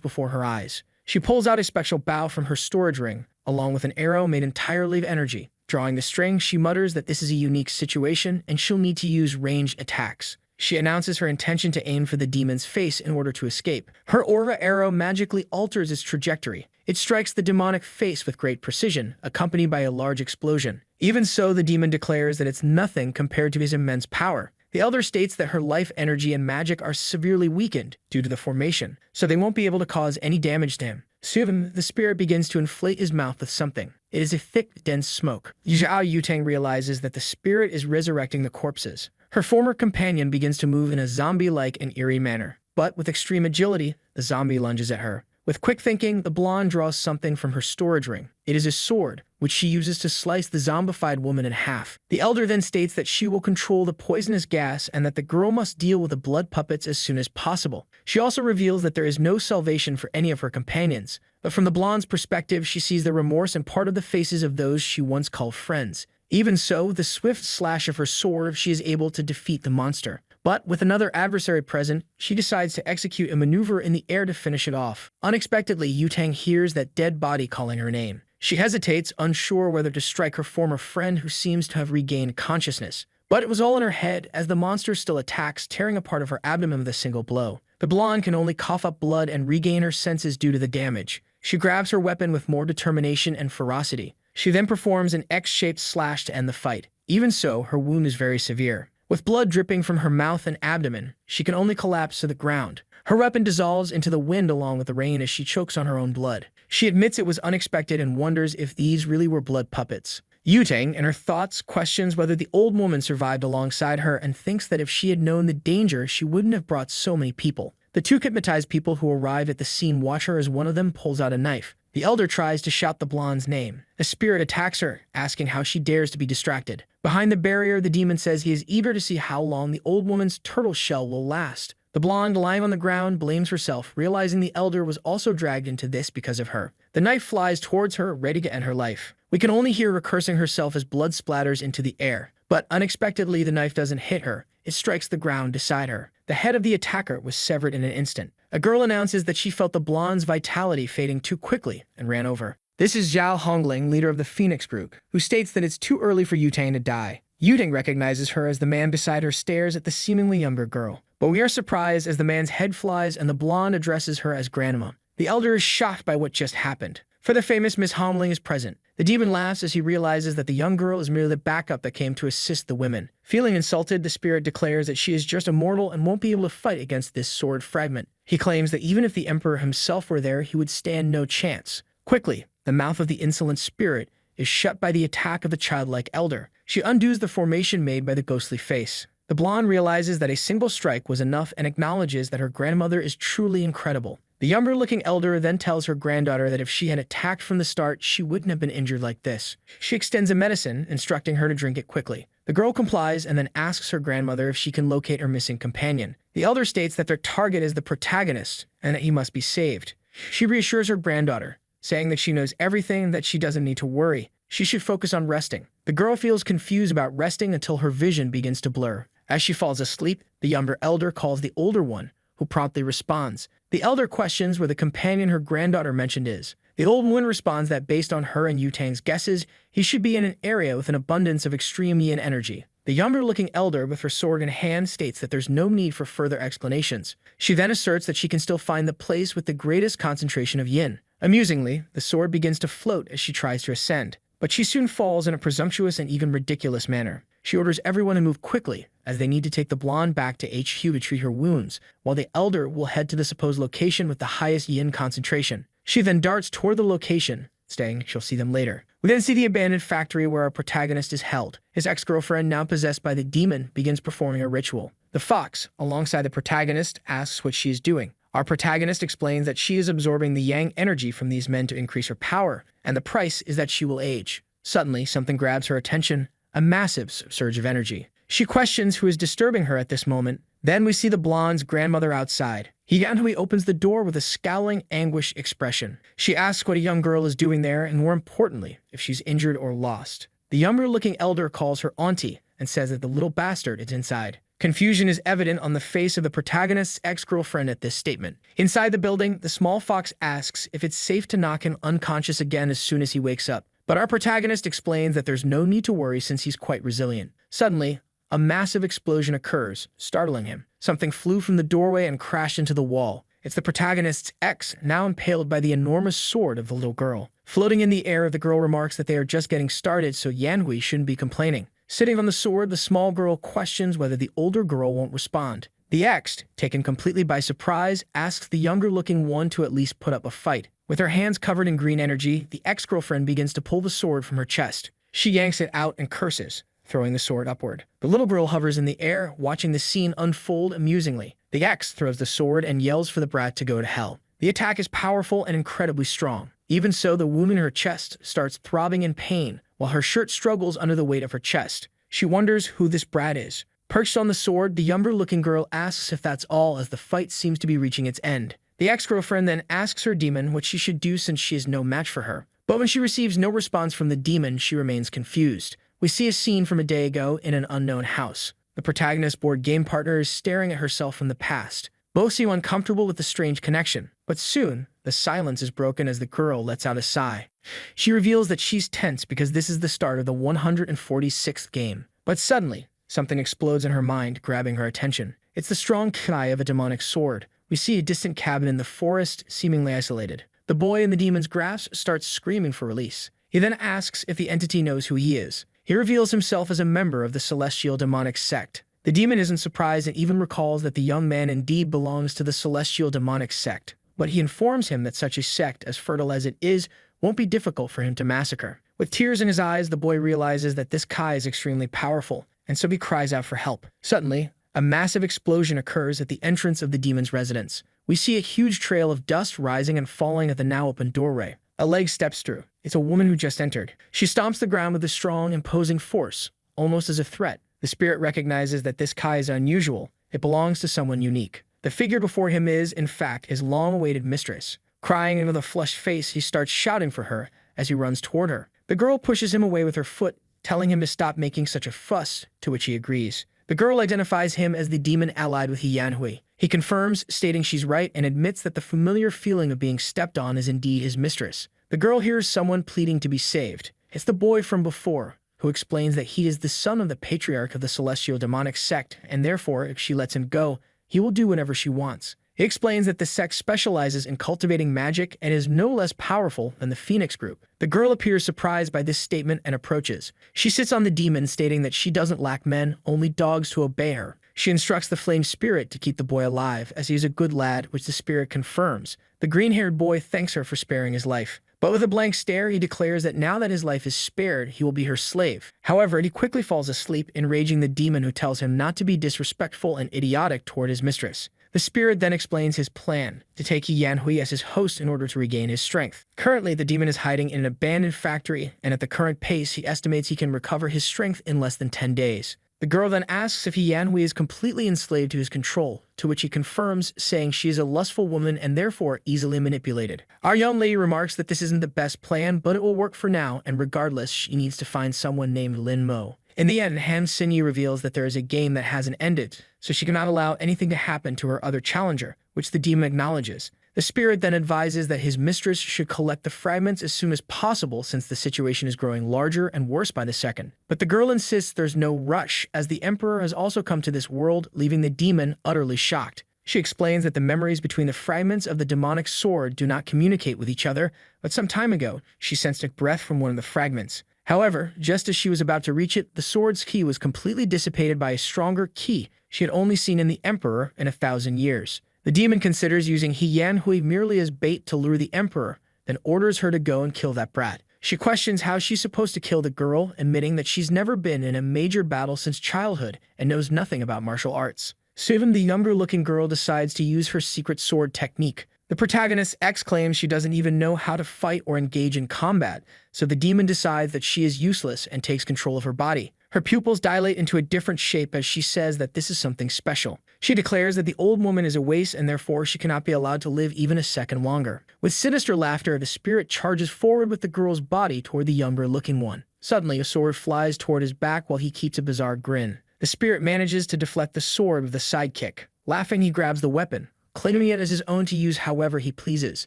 before her eyes. She pulls out a special bow from her storage ring, along with an arrow made entirely of energy. Drawing the string, she mutters that this is a unique situation and she'll need to use ranged attacks. She announces her intention to aim for the demon's face in order to escape. Her aura arrow magically alters its trajectory. It strikes the demonic face with great precision, accompanied by a large explosion. Even so, the demon declares that it's nothing compared to his immense power. The elder states that her life energy and magic are severely weakened due to the formation, so they won't be able to cause any damage to him. Soon, the spirit begins to inflate his mouth with something. It is a thick, dense smoke. Zhao Yutang realizes that the spirit is resurrecting the corpses. Her former companion begins to move in a zombie-like and eerie manner. But with extreme agility, the zombie lunges at her. With quick thinking, the blonde draws something from her storage ring. It is a sword, which she uses to slice the zombified woman in half. The elder then states that she will control the poisonous gas and that the girl must deal with the blood puppets as soon as possible. She also reveals that there is no salvation for any of her companions. But from the blonde's perspective, she sees the remorse in part of the faces of those she once called friends. Even so, with the swift slash of her sword, she is able to defeat the monster. But with another adversary present, she decides to execute a maneuver in the air to finish it off. Unexpectedly, Yutang hears that dead body calling her name. She hesitates, unsure whether to strike her former friend who seems to have regained consciousness. But it was all in her head, as the monster still attacks, tearing a part of her abdomen with a single blow. The blonde can only cough up blood and regain her senses due to the damage. She grabs her weapon with more determination and ferocity. She then performs an X-shaped slash to end the fight. Even so, her wound is very severe. With blood dripping from her mouth and abdomen, she can only collapse to the ground. Her weapon dissolves into the wind along with the rain as she chokes on her own blood. She admits it was unexpected and wonders if these really were blood puppets. Yutang, in her thoughts, questions whether the old woman survived alongside her and thinks that if she had known the danger, she wouldn't have brought so many people. The two hypnotized people who arrive at the scene watch her as one of them pulls out a knife. The elder tries to shout the blonde's name. The spirit attacks her, asking how she dares to be distracted. Behind the barrier, the demon says he is eager to see how long the old woman's turtle shell will last. The blonde, lying on the ground, blames herself, realizing the elder was also dragged into this because of her. The knife flies towards her, ready to end her life. We can only hear her cursing herself as blood splatters into the air. But unexpectedly, the knife doesn't hit her. It strikes the ground beside her. The head of the attacker was severed in an instant. A girl announces that she felt the blonde's vitality fading too quickly and ran over. This is Zhao Hongling, leader of the Phoenix Group, who states that it's too early for Yutang to die. Yutang recognizes her as the man beside her stares at the seemingly younger girl. But we are surprised as the man's head flies and the blonde addresses her as grandma. The elder is shocked by what just happened. For the famous Miss Hongling is present. The demon laughs as he realizes that the young girl is merely the backup that came to assist the women. Feeling insulted, the spirit declares that she is just a mortal and won't be able to fight against this sword fragment. He claims that even if the emperor himself were there, he would stand no chance. Quickly, the mouth of the insolent spirit is shut by the attack of the childlike elder. She undoes the formation made by the ghostly face. The blonde realizes that a single strike was enough and acknowledges that her grandmother is truly incredible. The younger-looking elder then tells her granddaughter that if she had attacked from the start, she wouldn't have been injured like this. She extends a medicine, instructing her to drink it quickly. The girl complies and then asks her grandmother if she can locate her missing companion. The elder states that their target is the protagonist and that he must be saved. She reassures her granddaughter, saying that she knows everything and that she doesn't need to worry. She should focus on resting. The girl feels confused about resting until her vision begins to blur. As she falls asleep, the younger elder calls the older one, who promptly responds. The elder questions where the companion her granddaughter mentioned is. The old woman responds that based on her and Yutang's guesses, he should be in an area with an abundance of extreme yin energy. The younger-looking elder, with her sword in hand, states that there's no need for further explanations. She then asserts that she can still find the place with the greatest concentration of yin. Amusingly, the sword begins to float as she tries to ascend, but she soon falls in a presumptuous and even ridiculous manner. She orders everyone to move quickly, as they need to take the blonde back to HQ to treat her wounds, while the elder will head to the supposed location with the highest yin concentration. She then darts toward the location, saying she'll see them later. We then see the abandoned factory where our protagonist is held. His ex-girlfriend, now possessed by the demon, begins performing a ritual. The fox, alongside the protagonist, asks what she is doing. Our protagonist explains that she is absorbing the yang energy from these men to increase her power, and the price is that she will age. Suddenly, something grabs her attention, a massive surge of energy. She questions who is disturbing her at this moment. Then we see the blonde's grandmother outside. Yanhui opens the door with a scowling, anguished expression. She asks what a young girl is doing there, and more importantly, if she's injured or lost. The younger-looking elder calls her auntie and says that the little bastard is inside. Confusion is evident on the face of the protagonist's ex-girlfriend at this statement. Inside the building, the small fox asks if it's safe to knock him unconscious again as soon as he wakes up. But our protagonist explains that there's no need to worry since he's quite resilient. Suddenly, a massive explosion occurs, startling him. Something flew from the doorway and crashed into the wall. It's the protagonist's ex, now impaled by the enormous sword of the little girl. Floating in the air, the girl remarks that they are just getting started, so Yanhui shouldn't be complaining. Sitting on the sword, the small girl questions whether the older girl won't respond. The ex, taken completely by surprise, asks the younger-looking one to at least put up a fight. With her hands covered in green energy, the ex-girlfriend begins to pull the sword from her chest. She yanks it out and curses, throwing the sword upward. The little girl hovers in the air, watching the scene unfold amusingly. The ex throws the sword and yells for the brat to go to hell. The attack is powerful and incredibly strong. Even so, the wound in her chest starts throbbing in pain, while her shirt struggles under the weight of her chest. She wonders who this brat is. Perched on the sword, the younger-looking girl asks if that's all, as the fight seems to be reaching its end. The ex-girlfriend then asks her demon what she should do since she is no match for her. But when she receives no response from the demon, she remains confused. We see a scene from a day ago in an unknown house. The protagonist's board game partner is staring at herself from the past. Both seem uncomfortable with the strange connection. But soon, the silence is broken as the girl lets out a sigh. She reveals that she's tense because this is the start of the 146th game. But suddenly, something explodes in her mind, grabbing her attention. It's the strong cry of a demonic sword. We see a distant cabin in the forest, seemingly isolated. The boy in the demon's grasp starts screaming for release. He then asks if the entity knows who he is. He reveals himself as a member of the celestial demonic sect. The demon isn't surprised and even recalls that the young man indeed belongs to the celestial demonic sect. But he informs him that such a sect, as fertile as it is, won't be difficult for him to massacre. With tears in his eyes, the boy realizes that this Kai is extremely powerful, and so he cries out for help. Suddenly, a massive explosion occurs at the entrance of the demon's residence. We see a huge trail of dust rising and falling at the now open doorway. A leg steps through. It's a woman who just entered. She stomps the ground with a strong, imposing force, almost as a threat. The spirit recognizes that this Kai is unusual. It belongs to someone unique. The figure before him is, in fact, his long-awaited mistress. Crying into the flushed face, he starts shouting for her as he runs toward her. The girl pushes him away with her foot, telling him to stop making such a fuss, to which he agrees. The girl identifies him as the demon allied with Yanhui. He confirms, stating she's right, and admits that the familiar feeling of being stepped on is indeed his mistress. The girl hears someone pleading to be saved. It's the boy from before, who explains that he is the son of the patriarch of the celestial demonic sect, and therefore, if she lets him go, he will do whatever she wants. He explains that the sect specializes in cultivating magic and is no less powerful than the Phoenix group. The girl appears surprised by this statement and approaches. She sits on the demon, stating that she doesn't lack men, only dogs to obey her. She instructs the flame spirit to keep the boy alive, as he is a good lad, which the spirit confirms. The green-haired boy thanks her for sparing his life. But with a blank stare, he declares that now that his life is spared, he will be her slave. However, he quickly falls asleep, enraging the demon, who tells him not to be disrespectful and idiotic toward his mistress. The spirit then explains his plan, to take Yanhui as his host in order to regain his strength. Currently, the demon is hiding in an abandoned factory, and at the current pace, he estimates he can recover his strength in less than 10 days. The girl then asks if Yanhui is completely enslaved to his control, to which he confirms, saying she is a lustful woman and therefore easily manipulated. Our young lady remarks that this isn't the best plan, but it will work for now, and regardless, she needs to find someone named Lin Mo. In the end, Han Xinyi reveals that there is a game that hasn't ended, so she cannot allow anything to happen to her other challenger, which the demon acknowledges. The spirit then advises that his mistress should collect the fragments as soon as possible, since the situation is growing larger and worse by the second. But the girl insists there's no rush, as the emperor has also come to this world, leaving the demon utterly shocked. She explains that the memories between the fragments of the demonic sword do not communicate with each other, but some time ago, she sensed a breath from one of the fragments. However, just as she was about to reach it, the sword's ki was completely dissipated by a stronger ki she had only seen in the Emperor in 1,000 years. The demon considers using He Yanhui merely as bait to lure the Emperor, then orders her to go and kill that brat. She questions how she's supposed to kill the girl, admitting that she's never been in a major battle since childhood and knows nothing about martial arts. Soon, the younger-looking girl decides to use her secret sword technique. The protagonist's ex claims she doesn't even know how to fight or engage in combat, so the demon decides that she is useless and takes control of her body. Her pupils dilate into a different shape as she says that this is something special. She declares that the old woman is a waste and therefore she cannot be allowed to live even a second longer. With sinister laughter, the spirit charges forward with the girl's body toward the younger-looking one. Suddenly, a sword flies toward his back while he keeps a bizarre grin. The spirit manages to deflect the sword with a sidekick. Laughing, he grabs the weapon, claiming it as his own to use however he pleases.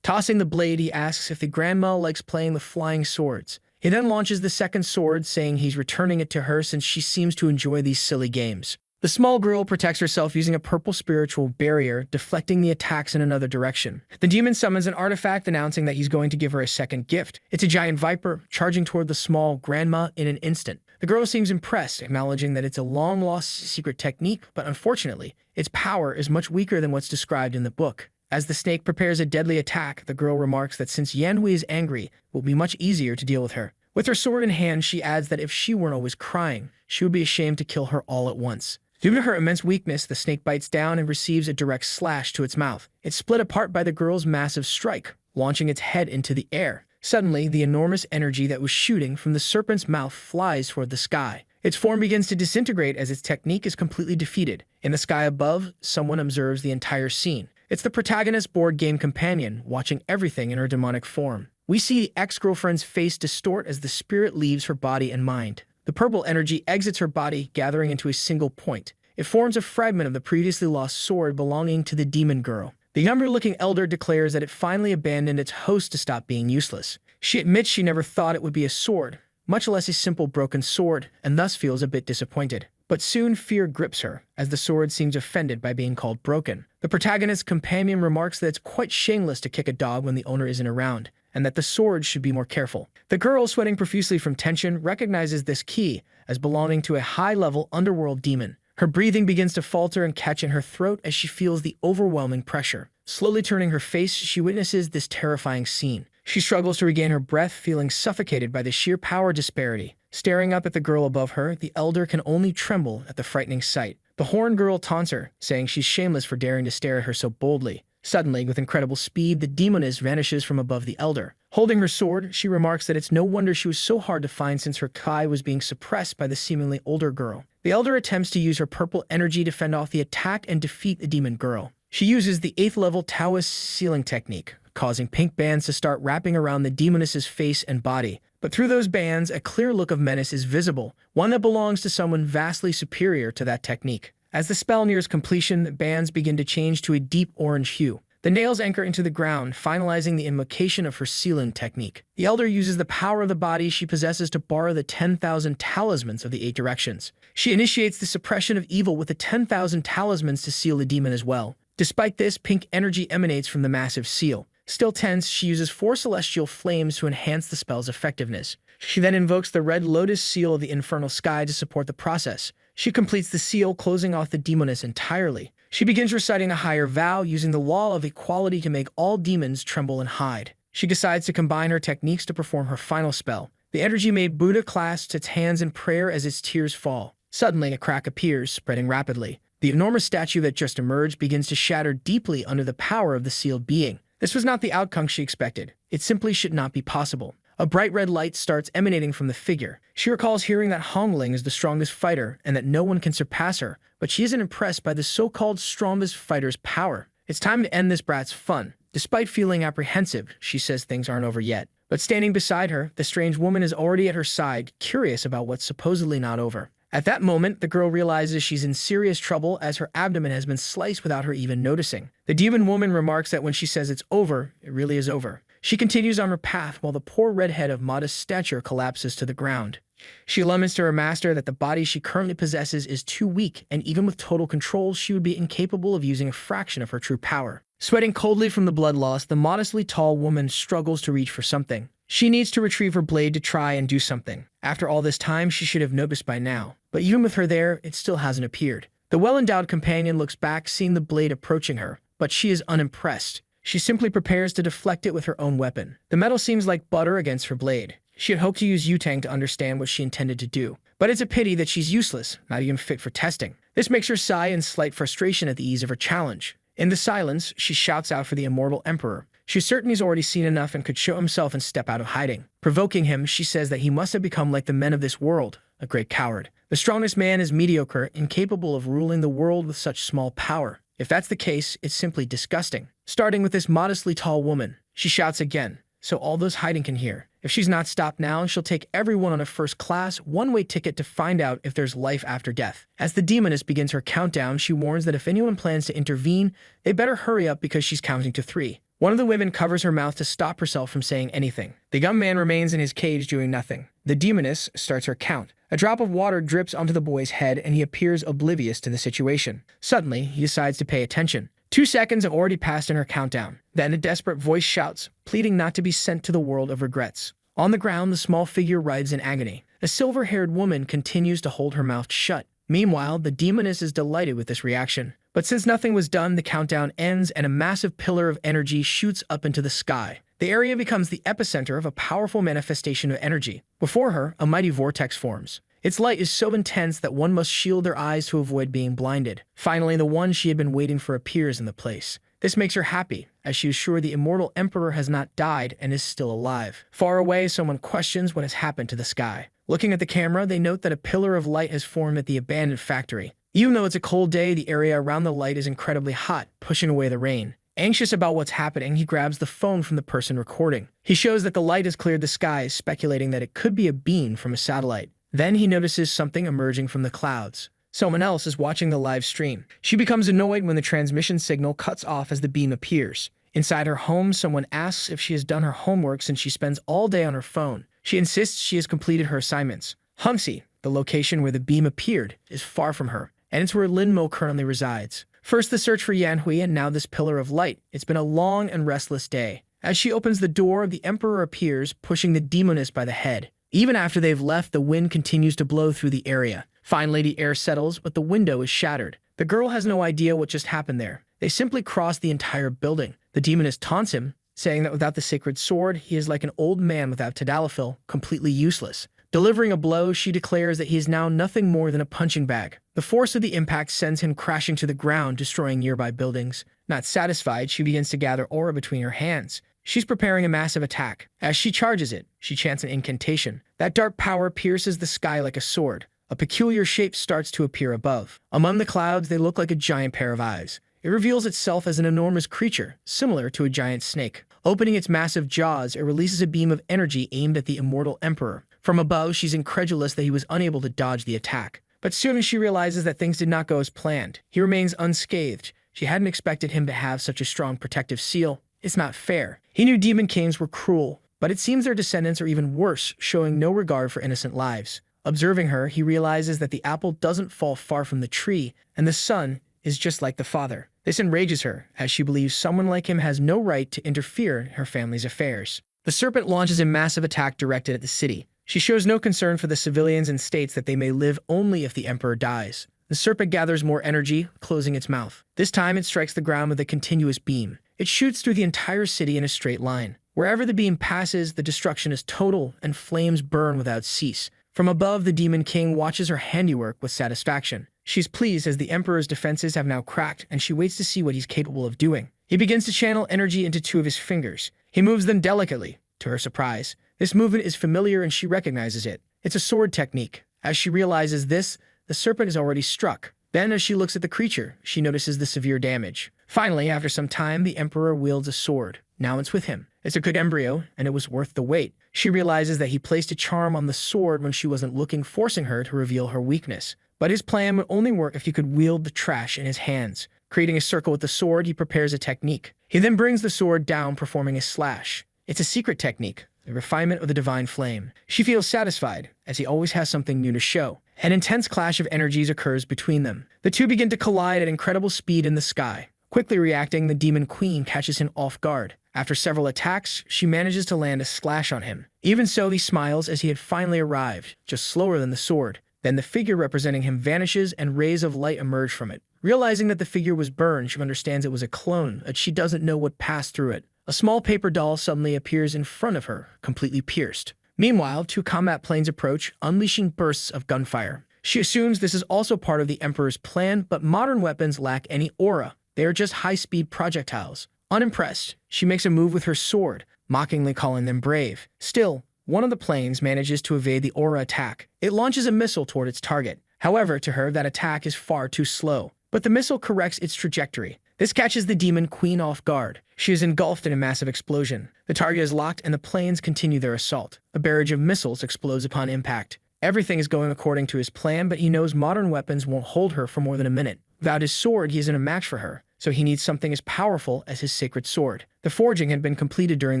Tossing the blade, he asks if the grandma likes playing with flying swords. He then launches the second sword, saying he's returning it to her since she seems to enjoy these silly games. The small girl protects herself using a purple spiritual barrier, deflecting the attacks in another direction. The demon summons an artifact announcing that he's going to give her a second gift. It's a giant viper, charging toward the small grandma in an instant. The girl seems impressed, acknowledging that it's a long-lost secret technique, but unfortunately, its power is much weaker than what's described in the book. As the snake prepares a deadly attack, the girl remarks that since Yanhui is angry, it will be much easier to deal with her. With her sword in hand, she adds that if she weren't always crying, she would be ashamed to kill her all at once. Due to her immense weakness, the snake bites down and receives a direct slash to its mouth. It's split apart by the girl's massive strike, launching its head into the air. Suddenly, the enormous energy that was shooting from the serpent's mouth flies toward the sky. Its form begins to disintegrate as its technique is completely defeated. In the sky above, someone observes the entire scene. It's the protagonist's board game companion, watching everything in her demonic form. We see the ex-girlfriend's face distort as the spirit leaves her body and mind. The purple energy exits her body, gathering into a single point. It forms a fragment of the previously lost sword belonging to the demon girl. The younger-looking elder declares that it finally abandoned its host to stop being useless. She admits she never thought it would be a sword, much less a simple broken sword, and thus feels a bit disappointed. But soon fear grips her, as the sword seems offended by being called broken. The protagonist's companion remarks that it's quite shameless to kick a dog when the owner isn't around, and that the sword should be more careful. The girl, sweating profusely from tension, recognizes this key as belonging to a high-level underworld demon. Her breathing begins to falter and catch in her throat as she feels the overwhelming pressure. Slowly turning her face, she witnesses this terrifying scene. She struggles to regain her breath, feeling suffocated by the sheer power disparity. Staring up at the girl above her, the elder can only tremble at the frightening sight. The horned girl taunts her, saying she's shameless for daring to stare at her so boldly. Suddenly, with incredible speed, the demoness vanishes from above the elder. Holding her sword, she remarks that it's no wonder she was so hard to find since her kai was being suppressed by the seemingly older girl. The elder attempts to use her purple energy to fend off the attack and defeat the demon girl. She uses the 8th level Taoist sealing technique, causing pink bands to start wrapping around the demoness's face and body. But through those bands, a clear look of menace is visible, one that belongs to someone vastly superior to that technique. As the spell nears completion, the bands begin to change to a deep orange hue. The nails anchor into the ground, finalizing the invocation of her sealing technique. The elder uses the power of the body she possesses to borrow the 10,000 talismans of the 8 directions. She initiates the suppression of evil with the 10,000 talismans to seal the demon as well. Despite this, pink energy emanates from the massive seal. Still tense, she uses 4 celestial flames to enhance the spell's effectiveness. She then invokes the red lotus seal of the infernal sky to support the process. She completes the seal, closing off the demoness entirely. She begins reciting a higher vow, using the law of equality to make all demons tremble and hide. She decides to combine her techniques to perform her final spell. The energy-made Buddha clasps its hands in prayer as its tears fall. Suddenly, a crack appears, spreading rapidly. The enormous statue that just emerged begins to shatter deeply under the power of the sealed being. This was not the outcome she expected. It simply should not be possible. A bright red light starts emanating from the figure. She recalls hearing that Hongling is the strongest fighter and that no one can surpass her, but she isn't impressed by the so-called strongest fighter's power. It's time to end this brat's fun. Despite feeling apprehensive, she says things aren't over yet. But standing beside her, the strange woman is already at her side, curious about what's supposedly not over. At that moment, the girl realizes she's in serious trouble as her abdomen has been sliced without her even noticing. The demon woman remarks that when she says it's over, it really is over. She continues on her path while the poor redhead of modest stature collapses to the ground. She laments to her master that the body she currently possesses is too weak, and even with total control, she would be incapable of using a fraction of her true power. Sweating coldly from the blood loss, the modestly tall woman struggles to reach for something. She needs to retrieve her blade to try and do something. After all this time, she should have noticed by now. But even with her there, it still hasn't appeared. The well-endowed companion looks back, seeing the blade approaching her, but she is unimpressed. She simply prepares to deflect it with her own weapon. The metal seems like butter against her blade. She had hoped to use Yutang to understand what she intended to do. But it's a pity that she's useless, not even fit for testing. This makes her sigh in slight frustration at the ease of her challenge. In the silence, she shouts out for the immortal emperor. She's certain he's already seen enough and could show himself and step out of hiding. Provoking him, she says that he must have become like the men of this world, a great coward. The strongest man is mediocre, incapable of ruling the world with such small power. If that's the case, it's simply disgusting. Starting with this modestly tall woman, she shouts again, so all those hiding can hear. If she's not stopped now, she'll take everyone on a first-class, one-way ticket to find out if there's life after death. As the demoness begins her countdown, she warns that if anyone plans to intervene, they better hurry up because she's counting to 3. One of the women covers her mouth to stop herself from saying anything. The young man remains in his cage doing nothing. The demoness starts her count. A drop of water drips onto the boy's head and he appears oblivious to the situation. Suddenly, he decides to pay attention. 2 seconds have already passed in her countdown. Then a desperate voice shouts, pleading not to be sent to the world of regrets. On the ground, the small figure writhes in agony. A silver-haired woman continues to hold her mouth shut. Meanwhile, the demoness is delighted with this reaction. But since nothing was done, the countdown ends and a massive pillar of energy shoots up into the sky. The area becomes the epicenter of a powerful manifestation of energy. Before her, a mighty vortex forms. Its light is so intense that one must shield their eyes to avoid being blinded. Finally, the one she had been waiting for appears in the place. This makes her happy, as she is sure the immortal emperor has not died and is still alive. Far away, someone questions what has happened to the sky. Looking at the camera, they note that a pillar of light has formed at the abandoned factory. Even though it's a cold day, the area around the light is incredibly hot, pushing away the rain. Anxious about what's happening, he grabs the phone from the person recording. He shows that the light has cleared the skies, speculating that it could be a beam from a satellite. Then he notices something emerging from the clouds. Someone else is watching the live stream. She becomes annoyed when the transmission signal cuts off as the beam appears. Inside her home, someone asks if she has done her homework since she spends all day on her phone. She insists she has completed her assignments. Hungsi, the location where the beam appeared, is far from her, and it's where Lin Mo currently resides. First the search for Yanhui and now this pillar of light. It's been a long and restless day. As she opens the door, the emperor appears, pushing the demoness by the head. Even after they've left, the wind continues to blow through the area. Finally, the air settles, but the window is shattered. The girl has no idea what just happened there. They simply cross the entire building. The demoness taunts him, saying that without the sacred sword, he is like an old man without tadalafil, completely useless. Delivering a blow, she declares that he is now nothing more than a punching bag. The force of the impact sends him crashing to the ground, destroying nearby buildings. Not satisfied, she begins to gather aura between her hands. She's preparing a massive attack. As she charges it, she chants an incantation. That dark power pierces the sky like a sword. A peculiar shape starts to appear above. Among the clouds, they look like a giant pair of eyes. It reveals itself as an enormous creature, similar to a giant snake. Opening its massive jaws, it releases a beam of energy aimed at the immortal emperor. From above, she's incredulous that he was unable to dodge the attack. But soon as she realizes that things did not go as planned, he remains unscathed. She hadn't expected him to have such a strong protective seal. It's not fair. He knew demon kings were cruel, but it seems their descendants are even worse, showing no regard for innocent lives. Observing her, he realizes that the apple doesn't fall far from the tree, and the son is just like the father. This enrages her, as she believes someone like him has no right to interfere in her family's affairs. The serpent launches a massive attack directed at the city. She shows no concern for the civilians and states that they may live only if the emperor dies. The serpent gathers more energy, closing its mouth. This time it strikes the ground with a continuous beam. It shoots through the entire city in a straight line. Wherever the beam passes, the destruction is total, and flames burn without cease. From above, the Demon King watches her handiwork with satisfaction. She's pleased as the Emperor's defenses have now cracked, and she waits to see what he's capable of doing. He begins to channel energy into 2 of his fingers. He moves them delicately. To her surprise, this movement is familiar and she recognizes it. It's a sword technique. As she realizes this, the serpent is already struck. Then, as she looks at the creature, she notices the severe damage. Finally, after some time, the Emperor wields a sword. Now it's with him. It's a good embryo, and it was worth the wait. She realizes that he placed a charm on the sword when she wasn't looking, forcing her to reveal her weakness. But his plan would only work if he could wield the trash in his hands. Creating a circle with the sword, he prepares a technique. He then brings the sword down, performing a slash. It's a secret technique, the refinement of the divine flame. She feels satisfied, as he always has something new to show. An intense clash of energies occurs between them. The two begin to collide at incredible speed in the sky. Quickly reacting, the Demon Queen catches him off guard. After several attacks, she manages to land a slash on him. Even so, he smiles as he had finally arrived, just slower than the sword. Then the figure representing him vanishes and rays of light emerge from it. Realizing that the figure was burned, she understands it was a clone, but she doesn't know what passed through it. A small paper doll suddenly appears in front of her, completely pierced. Meanwhile, two combat planes approach, unleashing bursts of gunfire. She assumes this is also part of the Emperor's plan, but modern weapons lack any aura. They are just high-speed projectiles. Unimpressed, she makes a move with her sword, mockingly calling them brave. Still, one of the planes manages to evade the aura attack. It launches a missile toward its target. However, to her, that attack is far too slow. But the missile corrects its trajectory. This catches the Demon Queen off guard. She is engulfed in a massive explosion. The target is locked and the planes continue their assault. A barrage of missiles explodes upon impact. Everything is going according to his plan, but he knows modern weapons won't hold her for more than a minute. Without his sword, he isn't a match for her, so he needs something as powerful as his sacred sword. The forging had been completed during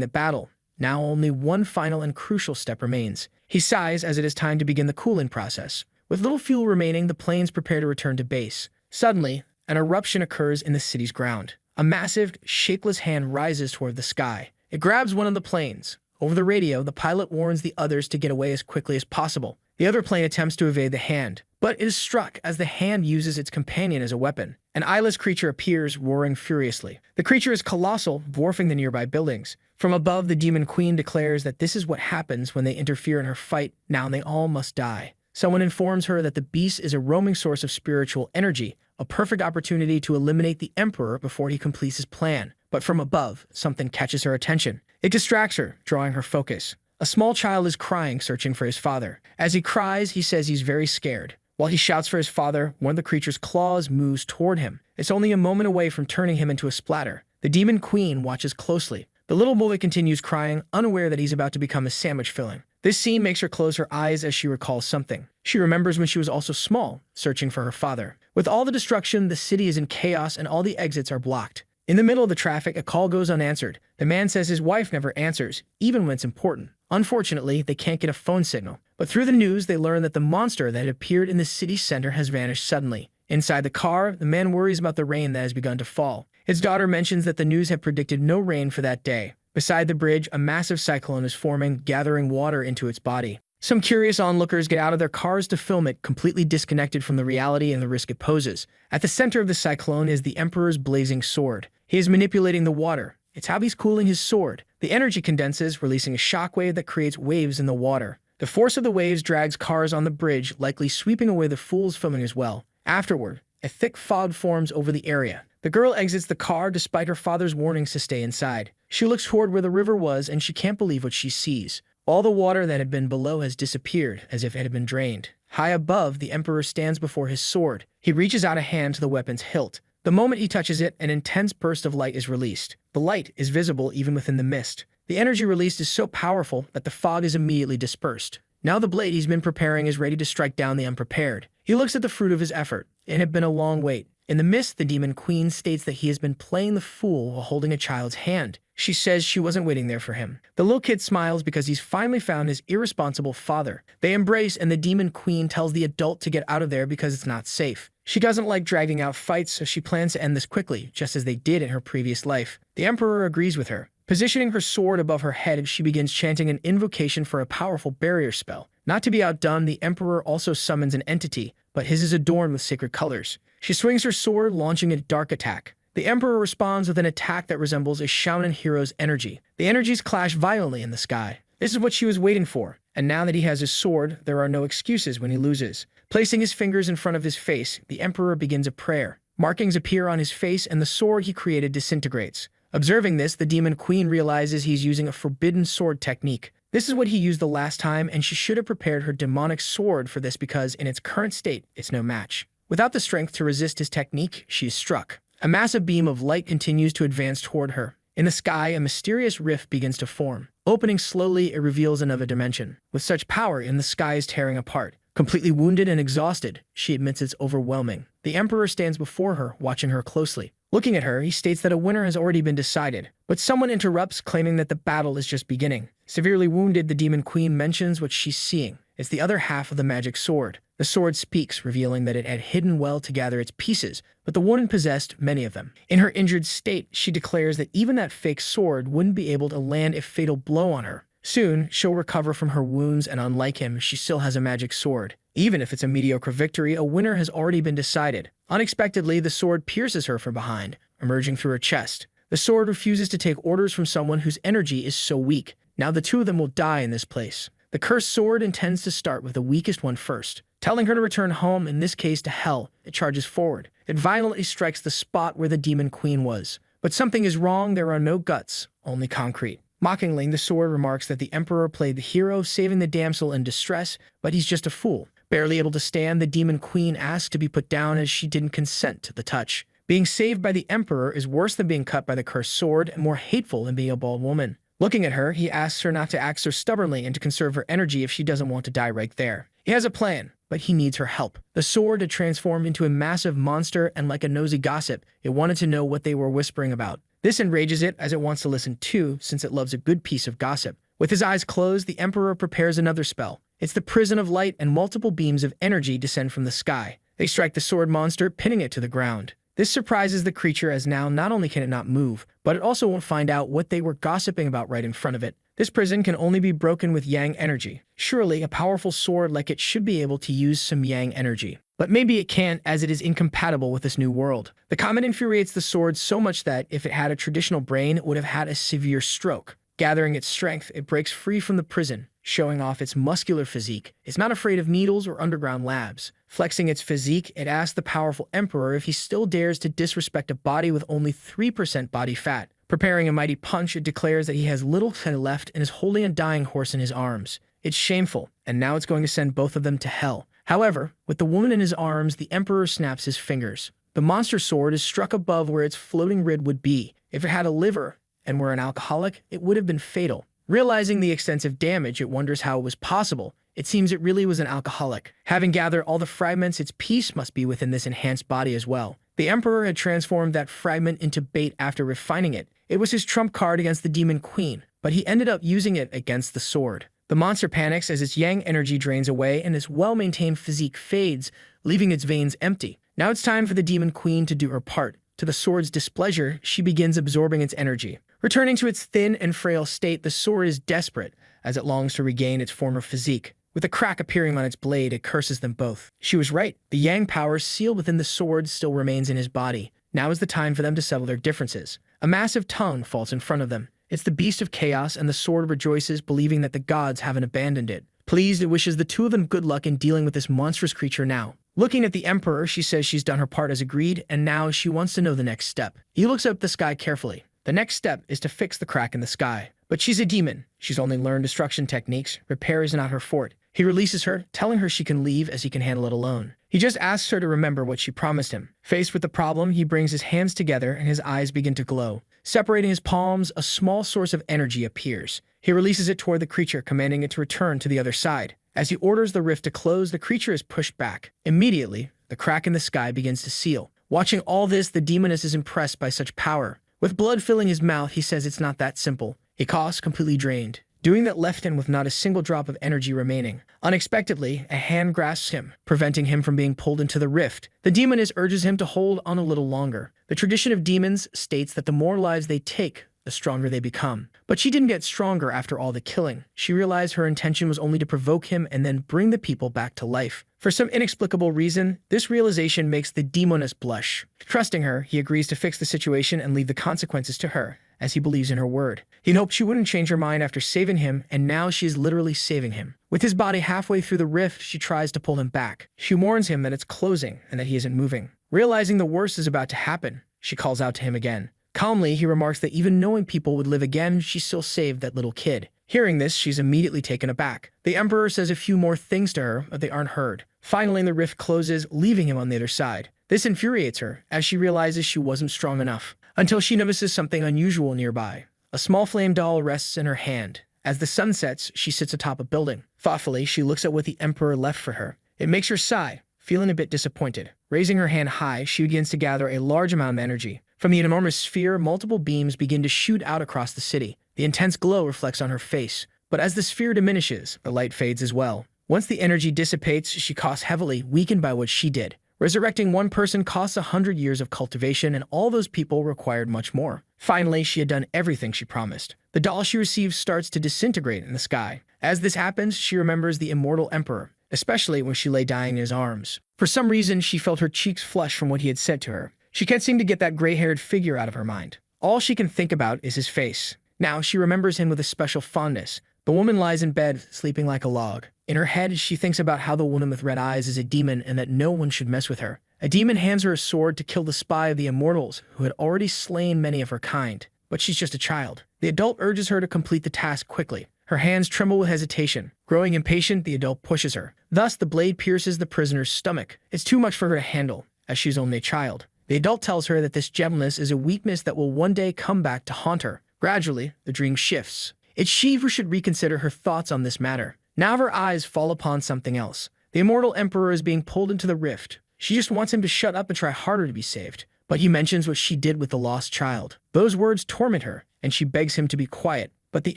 the battle. Now only one final and crucial step remains. He sighs as it is time to begin the cooling process. With little fuel remaining, the planes prepare to return to base. Suddenly, an eruption occurs in the city's ground. A massive, shapeless hand rises toward the sky. It grabs one of the planes. Over the radio, the pilot warns the others to get away as quickly as possible. The other plane attempts to evade the hand, but it is struck as the hand uses its companion as a weapon. An eyeless creature appears, roaring furiously. The creature is colossal, dwarfing the nearby buildings. From above, the Demon Queen declares that this is what happens when they interfere in her fight. Now they all must die. Someone informs her that the beast is a roaming source of spiritual energy, a perfect opportunity to eliminate the Emperor before he completes his plan. But from above, something catches her attention. It distracts her, drawing her focus. A small child is crying, searching for his father. As he cries, he says he's very scared. While he shouts for his father, one of the creature's claws moves toward him. It's only a moment away from turning him into a splatter. The Demon Queen watches closely. The little boy continues crying, unaware that he's about to become a sandwich filling. This scene makes her close her eyes as she recalls something. She remembers when she was also small, searching for her father. With all the destruction, the city is in chaos and all the exits are blocked. In the middle of the traffic, a call goes unanswered. The man says his wife never answers, even when it's important. Unfortunately, they can't get a phone signal. But through the news, they learn that the monster that had appeared in the city center has vanished suddenly. Inside the car, the man worries about the rain that has begun to fall. His daughter mentions that the news had predicted no rain for that day. Beside the bridge, a massive cyclone is forming, gathering water into its body. Some curious onlookers get out of their cars to film it, completely disconnected from the reality and the risk it poses. At the center of the cyclone is the Emperor's blazing sword. He is manipulating the water. It's how he's cooling his sword. The energy condenses, releasing a shockwave that creates waves in the water. The force of the waves drags cars on the bridge, likely sweeping away the fools filming as well. Afterward, a thick fog forms over the area. The girl exits the car despite her father's warnings to stay inside. She looks toward where the river was and she can't believe what she sees. All the water that had been below has disappeared, as if it had been drained. High above, the Emperor stands before his sword. He reaches out a hand to the weapon's hilt. The moment he touches it, an intense burst of light is released. The light is visible even within the mist. The energy released is so powerful that the fog is immediately dispersed. Now the blade he's been preparing is ready to strike down the unprepared. He looks at the fruit of his effort. It had been a long wait. In the mist, the Demon Queen states that he has been playing the fool while holding a child's hand. She says she wasn't waiting there for him. The little kid smiles because he's finally found his irresponsible father. They embrace and the Demon Queen tells the adult to get out of there because it's not safe. She doesn't like dragging out fights, so she plans to end this quickly, just as they did in her previous life. The Emperor agrees with her. Positioning her sword above her head, she begins chanting an invocation for a powerful barrier spell. Not to be outdone, the Emperor also summons an entity, but his is adorned with sacred colors. She swings her sword, launching a dark attack. The Emperor responds with an attack that resembles a Shaolin hero's energy. The energies clash violently in the sky. This is what she was waiting for, and now that he has his sword, there are no excuses when he loses. Placing his fingers in front of his face, the Emperor begins a prayer. Markings appear on his face and the sword he created disintegrates. Observing this, the Demon Queen realizes he's using a forbidden sword technique. This is what he used the last time, and she should have prepared her demonic sword for this because, in its current state, it's no match. Without the strength to resist his technique, she is struck. A massive beam of light continues to advance toward her. In the sky, a mysterious rift begins to form. Opening slowly, it reveals another dimension. With such power, the sky is tearing apart. Completely wounded and exhausted, she admits it's overwhelming. The Emperor stands before her, watching her closely. Looking at her, he states that a winner has already been decided, but someone interrupts, claiming that the battle is just beginning. Severely wounded, the Demon Queen mentions what she's seeing. It's the other half of the magic sword. The sword speaks, revealing that it had hidden well to gather its pieces, but the woman possessed many of them. In her injured state, she declares that even that fake sword wouldn't be able to land a fatal blow on her. Soon, she'll recover from her wounds, and unlike him, she still has a magic sword. Even if it's a mediocre victory, a winner has already been decided. Unexpectedly, the sword pierces her from behind, emerging through her chest. The sword refuses to take orders from someone whose energy is so weak. Now the two of them will die in this place. The cursed sword intends to start with the weakest one first. Telling her to return home, in this case to hell, it charges forward. It violently strikes the spot where the demon queen was. But something is wrong, there are no guts, only concrete. Mockingly, the sword remarks that the emperor played the hero, saving the damsel in distress, but he's just a fool. Barely able to stand, the demon queen asks to be put down as she didn't consent to the touch. Being saved by the emperor is worse than being cut by the cursed sword and more hateful than being a bald woman. Looking at her, he asks her not to act so stubbornly and to conserve her energy if she doesn't want to die right there. He has a plan, but he needs her help. The sword had transformed into a massive monster, and like a nosy gossip, it wanted to know what they were whispering about. This enrages it, as it wants to listen too, since it loves a good piece of gossip. With his eyes closed, the emperor prepares another spell. It's the prison of light, and multiple beams of energy descend from the sky. They strike the sword monster, pinning it to the ground. This surprises the creature, as now not only can it not move, but it also won't find out what they were gossiping about right in front of it. This prison can only be broken with yang energy. Surely, a powerful sword like it should be able to use some yang energy. But maybe it can't, as it is incompatible with this new world. The comment infuriates the sword so much that, if it had a traditional brain, it would have had a severe stroke. Gathering its strength, it breaks free from the prison, showing off its muscular physique. It's not afraid of needles or underground labs. Flexing its physique, it asks the powerful emperor if he still dares to disrespect a body with only 3% body fat. Preparing a mighty punch, it declares that he has little fat left and is holding a dying horse in his arms. It's shameful, and now it's going to send both of them to hell. However, with the woman in his arms, the emperor snaps his fingers. The monster sword is struck above where its floating rib would be. If it had a liver and were an alcoholic, it would have been fatal. Realizing the extensive damage, it wonders how it was possible. It seems it really was an alcoholic. Having gathered all the fragments, its peace must be within this enhanced body as well. The emperor had transformed that fragment into bait after refining it. It was his trump card against the demon queen, but he ended up using it against the sword. The monster panics as its yang energy drains away and its well-maintained physique fades, leaving its veins empty. Now it's time for the demon queen to do her part. To the sword's displeasure, she begins absorbing its energy. Returning to its thin and frail state, the sword is desperate, as it longs to regain its former physique. With a crack appearing on its blade, it curses them both. She was right. The yang power sealed within the sword still remains in his body. Now is the time for them to settle their differences. A massive tongue falls in front of them. It's the beast of chaos, and the sword rejoices, believing that the gods haven't abandoned it. Pleased, it wishes the two of them good luck in dealing with this monstrous creature now. Looking at the emperor, she says she's done her part as agreed, and now she wants to know the next step. He looks up at the sky carefully. The next step is to fix the crack in the sky. But she's a demon. She's only learned destruction techniques. Repair is not her forte. He releases her, telling her she can leave as he can handle it alone. He just asks her to remember what she promised him. Faced with the problem, he brings his hands together and his eyes begin to glow. Separating his palms, a small source of energy appears. He releases it toward the creature, commanding it to return to the other side. As he orders the rift to close, the creature is pushed back. Immediately, the crack in the sky begins to seal. Watching all this, the demoness is impressed by such power. With blood filling his mouth, he says it's not that simple. He coughs, completely drained. Doing that left him with not a single drop of energy remaining. Unexpectedly, a hand grasps him, preventing him from being pulled into the rift. The demoness urges him to hold on a little longer. The tradition of demons states that the more lives they take, the stronger they become. But she didn't get stronger after all the killing. She realized her intention was only to provoke him and then bring the people back to life. For some inexplicable reason, this realization makes the demoness blush. Trusting her, he agrees to fix the situation and leave the consequences to her, as he believes in her word. He hoped she wouldn't change her mind after saving him, and now she is literally saving him. With his body halfway through the rift, she tries to pull him back. She warns him that it's closing and that he isn't moving. Realizing the worst is about to happen, she calls out to him again. Calmly, he remarks that even knowing people would live again, she still saved that little kid. Hearing this, she's immediately taken aback. The emperor says a few more things to her, but they aren't heard. Finally, the rift closes, leaving him on the other side. This infuriates her, as she realizes she wasn't strong enough, until she notices something unusual nearby. A small flame doll rests in her hand. As the sun sets, she sits atop a building. Thoughtfully, she looks at what the emperor left for her. It makes her sigh, feeling a bit disappointed. Raising her hand high, she begins to gather a large amount of energy. From the enormous sphere, multiple beams begin to shoot out across the city. The intense glow reflects on her face, but as the sphere diminishes, the light fades as well. Once the energy dissipates, she costs heavily, weakened by what she did. Resurrecting one person costs 100 years of cultivation, and all those people required much more. Finally, she had done everything she promised. The doll she received starts to disintegrate in the sky. As this happens, she remembers the immortal emperor, especially when she lay dying in his arms. For some reason, she felt her cheeks flush from what he had said to her. She can't seem to get that gray-haired figure out of her mind. All she can think about is his face. Now she remembers him with a special fondness. The woman lies in bed, sleeping like a log. In her head, she thinks about how the woman with red eyes is a demon and that no one should mess with her. A demon hands her a sword to kill the spy of the immortals, who had already slain many of her kind. But she's just a child. The adult urges her to complete the task quickly. Her hands tremble with hesitation. Growing impatient, the adult pushes her. Thus, the blade pierces the prisoner's stomach. It's too much for her to handle, as she's only a child. The adult tells her that this gentleness is a weakness that will one day come back to haunt her. Gradually, the dream shifts. It's she who should reconsider her thoughts on this matter. Now her eyes fall upon something else. The immortal emperor is being pulled into the rift. She just wants him to shut up and try harder to be saved. But he mentions what she did with the lost child. Those words torment her, and she begs him to be quiet. But the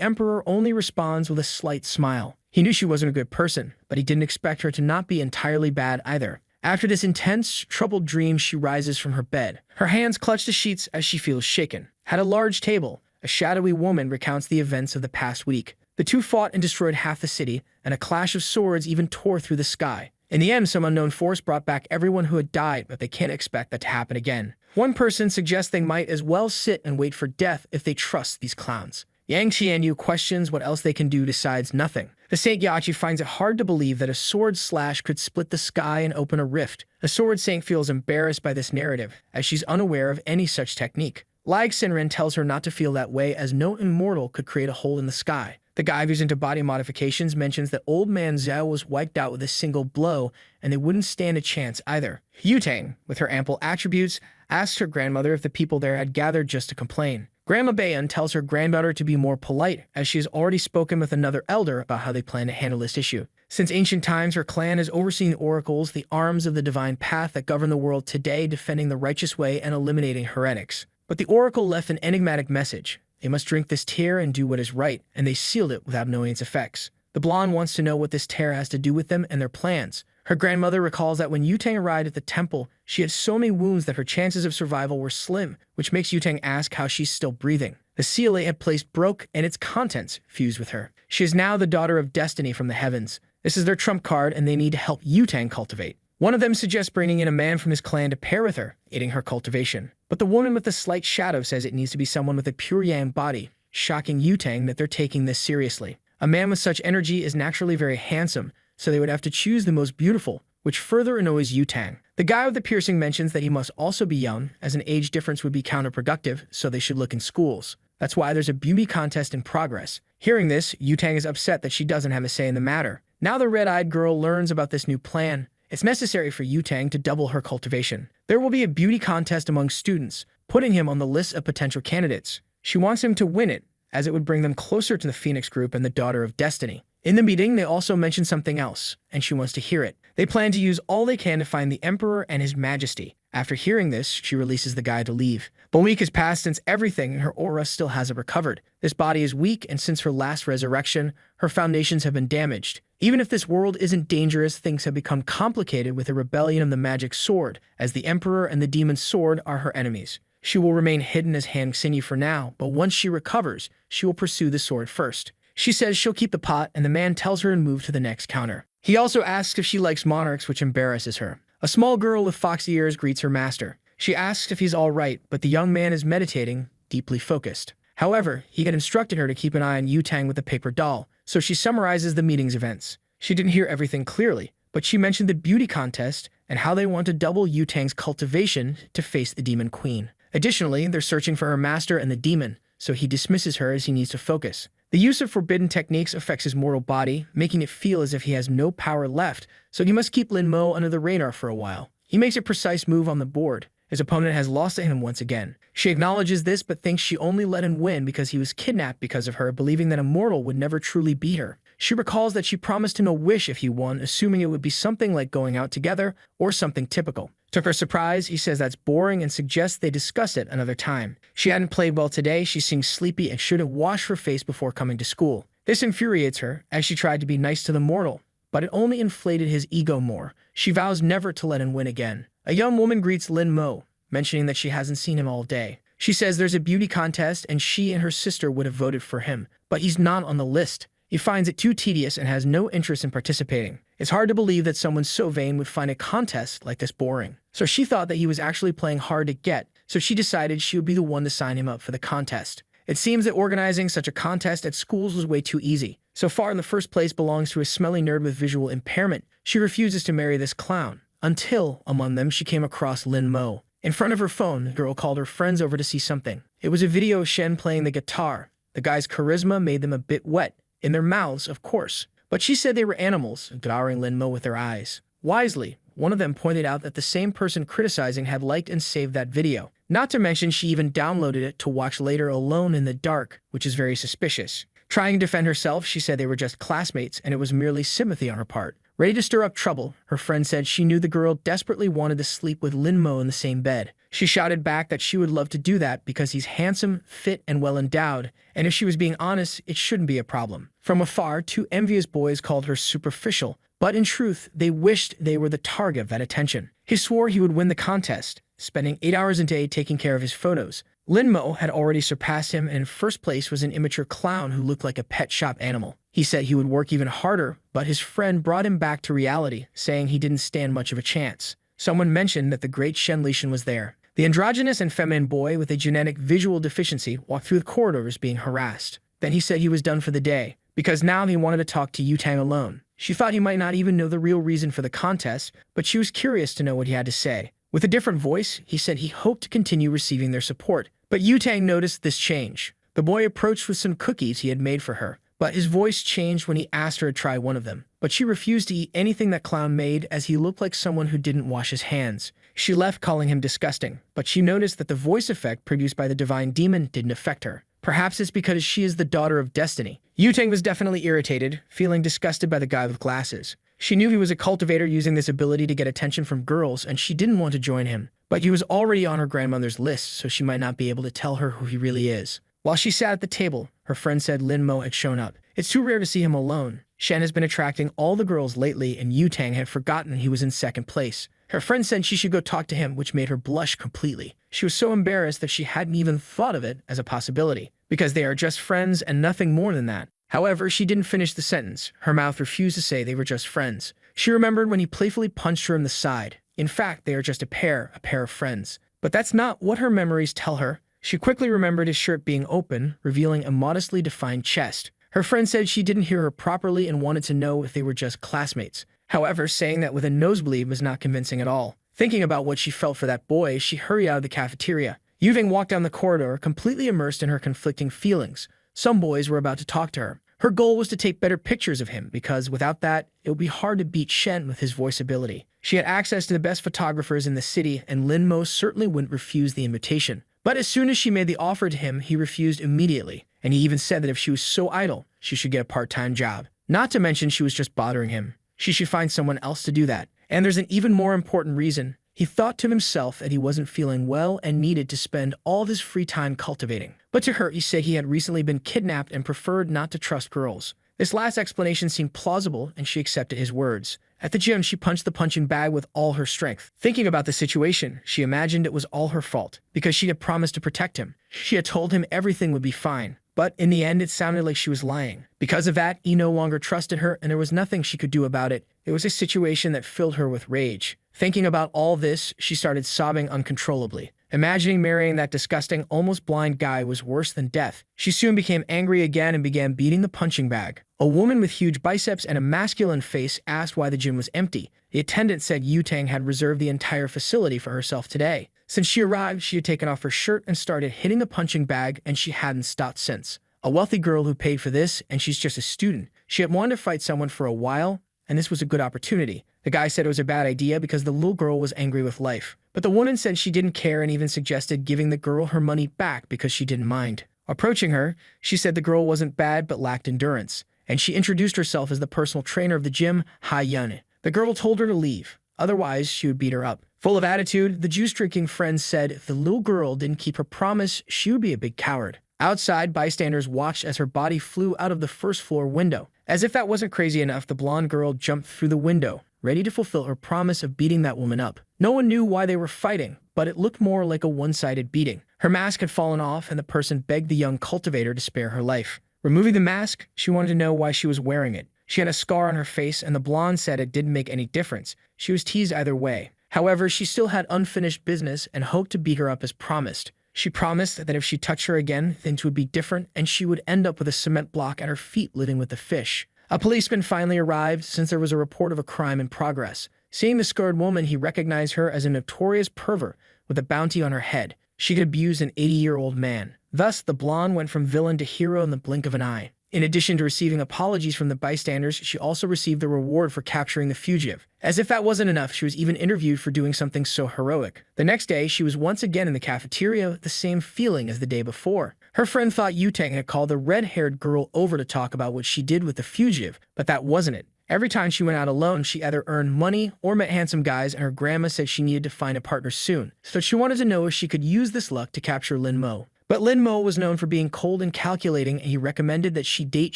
emperor only responds with a slight smile. He knew she wasn't a good person, but he didn't expect her to not be entirely bad either. After this intense, troubled dream, she rises from her bed. Her hands clutch the sheets as she feels shaken. At a large table, a shadowy woman recounts the events of the past week. The two fought and destroyed half the city, and a clash of swords even tore through the sky. In the end, some unknown force brought back everyone who had died, but they can't expect that to happen again. One person suggests they might as well sit and wait for death if they trust these clowns. Yang Qianyu questions what else they can do, decides nothing. The Saint Yachi finds it hard to believe that a sword slash could split the sky and open a rift. The sword saint feels embarrassed by this narrative, as she's unaware of any such technique. Lag Sinren tells her not to feel that way, as no immortal could create a hole in the sky. The guy who's into body modifications mentions that old man Zhao was wiped out with a single blow, and they wouldn't stand a chance either. Yutang, with her ample attributes, asks her grandmother if the people there had gathered just to complain. Grandma Bayan tells her granddaughter to be more polite, as she has already spoken with another elder about how they plan to handle this issue. Since ancient times, her clan has overseen the oracles, the arms of the divine path that govern the world today, defending the righteous way and eliminating heretics. But the oracle left an enigmatic message. They must drink this tear and do what is right, and they sealed it without knowing its effects. The blonde wants to know what this tear has to do with them and their plans. Her grandmother recalls that when Yutang arrived at the temple, she had so many wounds that her chances of survival were slim, which makes Yutang ask how she's still breathing. The seal they had placed broke, and its contents fused with her. She is now the daughter of destiny from the heavens. This is their trump card, and they need to help Yutang cultivate. One of them suggests bringing in a man from his clan to pair with her, aiding her cultivation. But the woman with the slight shadow says it needs to be someone with a pure yang body, shocking Yutang that they're taking this seriously. A man with such energy is naturally very handsome, so they would have to choose the most beautiful, which further annoys Yutang. The guy with the piercing mentions that he must also be young, as an age difference would be counterproductive, so they should look in schools. That's why there's a beauty contest in progress. Hearing this, Yutang is upset that she doesn't have a say in the matter. Now the red-eyed girl learns about this new plan. It's necessary for Yutang to double her cultivation. There will be a beauty contest among students, putting him on the list of potential candidates. She wants him to win it, as it would bring them closer to the Phoenix Group and the Daughter of Destiny. In the meeting, they also mention something else, and she wants to hear it. They plan to use all they can to find the Emperor and His Majesty. After hearing this, she releases the guy to leave. But a week has passed since everything in her aura still hasn't recovered. This body is weak, and since her last resurrection, her foundations have been damaged. Even if this world isn't dangerous, things have become complicated with the rebellion of the magic sword, as the Emperor and the Demon Sword are her enemies. She will remain hidden as Han Xinyi for now, but once she recovers, she will pursue the sword first. She says she'll keep the pot, and the man tells her to move to the next counter. He also asks if she likes monarchs, which embarrasses her. A small girl with foxy ears greets her master. She asks if he's all right, but the young man is meditating, deeply focused. However, he had instructed her to keep an eye on Yutang with the paper doll, so she summarizes the meeting's events. She didn't hear everything clearly, but she mentioned the beauty contest and how they want to double Yutang's cultivation to face the Demon Queen. Additionally, they're searching for her master and the demon, so he dismisses her as he needs to focus. The use of forbidden techniques affects his mortal body, making it feel as if he has no power left, so he must keep Lin Mo under the radar for a while. He makes a precise move on the board. His opponent has lost to him once again. She acknowledges this, but thinks she only let him win because he was kidnapped because of her, believing that a mortal would never truly beat her. She recalls that she promised him a wish if he won, assuming it would be something like going out together or something typical. To her surprise, he says that's boring and suggests they discuss it another time. She hadn't played well today, she seems sleepy and shouldn't wash her face before coming to school. This infuriates her, as she tried to be nice to the mortal, but it only inflated his ego more. She vows never to let him win again. A young woman greets Lin Mo, mentioning that she hasn't seen him all day. She says there's a beauty contest and she and her sister would have voted for him, but he's not on the list. He finds it too tedious and has no interest in participating. It's hard to believe that someone so vain would find a contest like this boring. So she thought that he was actually playing hard to get, so she decided she would be the one to sign him up for the contest. It seems that organizing such a contest at schools was way too easy. So far in the first place belongs to a smelly nerd with visual impairment. She refuses to marry this clown. Until, among them, she came across Lin Mo. In front of her phone, the girl called her friends over to see something. It was a video of Shen playing the guitar. The guy's charisma made them a bit wet. In their mouths, of course. But she said they were animals, devouring Lin Mo with their eyes. Wisely, one of them pointed out that the same person criticizing had liked and saved that video. Not to mention she even downloaded it to watch later alone in the dark, which is very suspicious. Trying to defend herself, she said they were just classmates and it was merely sympathy on her part. Ready to stir up trouble, her friend said she knew the girl desperately wanted to sleep with Lin Mo in the same bed. She shouted back that she would love to do that because he's handsome, fit, and well-endowed, and if she was being honest, it shouldn't be a problem. From afar, two envious boys called her superficial, but in truth, they wished they were the target of that attention. He swore he would win the contest, spending 8 hours a day taking care of his photos. Lin Mo had already surpassed him and in first place was an immature clown who looked like a pet shop animal. He said he would work even harder, but his friend brought him back to reality, saying he didn't stand much of a chance. Someone mentioned that the great Shen Lishan was there. The androgynous and feminine boy with a genetic visual deficiency walked through the corridors being harassed. Then he said he was done for the day, because now he wanted to talk to Yutang alone. She thought he might not even know the real reason for the contest, but she was curious to know what he had to say. With a different voice, he said he hoped to continue receiving their support. But Yutang noticed this change. The boy approached with some cookies he had made for her, but his voice changed when he asked her to try one of them. But she refused to eat anything that clown made as he looked like someone who didn't wash his hands. She left calling him disgusting, but she noticed that the voice effect produced by the divine demon didn't affect her. Perhaps it's because she is the daughter of destiny. Yutang was definitely irritated, feeling disgusted by the guy with glasses. She knew he was a cultivator using this ability to get attention from girls, and she didn't want to join him. But he was already on her grandmother's list, so she might not be able to tell her who he really is. While she sat at the table, her friend said Lin Mo had shown up. It's too rare to see him alone. Shen has been attracting all the girls lately, and Yutang had forgotten he was in second place. Her friend said she should go talk to him, which made her blush completely. She was so embarrassed that she hadn't even thought of it as a possibility, because they are just friends and nothing more than that. However, she didn't finish the sentence. Her mouth refused to say they were just friends. She remembered when he playfully punched her in the side. In fact, they are just a pair of friends. But that's not what her memories tell her. She quickly remembered his shirt being open, revealing a modestly defined chest. Her friend said she didn't hear her properly and wanted to know if they were just classmates. However, saying that with a nosebleed was not convincing at all. Thinking about what she felt for that boy, she hurried out of the cafeteria. Yuving walked down the corridor, completely immersed in her conflicting feelings. Some boys were about to talk to her. Her goal was to take better pictures of him, because without that, it would be hard to beat Shen with his voice ability. She had access to the best photographers in the city, and Lin Mo certainly wouldn't refuse the invitation. But as soon as she made the offer to him, he refused immediately, and he even said that if she was so idle, she should get a part-time job. Not to mention she was just bothering him. She should find someone else to do that. And there's an even more important reason. He thought to himself that he wasn't feeling well and needed to spend all of his free time cultivating. But to her, he said he had recently been kidnapped and preferred not to trust girls. This last explanation seemed plausible, and she accepted his words. At the gym, she punched the punching bag with all her strength. Thinking about the situation, she imagined it was all her fault, because she had promised to protect him. She had told him everything would be fine. But in the end, it sounded like she was lying. Because of that, he no longer trusted her, and there was nothing she could do about it. It was a situation that filled her with rage. Thinking about all this, she started sobbing uncontrollably. Imagining marrying that disgusting, almost blind guy was worse than death. She soon became angry again and began beating the punching bag. A woman with huge biceps and a masculine face asked why the gym was empty. The attendant said Yutang had reserved the entire facility for herself today. Since she arrived, she had taken off her shirt and started hitting the punching bag, and she hadn't stopped since. A wealthy girl who paid for this, and she's just a student. She had wanted to fight someone for a while, and this was a good opportunity. The guy said it was a bad idea because the little girl was angry with life. But the woman said she didn't care and even suggested giving the girl her money back because she didn't mind. Approaching her, she said the girl wasn't bad but lacked endurance, and she introduced herself as the personal trainer of the gym, Ha Yun. The girl told her to leave, otherwise she would beat her up. Full of attitude, the juice-drinking friend said if the little girl didn't keep her promise, she would be a big coward. Outside, bystanders watched as her body flew out of the first-floor window. As if that wasn't crazy enough, the blonde girl jumped through the window, ready to fulfill her promise of beating that woman up. No one knew why they were fighting, but it looked more like a one-sided beating. Her mask had fallen off, and the person begged the young cultivator to spare her life. Removing the mask, she wanted to know why she was wearing it. She had a scar on her face, and the blonde said it didn't make any difference. She was teased either way. However, she still had unfinished business and hoped to beat her up as promised. She promised that if she touched her again, things would be different, and she would end up with a cement block at her feet living with the fish. A policeman finally arrived since there was a report of a crime in progress. Seeing the scarred woman, he recognized her as a notorious pervert with a bounty on her head. She had abused an 80-year-old man. Thus, the blonde went from villain to hero in the blink of an eye. In addition to receiving apologies from the bystanders, she also received the reward for capturing the fugitive. As if that wasn't enough, she was even interviewed for doing something so heroic. The next day, she was once again in the cafeteria with the same feeling as the day before. Her friend thought Yutang had called the red-haired girl over to talk about what she did with the fugitive, but that wasn't it. Every time she went out alone, she either earned money or met handsome guys, and her grandma said she needed to find a partner soon. So she wanted to know if she could use this luck to capture Lin Mo. But Lin Mo was known for being cold and calculating, and he recommended that she date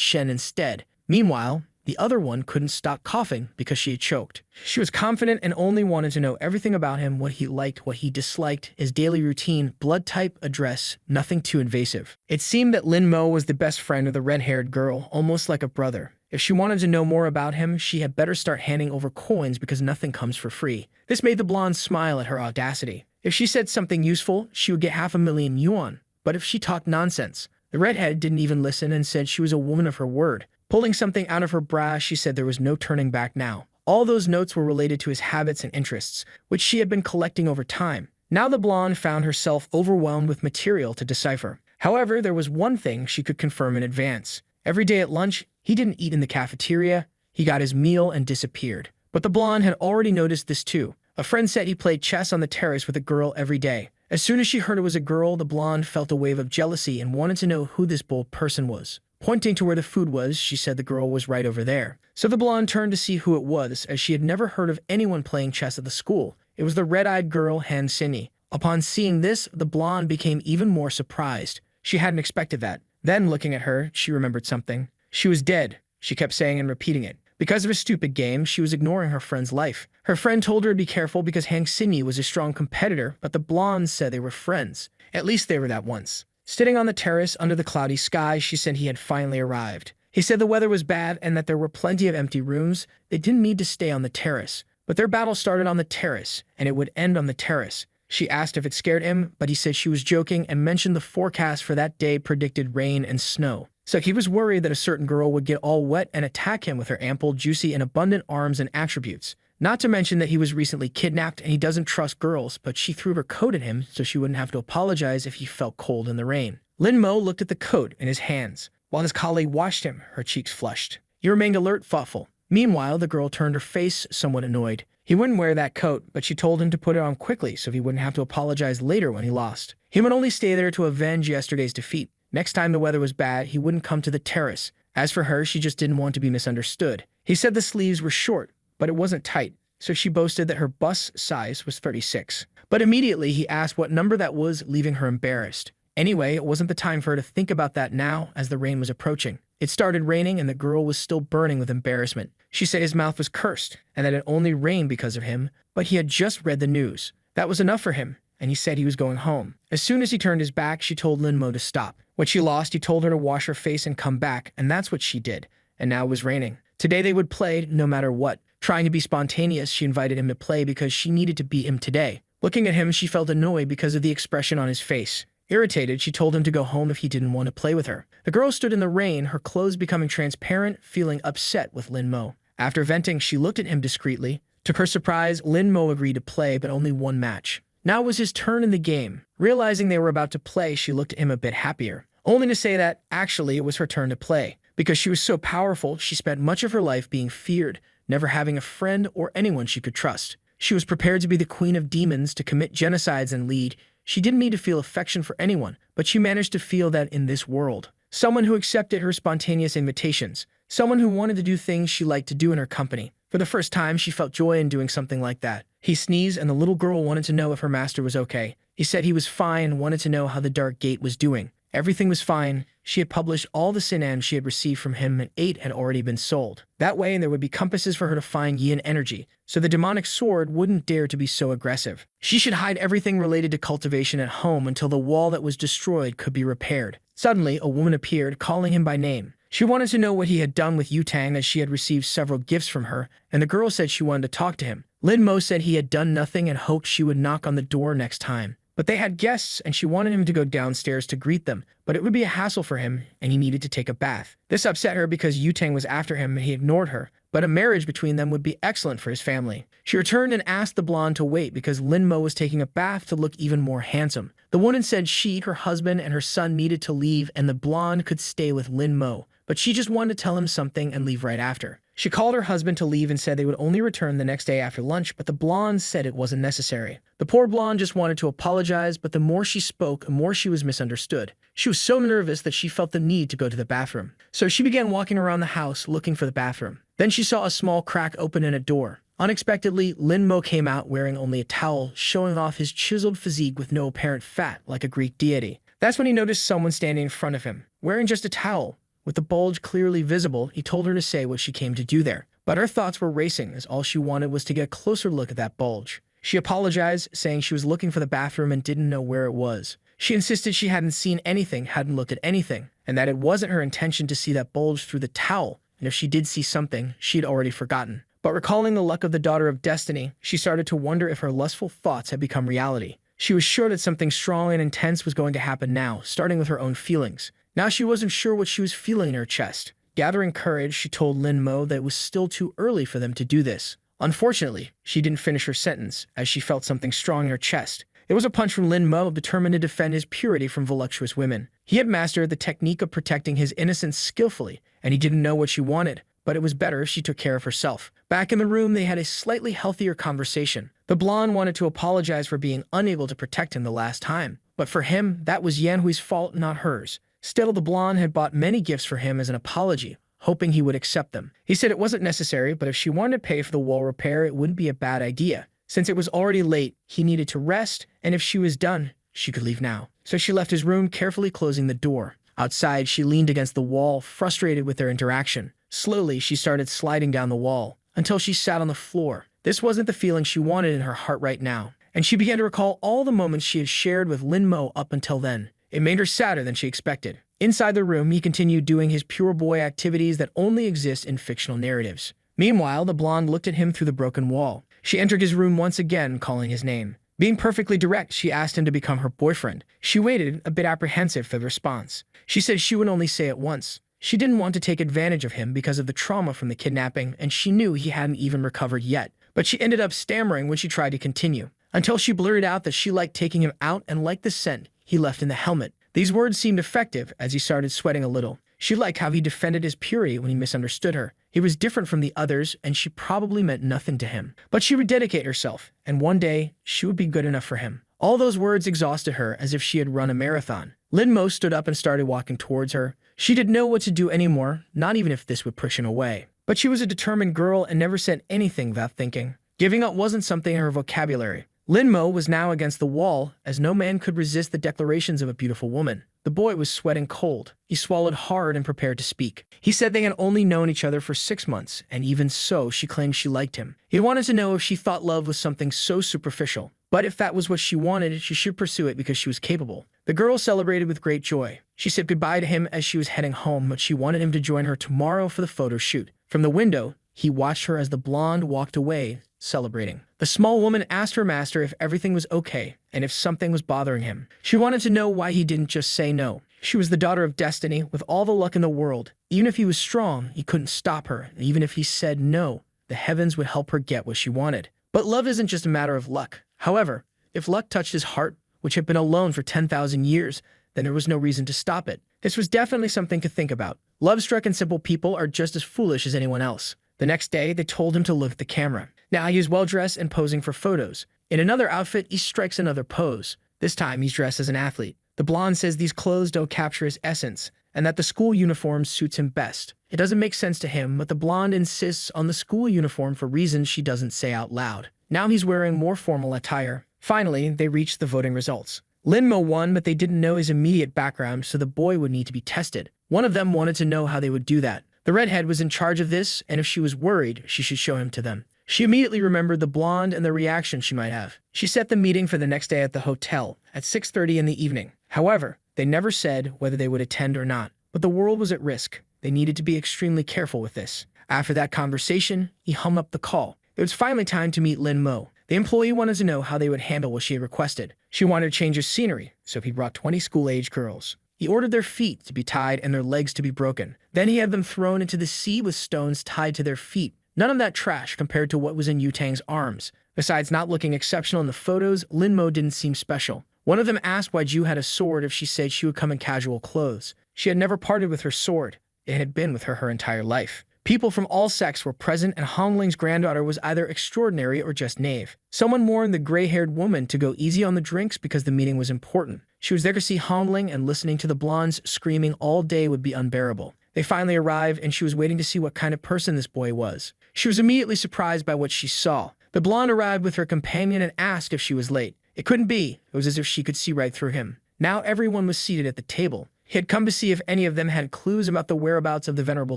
Shen instead. Meanwhile, the other one couldn't stop coughing because she had choked. She was confident and only wanted to know everything about him, what he liked, what he disliked, his daily routine, blood type, address, nothing too invasive. It seemed that Lin Mo was the best friend of the red-haired girl, almost like a brother. If she wanted to know more about him, she had better start handing over coins because nothing comes for free. This made the blonde smile at her audacity. If she said something useful, she would get 500,000 yuan. But if she talked nonsense, the redhead didn't even listen and said she was a woman of her word. Pulling something out of her bra, she said there was no turning back now. All those notes were related to his habits and interests, which she had been collecting over time. Now the blonde found herself overwhelmed with material to decipher. However, there was one thing she could confirm in advance. Every day at lunch, he didn't eat in the cafeteria. He got his meal and disappeared. But the blonde had already noticed this too. A friend said he played chess on the terrace with a girl every day. As soon as she heard it was a girl, the blonde felt a wave of jealousy and wanted to know who this bold person was. Pointing to where the food was, she said the girl was right over there. So the blonde turned to see who it was, as she had never heard of anyone playing chess at the school. It was the red-eyed girl, Han Sinyi. Upon seeing this, the blonde became even more surprised. She hadn't expected that. Then, looking at her, she remembered something. She was dead, she kept saying and repeating it. Because of a stupid game, she was ignoring her friend's life. Her friend told her to be careful because Han Sinyi was a strong competitor, but the blonde said they were friends. At least they were that once. Sitting on the terrace under the cloudy sky, she said he had finally arrived. He said the weather was bad and that there were plenty of empty rooms. They didn't need to stay on the terrace. But their battle started on the terrace, and it would end on the terrace. She asked if it scared him, but he said she was joking and mentioned the forecast for that day predicted rain and snow. So he was worried that a certain girl would get all wet and attack him with her ample, juicy, and abundant arms and attributes. Not to mention that he was recently kidnapped and he doesn't trust girls, but she threw her coat at him so she wouldn't have to apologize if he felt cold in the rain. Lin Mo looked at the coat in his hands. While his colleague watched him, her cheeks flushed. He remained alert, thoughtful. Meanwhile, the girl turned her face, somewhat annoyed. He wouldn't wear that coat, but she told him to put it on quickly so he wouldn't have to apologize later when he lost. He would only stay there to avenge yesterday's defeat. Next time the weather was bad, he wouldn't come to the terrace. As for her, she just didn't want to be misunderstood. He said the sleeves were short, but it wasn't tight, so she boasted that her bust size was 36. But immediately he asked what number that was, leaving her embarrassed. Anyway, it wasn't the time for her to think about that now, as the rain was approaching. It started raining and the girl was still burning with embarrassment. She said his mouth was cursed, and that it only rained because of him, but he had just read the news. That was enough for him, and he said he was going home. As soon as he turned his back, she told Lin Mo to stop. When she lost, he told her to wash her face and come back, and that's what she did. And now it was raining. Today they would play no matter what. Trying to be spontaneous, she invited him to play because she needed to beat him today. Looking at him, she felt annoyed because of the expression on his face. Irritated, she told him to go home if he didn't want to play with her. The girl stood in the rain, her clothes becoming transparent, feeling upset with Lin Mo. After venting, she looked at him discreetly. To her surprise, Lin Mo agreed to play, but only one match. Now it was his turn in the game. Realizing they were about to play, she looked at him a bit happier. Only to say that, actually, it was her turn to play. Because she was so powerful, she spent much of her life being feared, never having a friend or anyone she could trust. She was prepared to be the queen of demons, to commit genocides and lead. She didn't need to feel affection for anyone, but she managed to feel that in this world. Someone who accepted her spontaneous invitations. Someone who wanted to do things she liked to do in her company. For the first time, she felt joy in doing something like that. He sneezed, and the little girl wanted to know if her master was okay. He said he was fine and wanted to know how the Dark Gate was doing. Everything was fine. she had published all the sinan she had received from him, and 8 had already been sold. That way, there would be compasses for her to find yin energy, so the demonic sword wouldn't dare to be so aggressive. She should hide everything related to cultivation at home until the wall that was destroyed could be repaired. Suddenly, a woman appeared, calling him by name. She wanted to know what he had done with Yutang, as she had received several gifts from her, and the girl said she wanted to talk to him. Lin Mo said he had done nothing and hoped she would knock on the door next time. But they had guests, and she wanted him to go downstairs to greet them, but it would be a hassle for him, and he needed to take a bath. This upset her because Yutang was after him and he ignored her, but a marriage between them would be excellent for his family. She returned and asked the blonde to wait because Lin Mo was taking a bath to look even more handsome. The woman said she, her husband, and her son needed to leave and the blonde could stay with Lin Mo, but she just wanted to tell him something and leave right after. She called her husband to leave and said they would only return the next day after lunch, but the blonde said it wasn't necessary. The poor blonde just wanted to apologize, but the more she spoke, the more she was misunderstood. She was so nervous that she felt the need to go to the bathroom. So she began walking around the house looking for the bathroom. Then she saw a small crack open in a door. Unexpectedly, Lin Mo came out wearing only a towel, showing off his chiseled physique with no apparent fat like a Greek deity. That's when he noticed someone standing in front of him, wearing just a towel. With the bulge clearly visible, he told her to say what she came to do there. But her thoughts were racing, as all she wanted was to get a closer look at that bulge. She apologized, saying she was looking for the bathroom and didn't know where it was. She insisted she hadn't seen anything, hadn't looked at anything, and that it wasn't her intention to see that bulge through the towel, and if she did see something, she'd already forgotten. But recalling the luck of the daughter of destiny, she started to wonder if her lustful thoughts had become reality. She was sure that something strong and intense was going to happen now, starting with her own feelings. Now she wasn't sure what she was feeling in her chest. Gathering courage, she told Lin Mo that it was still too early for them to do this. Unfortunately, she didn't finish her sentence, as she felt something strong in her chest. It was a punch from Lin Mo, determined to defend his purity from voluptuous women. He had mastered the technique of protecting his innocence skillfully, and he didn't know what she wanted, but it was better if she took care of herself. Back in the room, they had a slightly healthier conversation. The blonde wanted to apologize for being unable to protect him the last time, but for him, that was Yanhui's fault, not hers. Still, the blonde had bought many gifts for him as an apology, hoping he would accept them. He said it wasn't necessary, but if she wanted to pay for the wall repair, it wouldn't be a bad idea. Since it was already late, he needed to rest, and if she was done, she could leave now. So she left his room, carefully closing the door. Outside, she leaned against the wall, frustrated with their interaction. Slowly, she started sliding down the wall, until she sat on the floor. This wasn't the feeling she wanted in her heart right now, and she began to recall all the moments she had shared with Lin Mo up until then. It made her sadder than she expected. Inside the room, he continued doing his pure boy activities that only exist in fictional narratives. Meanwhile, the blonde looked at him through the broken wall. She entered his room once again, calling his name. Being perfectly direct, she asked him to become her boyfriend. She waited, a bit apprehensive for the response. She said she would only say it once. She didn't want to take advantage of him because of the trauma from the kidnapping, and she knew he hadn't even recovered yet. But she ended up stammering when she tried to continue, until she blurted out that she liked taking him out and liked the scent he left in the helmet. These words seemed effective as he started sweating a little. She liked how he defended his purity when he misunderstood her. He was different from the others, and she probably meant nothing to him. But she would dedicate herself, and one day, she would be good enough for him. All those words exhausted her as if she had run a marathon. Lin Mo stood up and started walking towards her. She didn't know what to do anymore, not even if this would push him away. But she was a determined girl and never said anything without thinking. Giving up wasn't something in her vocabulary. Lin Mo was now against the wall, as no man could resist the declarations of a beautiful woman. The boy was sweating cold. He swallowed hard and prepared to speak. He said they had only known each other for 6 months, and even so, she claimed she liked him. He wanted to know if she thought love was something so superficial. But if that was what she wanted, she should pursue it because she was capable. The girl celebrated with great joy. She said goodbye to him as she was heading home, but she wanted him to join her tomorrow for the photo shoot. From the window, he watched her as the blonde walked away, celebrating. The small woman asked her master if everything was okay and if something was bothering him. She wanted to know why he didn't just say no. She was the daughter of destiny, with all the luck in the world. Even if he was strong, he couldn't stop her. And even if he said no, the heavens would help her get what she wanted. But love isn't just a matter of luck. However, if luck touched his heart, which had been alone for 10,000 years, then there was no reason to stop it. This was definitely something to think about. Love-struck and simple people are just as foolish as anyone else. The next day, they told him to look at the camera. Now he is well-dressed and posing for photos. In another outfit, he strikes another pose. This time, he's dressed as an athlete. The blonde says these clothes don't capture his essence, and that the school uniform suits him best. It doesn't make sense to him, but the blonde insists on the school uniform for reasons she doesn't say out loud. Now he's wearing more formal attire. Finally, they reach the voting results. Lin Mo won, but they didn't know his immediate background, so the boy would need to be tested. One of them wanted to know how they would do that. The redhead was in charge of this, and if she was worried, she should show him to them. She immediately remembered the blonde and the reaction she might have. She set the meeting for the next day at the hotel, at 6:30 in the evening. However, they never said whether they would attend or not. But the world was at risk. They needed to be extremely careful with this. After that conversation, he hung up the call. It was finally time to meet Lin Mo. The employee wanted to know how they would handle what she had requested. She wanted to change her scenery, so he brought 20 school-age girls. He ordered their feet to be tied and their legs to be broken. Then he had them thrown into the sea with stones tied to their feet. None of that trash compared to what was in Yutang's arms. Besides not looking exceptional in the photos, Lin Mo didn't seem special. One of them asked why Ju had a sword if she said she would come in casual clothes. She had never parted with her sword. It had been with her entire life. People from all sects were present, and Hongling's granddaughter was either extraordinary or just knave. Someone warned the gray-haired woman to go easy on the drinks because the meeting was important. She was there to see Hongling, and listening to the blondes screaming all day would be unbearable. They finally arrived, and she was waiting to see what kind of person this boy was. She was immediately surprised by what she saw. The blonde arrived with her companion and asked if she was late. It couldn't be. It was as if she could see right through him. Now everyone was seated at the table. He had come to see if any of them had clues about the whereabouts of the venerable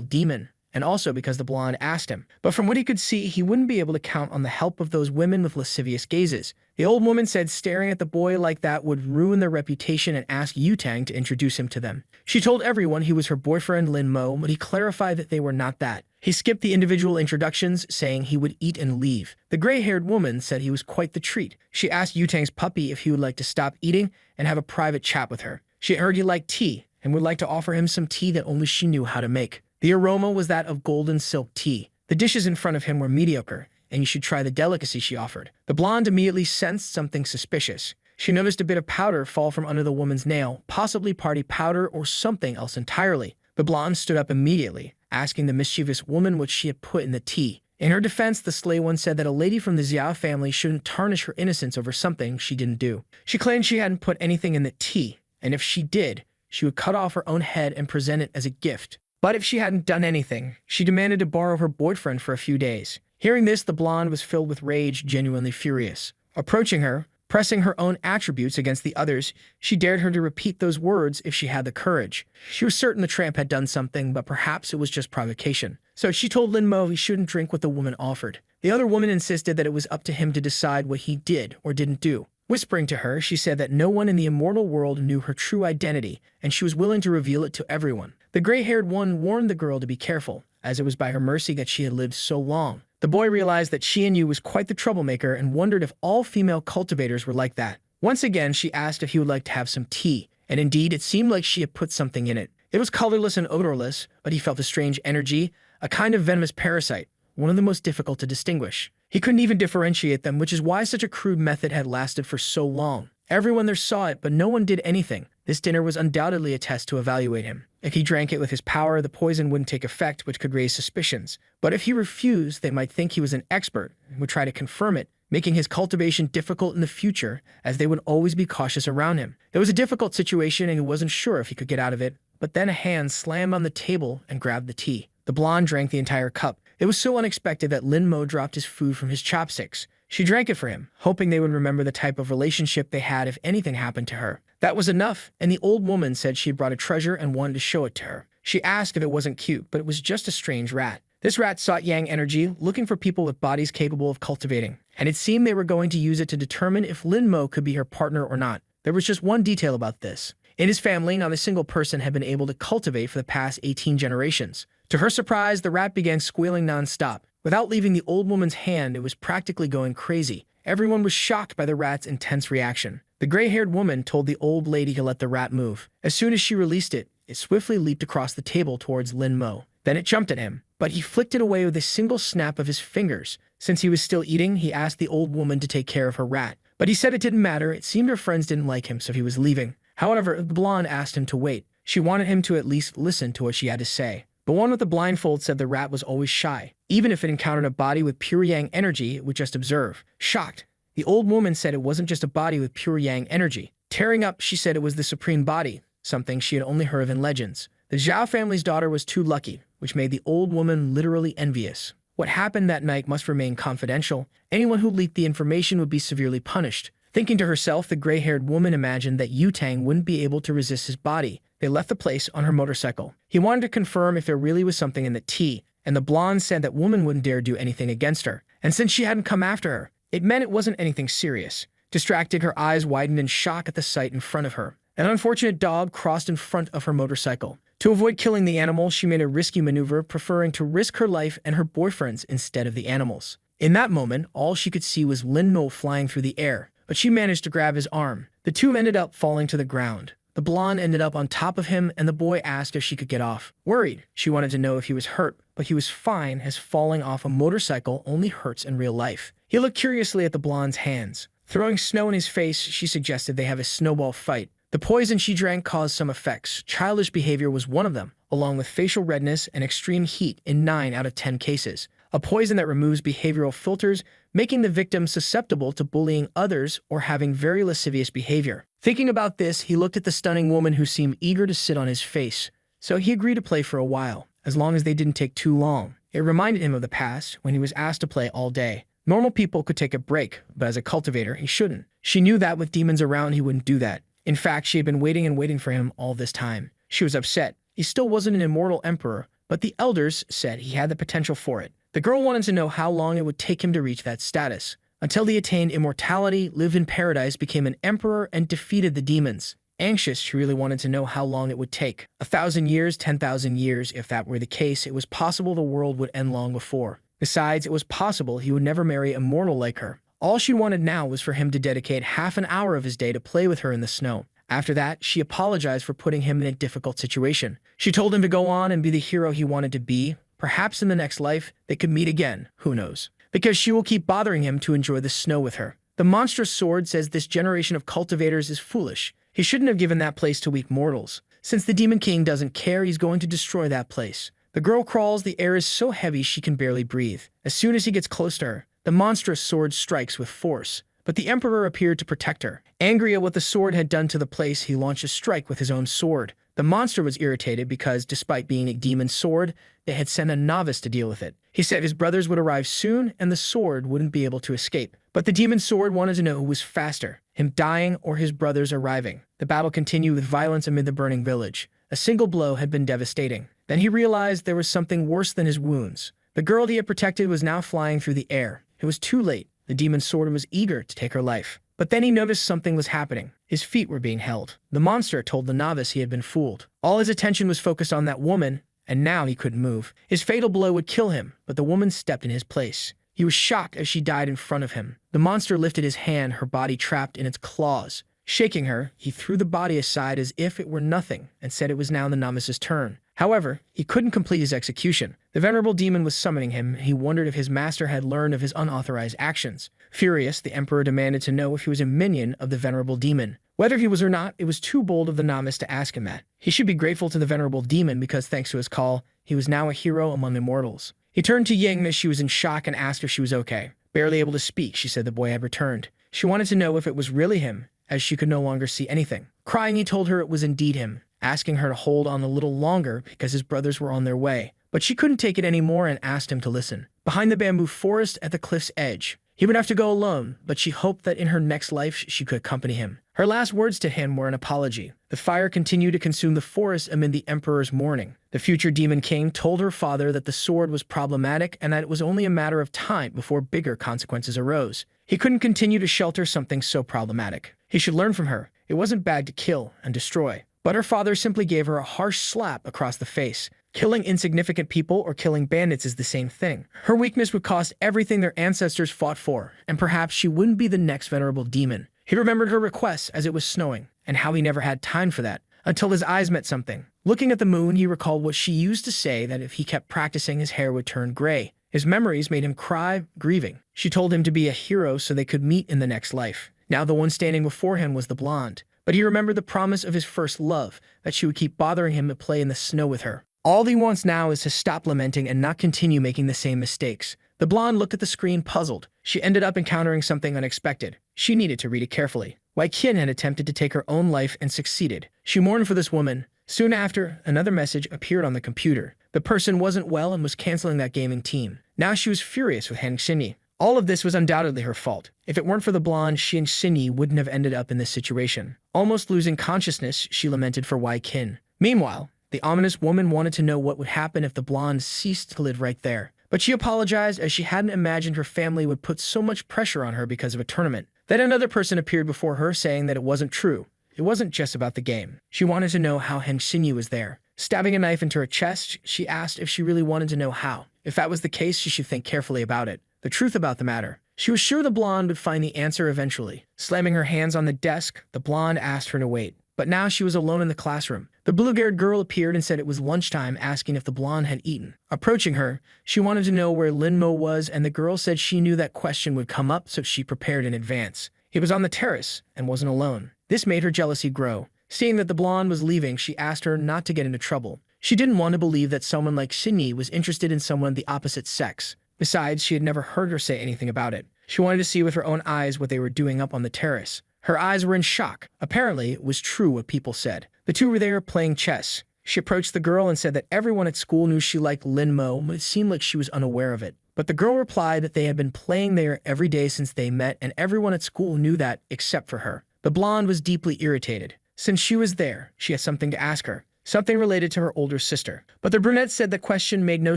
demon, and also because the blonde asked him. But from what he could see, he wouldn't be able to count on the help of those women with lascivious gazes. The old woman said staring at the boy like that would ruin their reputation and asked Yutang to introduce him to them. She told everyone he was her boyfriend Lin Mo, but he clarified that they were not that. He skipped the individual introductions, saying he would eat and leave. The gray-haired woman said he was quite the treat. She asked Yutang's puppy if he would like to stop eating and have a private chat with her. She heard he liked tea and would like to offer him some tea that only she knew how to make. The aroma was that of golden silk tea. The dishes in front of him were mediocre, and you should try the delicacy she offered. The blonde immediately sensed something suspicious. She noticed a bit of powder fall from under the woman's nail, possibly party powder or something else entirely. The blonde stood up immediately, asking the mischievous woman what she had put in the tea. In her defense, the slay one said that a lady from the Xiao family shouldn't tarnish her innocence over something she didn't do. She claimed she hadn't put anything in the tea, and if she did, she would cut off her own head and present it as a gift. But if she hadn't done anything, she demanded to borrow her boyfriend for a few days. Hearing this, the blonde was filled with rage, genuinely furious. Approaching her, pressing her own attributes against the others, she dared her to repeat those words if she had the courage. She was certain the tramp had done something, but perhaps it was just provocation. So she told Lin Mo he shouldn't drink what the woman offered. The other woman insisted that it was up to him to decide what he did or didn't do. Whispering to her, she said that no one in the immortal world knew her true identity, and she was willing to reveal it to everyone. The gray-haired one warned the girl to be careful, as it was by her mercy that she had lived so long. The boy realized that she and Yu was quite the troublemaker and wondered if all female cultivators were like that. Once again, she asked if he would like to have some tea, and indeed, it seemed like she had put something in it. It was colorless and odorless, but he felt a strange energy, a kind of venomous parasite, one of the most difficult to distinguish. He couldn't even differentiate them, which is why such a crude method had lasted for so long. Everyone there saw it, but no one did anything. This dinner was undoubtedly a test to evaluate him. If he drank it with his power, the poison wouldn't take effect, which could raise suspicions. But if he refused, they might think he was an expert and would try to confirm it, making his cultivation difficult in the future, as they would always be cautious around him. It was a difficult situation, and he wasn't sure if he could get out of it, but then a hand slammed on the table and grabbed the tea. The blonde drank the entire cup. It was so unexpected that Lin Mo dropped his food from his chopsticks. She drank it for him, hoping they would remember the type of relationship they had if anything happened to her. That was enough, and the old woman said she had brought a treasure and wanted to show it to her. She asked if it wasn't cute, but it was just a strange rat. This rat sought yang energy, looking for people with bodies capable of cultivating, and it seemed they were going to use it to determine if Lin Mo could be her partner or not. There was just one detail about this. In his family, not a single person had been able to cultivate for the past 18 generations. To her surprise, the rat began squealing non-stop. Without leaving the old woman's hand, it was practically going crazy. Everyone was shocked by the rat's intense reaction. The gray-haired woman told the old lady to let the rat move. As soon as she released it, it swiftly leaped across the table towards Lin Mo. Then it jumped at him, but he flicked it away with a single snap of his fingers. Since he was still eating, he asked the old woman to take care of her rat. But he said it didn't matter. It seemed her friends didn't like him, so he was leaving. However, the blonde asked him to wait. She wanted him to at least listen to what she had to say. The one with the blindfold said the rat was always shy. Even if it encountered a body with pure yang energy, it would just observe. Shocked, the old woman said it wasn't just a body with pure yang energy. Tearing up, she said it was the supreme body, something she had only heard of in legends. The Zhao family's daughter was too lucky, which made the old woman literally envious. What happened that night must remain confidential. Anyone who leaked the information would be severely punished. Thinking to herself, the gray-haired woman imagined that Yu-Tang wouldn't be able to resist his body. They left the place on her motorcycle. He wanted to confirm if there really was something in the tea, and the blonde said that woman wouldn't dare do anything against her. And since she hadn't come after her, it meant it wasn't anything serious. Distracted, her eyes widened in shock at the sight in front of her. An unfortunate dog crossed in front of her motorcycle. To avoid killing the animal, she made a risky maneuver, preferring to risk her life and her boyfriend's instead of the animal's. In that moment, all she could see was Lin Mo flying through the air, but she managed to grab his arm. The two ended up falling to the ground. The blonde ended up on top of him, and the boy asked if she could get off. Worried, she wanted to know if he was hurt, but he was fine, as falling off a motorcycle only hurts in real life. He looked curiously at the blonde's hands. Throwing snow in his face, she suggested they have a snowball fight. The poison she drank caused some effects. Childish behavior was one of them, along with facial redness and extreme heat in 9 out of 10 cases. A poison that removes behavioral filters, making the victim susceptible to bullying others or having very lascivious behavior. Thinking about this, he looked at the stunning woman who seemed eager to sit on his face. So he agreed to play for a while, as long as they didn't take too long. It reminded him of the past, when he was asked to play all day. Normal people could take a break, but as a cultivator, he shouldn't. She knew that with demons around, he wouldn't do that. In fact, she had been waiting and waiting for him all this time. She was upset. He still wasn't an immortal emperor, but the elders said he had the potential for it. The girl wanted to know how long it would take him to reach that status. Until he attained immortality, lived in paradise, became an emperor, and defeated the demons. Anxious, she really wanted to know how long it would take. 1,000 years, 10,000 years. If that were the case, it was possible the world would end long before. Besides, it was possible he would never marry a mortal like her. All she wanted now was for him to dedicate half an hour of his day to play with her in the snow. After that, she apologized for putting him in a difficult situation. She told him to go on and be the hero he wanted to be. Perhaps in the next life, they could meet again. Who knows? Because she will keep bothering him to enjoy the snow with her. The monstrous sword says this generation of cultivators is foolish. He shouldn't have given that place to weak mortals. Since the Demon King doesn't care, he's going to destroy that place. The girl crawls. The air is so heavy she can barely breathe. As soon as he gets close to her, the monstrous sword strikes with force. But the emperor appeared to protect her. Angry at what the sword had done to the place, he launched a strike with his own sword. The monster was irritated because, despite being a demon sword, they had sent a novice to deal with it. He said his brothers would arrive soon and the sword wouldn't be able to escape. But the demon sword wanted to know who was faster, him dying or his brothers arriving. The battle continued with violence amid the burning village. A single blow had been devastating. Then he realized there was something worse than his wounds. The girl he had protected was now flying through the air. It was too late. The demon sword was eager to take her life. But then he noticed something was happening. His feet were being held. The monster told the novice he had been fooled. All his attention was focused on that woman, and now he couldn't move. His fatal blow would kill him, but the woman stepped in his place. He was shocked as she died in front of him. The monster lifted his hand, her body trapped in its claws. Shaking her, he threw the body aside as if it were nothing and said it was now the novice's turn. However, he couldn't complete his execution. The venerable demon was summoning him. He wondered if his master had learned of his unauthorized actions. Furious, the emperor demanded to know if he was a minion of the venerable demon. Whether he was or not, it was too bold of the novice to ask him that. He should be grateful to the venerable demon because, thanks to his call, he was now a hero among immortals. He turned to Ying as she was in shock and asked if she was okay. Barely able to speak, she said the boy had returned. She wanted to know if it was really him, as she could no longer see anything. Crying, he told her it was indeed him, asking her to hold on a little longer because his brothers were on their way. But she couldn't take it anymore and asked him to listen. Behind the bamboo forest at the cliff's edge, he would have to go alone, but she hoped that in her next life she could accompany him. Her last words to him were an apology. The fire continued to consume the forest amid the emperor's mourning. The future demon king told her father that the sword was problematic and that it was only a matter of time before bigger consequences arose. He couldn't continue to shelter something so problematic. He should learn from her. It wasn't bad to kill and destroy. But her father simply gave her a harsh slap across the face. Killing insignificant people or killing bandits is the same thing. Her weakness would cost everything their ancestors fought for, and perhaps she wouldn't be the next venerable demon. He remembered her requests as it was snowing, and how he never had time for that, until his eyes met something. Looking at the moon, he recalled what she used to say, that if he kept practicing, his hair would turn gray. His memories made him cry, grieving. She told him to be a hero so they could meet in the next life. Now the one standing before him was the blonde. But he remembered the promise of his first love, that she would keep bothering him to play in the snow with her. All he wants now is to stop lamenting and not continue making the same mistakes. The blonde looked at the screen, puzzled. She ended up encountering something unexpected. She needed to read it carefully. Wei Qian had attempted to take her own life and succeeded. She mourned for this woman. Soon after, another message appeared on the computer. The person wasn't well and was canceling that gaming team. Now she was furious with Han Xinyi. All of this was undoubtedly her fault. If it weren't for the blonde, she and Shinyi wouldn't have ended up in this situation. Almost losing consciousness, she lamented for Wai Qin. Meanwhile, the ominous woman wanted to know what would happen if the blonde ceased to live right there. But she apologized as she hadn't imagined her family would put so much pressure on her because of a tournament. Then another person appeared before her saying that it wasn't true. It wasn't just about the game. She wanted to know how Shinyi was there. Stabbing a knife into her chest, she asked if she really wanted to know how. If that was the case, she should think carefully about it. The truth about the matter. She was sure the blonde would find the answer eventually. Slamming her hands on the desk, the blonde asked her to wait. But now she was alone in the classroom. The blue-haired girl appeared and said it was lunchtime, asking if the blonde had eaten. Approaching her, she wanted to know where Linmo was, and the girl said she knew that question would come up, so she prepared in advance. He was on the terrace and wasn't alone. This made her jealousy grow. Seeing that the blonde was leaving, she asked her not to get into trouble. She didn't want to believe that someone like Shinyi was interested in someone the opposite sex. Besides, she had never heard her say anything about it. She wanted to see with her own eyes what they were doing up on the terrace. Her eyes were in shock. Apparently, it was true what people said. The two were there playing chess. She approached the girl and said that everyone at school knew she liked Linmo, but it seemed like she was unaware of it. But the girl replied that they had been playing there every day since they met, and everyone at school knew that, except for her. The blonde was deeply irritated. Since she was there, she had something to ask her. Something related to her older sister. But the brunette said the question made no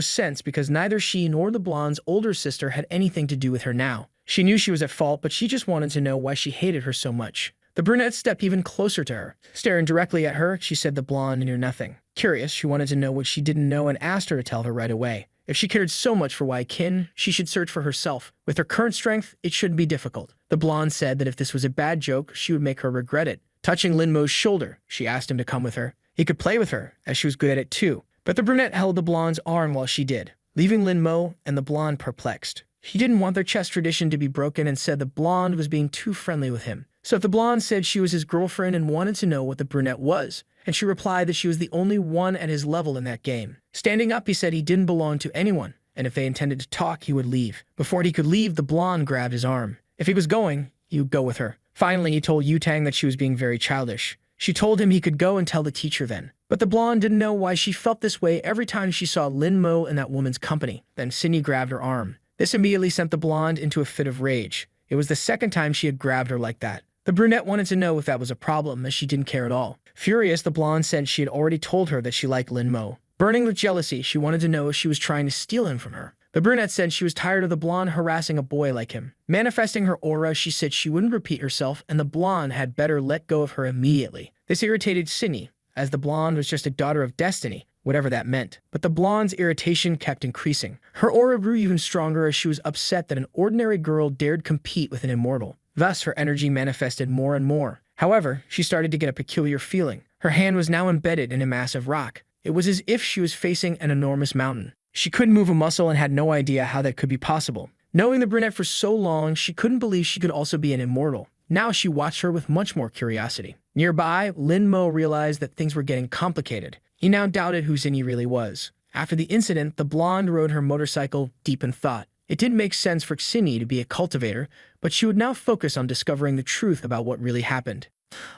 sense because neither she nor the blonde's older sister had anything to do with her now. She knew she was at fault, but she just wanted to know why she hated her so much. The brunette stepped even closer to her. Staring directly at her, she said the blonde knew nothing. Curious, she wanted to know what she didn't know and asked her to tell her right away. If she cared so much for Wai Qin, she should search for herself. With her current strength, it shouldn't be difficult. The blonde said that if this was a bad joke, she would make her regret it. Touching Linmo's shoulder, she asked him to come with her. He could play with her, as she was good at it too. But the brunette held the blonde's arm while she did, leaving Linmo and the blonde perplexed. He didn't want their chess tradition to be broken and said the blonde was being too friendly with him. So if the blonde said she was his girlfriend and wanted to know what the brunette was, and she replied that she was the only one at his level in that game. Standing up, he said he didn't belong to anyone, and if they intended to talk, he would leave. Before he could leave, the blonde grabbed his arm. If he was going, he would go with her. Finally, he told Yutang that she was being very childish. She told him he could go and tell the teacher then. But the blonde didn't know why she felt this way every time she saw Linmo in that woman's company. Then Sydney grabbed her arm. This immediately sent the blonde into a fit of rage. It was the second time she had grabbed her like that. The brunette wanted to know if that was a problem, as she didn't care at all. Furious, the blonde said she had already told her that she liked Linmo. Burning with jealousy, she wanted to know if she was trying to steal him from her. The brunette said she was tired of the blonde harassing a boy like him. Manifesting her aura, she said she wouldn't repeat herself, and the blonde had better let go of her immediately. This irritated Sydney, as the blonde was just a daughter of destiny, whatever that meant. But the blonde's irritation kept increasing. Her aura grew even stronger as she was upset that an ordinary girl dared compete with an immortal. Thus, her energy manifested more and more. However, she started to get a peculiar feeling. Her hand was now embedded in a massive rock. It was as if she was facing an enormous mountain. She couldn't move a muscle and had no idea how that could be possible. Knowing the brunette for so long, she couldn't believe she could also be an immortal. Now she watched her with much more curiosity. Nearby, Linmo realized that things were getting complicated. He now doubted who Zinni really was. After the incident, the blonde rode her motorcycle deep in thought. It didn't make sense for Xinyi to be a cultivator, but she would now focus on discovering the truth about what really happened.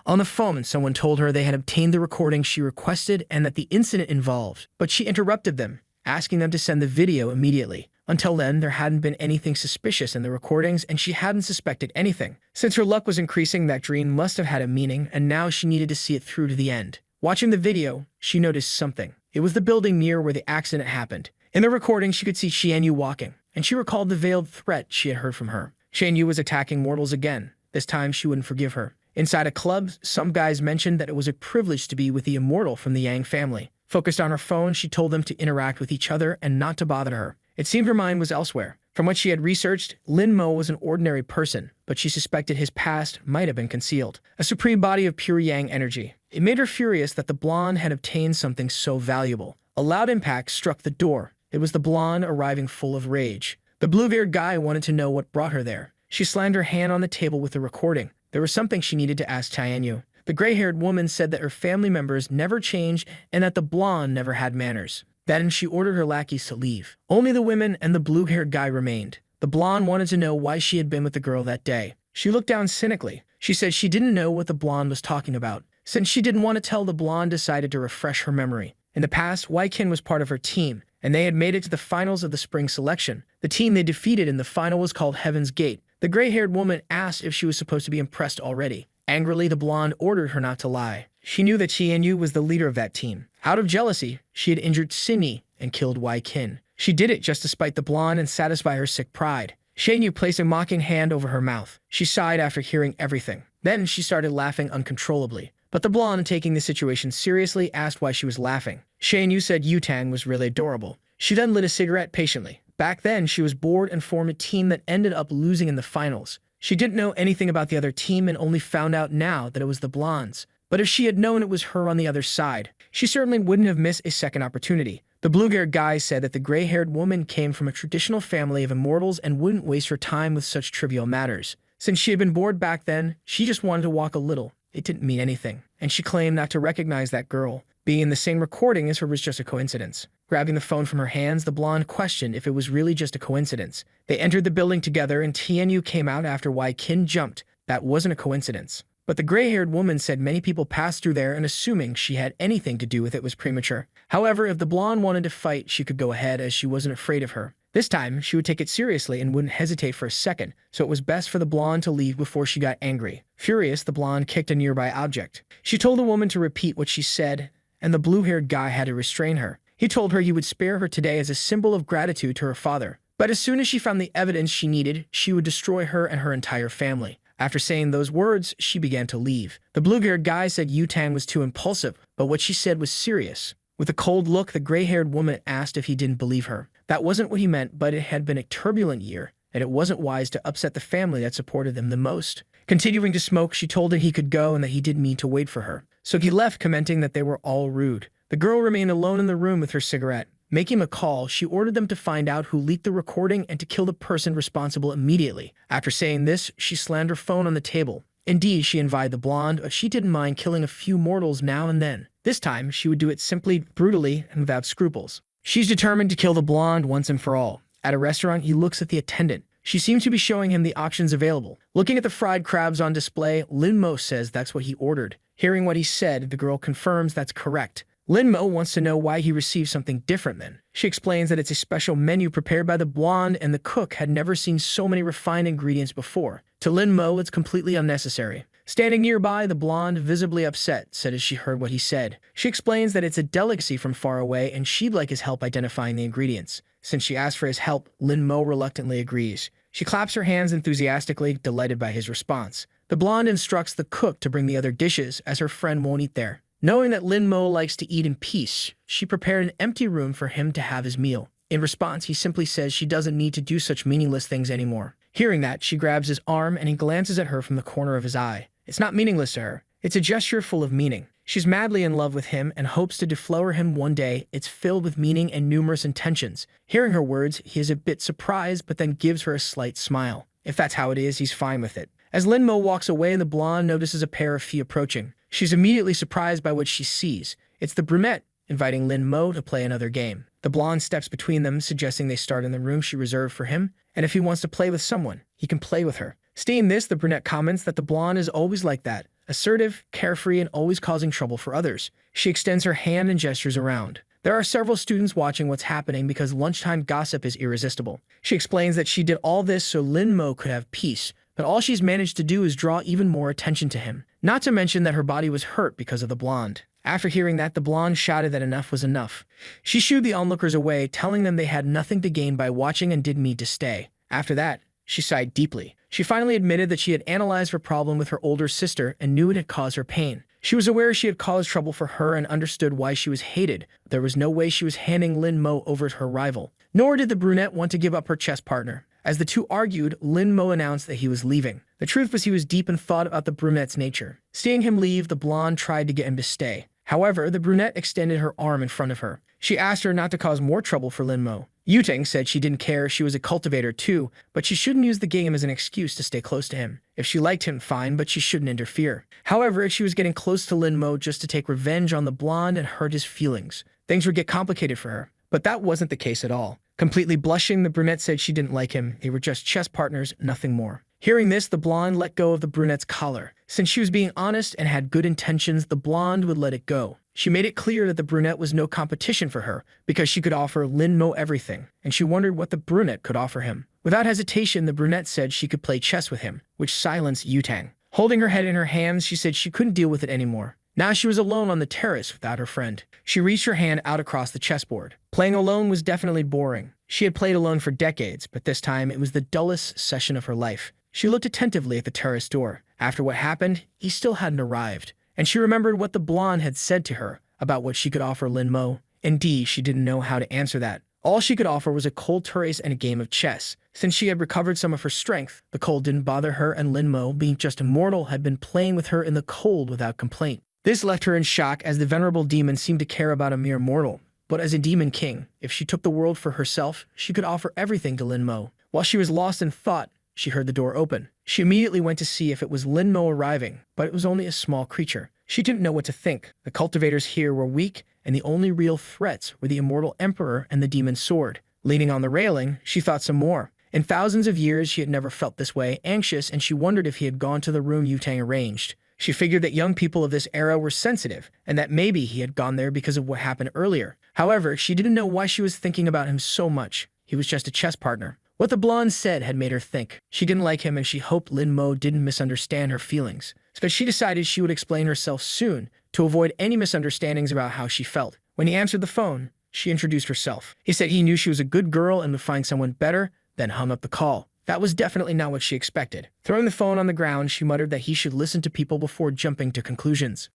On the phone, someone told her they had obtained the recording she requested and that the incident involved, but she interrupted them, asking them to send the video immediately. Until then, there hadn't been anything suspicious in the recordings, and she hadn't suspected anything. Since her luck was increasing, that dream must have had a meaning, and now she needed to see it through to the end. Watching the video, she noticed something. It was the building near where the accident happened. In the recording, she could see Xianyu walking, and she recalled the veiled threat she had heard from her. Xianyu was attacking mortals again. This time, she wouldn't forgive her. Inside a club, some guys mentioned that it was a privilege to be with the immortal from the Yang family. Focused on her phone, she told them to interact with each other and not to bother her. It seemed her mind was elsewhere. From what she had researched, Linmo was an ordinary person, but she suspected his past might have been concealed. A supreme body of pure Yang energy. It made her furious that the blonde had obtained something so valuable. A loud impact struck the door. It was the blonde arriving full of rage. The blue-haired guy wanted to know what brought her there. She slammed her hand on the table with the recording. There was something she needed to ask Tianyu. The gray-haired woman said that her family members never changed and that the blonde never had manners. Then she ordered her lackeys to leave. Only the women and the blue-haired guy remained. The blonde wanted to know why she had been with the girl that day. She looked down cynically. She said she didn't know what the blonde was talking about. Since she didn't want to tell, the blonde decided to refresh her memory. In the past, Wai Qin was part of her team, and they had made it to the finals of the spring selection. The team they defeated in the final was called Heaven's Gate. The gray-haired woman asked if she was supposed to be impressed already. Angrily, the blonde ordered her not to lie. She knew that Qianyu was the leader of that team. Out of jealousy, she had injured Sinyi and killed Wei Qin. She did it just to spite the blonde and satisfy her sick pride. Qianyu placed a mocking hand over her mouth. She sighed after hearing everything. Then she started laughing uncontrollably. But the blonde, taking the situation seriously, asked why she was laughing. Qianyu said Yutang was really adorable. She then lit a cigarette patiently. Back then, she was bored and formed a team that ended up losing in the finals. She didn't know anything about the other team and only found out now that it was the blondes. But if she had known it was her on the other side, she certainly wouldn't have missed a second opportunity. The blue-haired guy said that the gray-haired woman came from a traditional family of immortals and wouldn't waste her time with such trivial matters. Since she had been bored back then, she just wanted to walk a little. It didn't mean anything. And she claimed not to recognize that girl. Being in the same recording as her was just a coincidence. Grabbing the phone from her hands, the blonde questioned if it was really just a coincidence. They entered the building together and Qianyu came out after Wei Qin jumped. That wasn't a coincidence. But the gray-haired woman said many people passed through there and assuming she had anything to do with it was premature. However, if the blonde wanted to fight, she could go ahead as she wasn't afraid of her. This time, she would take it seriously and wouldn't hesitate for a second, so it was best for the blonde to leave before she got angry. Furious, the blonde kicked a nearby object. She told the woman to repeat what she said, and the blue-haired guy had to restrain her. He told her he would spare her today as a symbol of gratitude to her father. But as soon as she found the evidence she needed, she would destroy her and her entire family. After saying those words, she began to leave. The blue-haired guy said Yutang was too impulsive, but what she said was serious. With a cold look, the gray-haired woman asked if he didn't believe her. That wasn't what he meant, but it had been a turbulent year, and it wasn't wise to upset the family that supported them the most. Continuing to smoke, she told him he could go and that he didn't mean to wait for her. So he left, commenting that they were all rude. The girl remained alone in the room with her cigarette. Making a call, she ordered them to find out who leaked the recording and to kill the person responsible immediately. After saying this, she slammed her phone on the table. Indeed, she invited the blonde, but she didn't mind killing a few mortals now and then. This time, she would do it simply, brutally, and without scruples. She's determined to kill the blonde once and for all. At a restaurant, he looks at the attendant. She seems to be showing him the options available. Looking at the fried crabs on display, Lin Mo says that's what he ordered. Hearing what he said, the girl confirms that's correct. Lin Mo wants to know why he received something different then. She explains that it's a special menu prepared by the blonde and the cook had never seen so many refined ingredients before. To Lin Mo, it's completely unnecessary. Standing nearby, the blonde, visibly upset, said as she heard what he said. She explains that it's a delicacy from far away and she'd like his help identifying the ingredients. Since she asked for his help, Lin Mo reluctantly agrees. She claps her hands enthusiastically, delighted by his response. The blonde instructs the cook to bring the other dishes as her friend won't eat there. Knowing that Lin Mo likes to eat in peace, she prepared an empty room for him to have his meal. In response, he simply says she doesn't need to do such meaningless things anymore. Hearing that, she grabs his arm and he glances at her from the corner of his eye. It's not meaningless to her. It's a gesture full of meaning. She's madly in love with him and hopes to deflower him one day. It's filled with meaning and numerous intentions. Hearing her words, he is a bit surprised but then gives her a slight smile. If that's how it is, he's fine with it. As Lin Mo walks away, the blonde notices a pair of feet approaching. She's immediately surprised by what she sees. It's the brunette, inviting Lin Mo to play another game. The blonde steps between them, suggesting they start in the room she reserved for him, and if he wants to play with someone, he can play with her. Seeing this, the brunette comments that the blonde is always like that, assertive, carefree, and always causing trouble for others. She extends her hand and gestures around. There are several students watching what's happening because lunchtime gossip is irresistible. She explains that she did all this so Lin Mo could have peace, but all she's managed to do is draw even more attention to him. Not to mention that her body was hurt because of the blonde. After hearing that, the blonde shouted that enough was enough. She shooed the onlookers away, telling them they had nothing to gain by watching and didn't need to stay. After that, she sighed deeply. She finally admitted that she had analyzed her problem with her older sister and knew it had caused her pain. She was aware she had caused trouble for her and understood why she was hated. There was no way she was handing Lin Mo over to her rival. Nor did the brunette want to give up her chess partner. As the two argued, Lin Mo announced that he was leaving. The truth was he was deep in thought about the brunette's nature. Seeing him leave, the blonde tried to get him to stay. However, the brunette extended her arm in front of her. She asked her not to cause more trouble for Lin Mo. Yutang said she didn't care, she was a cultivator too, but she shouldn't use the game as an excuse to stay close to him. If she liked him, fine, but she shouldn't interfere. However, if she was getting close to Lin Mo just to take revenge on the blonde and hurt his feelings, things would get complicated for her. But that wasn't the case at all. Completely blushing, the brunette said she didn't like him. They were just chess partners, nothing more. Hearing this, the blonde let go of the brunette's collar. Since she was being honest and had good intentions, the blonde would let it go. She made it clear that the brunette was no competition for her because she could offer Lin Mo everything, and she wondered what the brunette could offer him. Without hesitation, the brunette said she could play chess with him, which silenced Yutang. Holding her head in her hands, she said she couldn't deal with it anymore. Now she was alone on the terrace without her friend. She reached her hand out across the chessboard. Playing alone was definitely boring. She had played alone for decades, but this time it was the dullest session of her life. She looked attentively at the terrace door. After what happened, he still hadn't arrived. And she remembered what the blonde had said to her about what she could offer Lin Mo. Indeed, she didn't know how to answer that. All she could offer was a cold terrace and a game of chess. Since she had recovered some of her strength, the cold didn't bother her, and Lin Mo, being just a mortal, had been playing with her in the cold without complaint. This left her in shock, as the venerable demon seemed to care about a mere mortal. But as a demon king, if she took the world for herself, she could offer everything to Lin Mo. While she was lost in thought, she heard the door open. She immediately went to see if it was Lin Mo arriving, but it was only a small creature. She didn't know what to think. The cultivators here were weak, and the only real threats were the immortal emperor and the demon sword. Leaning on the railing, she thought some more. In thousands of years, she had never felt this way, anxious, and she wondered if he had gone to the room Yutang arranged. She figured that young people of this era were sensitive, and that maybe he had gone there because of what happened earlier. However, she didn't know why she was thinking about him so much. He was just a chess partner. What the blonde said had made her think. She didn't like him, and she hoped Lin Mo didn't misunderstand her feelings. But she decided she would explain herself soon to avoid any misunderstandings about how she felt. When he answered the phone, she introduced herself. He said he knew she was a good girl and would find someone better, then hung up the call. That was definitely not what she expected. Throwing the phone on the ground, she muttered that he should listen to people before jumping to conclusions.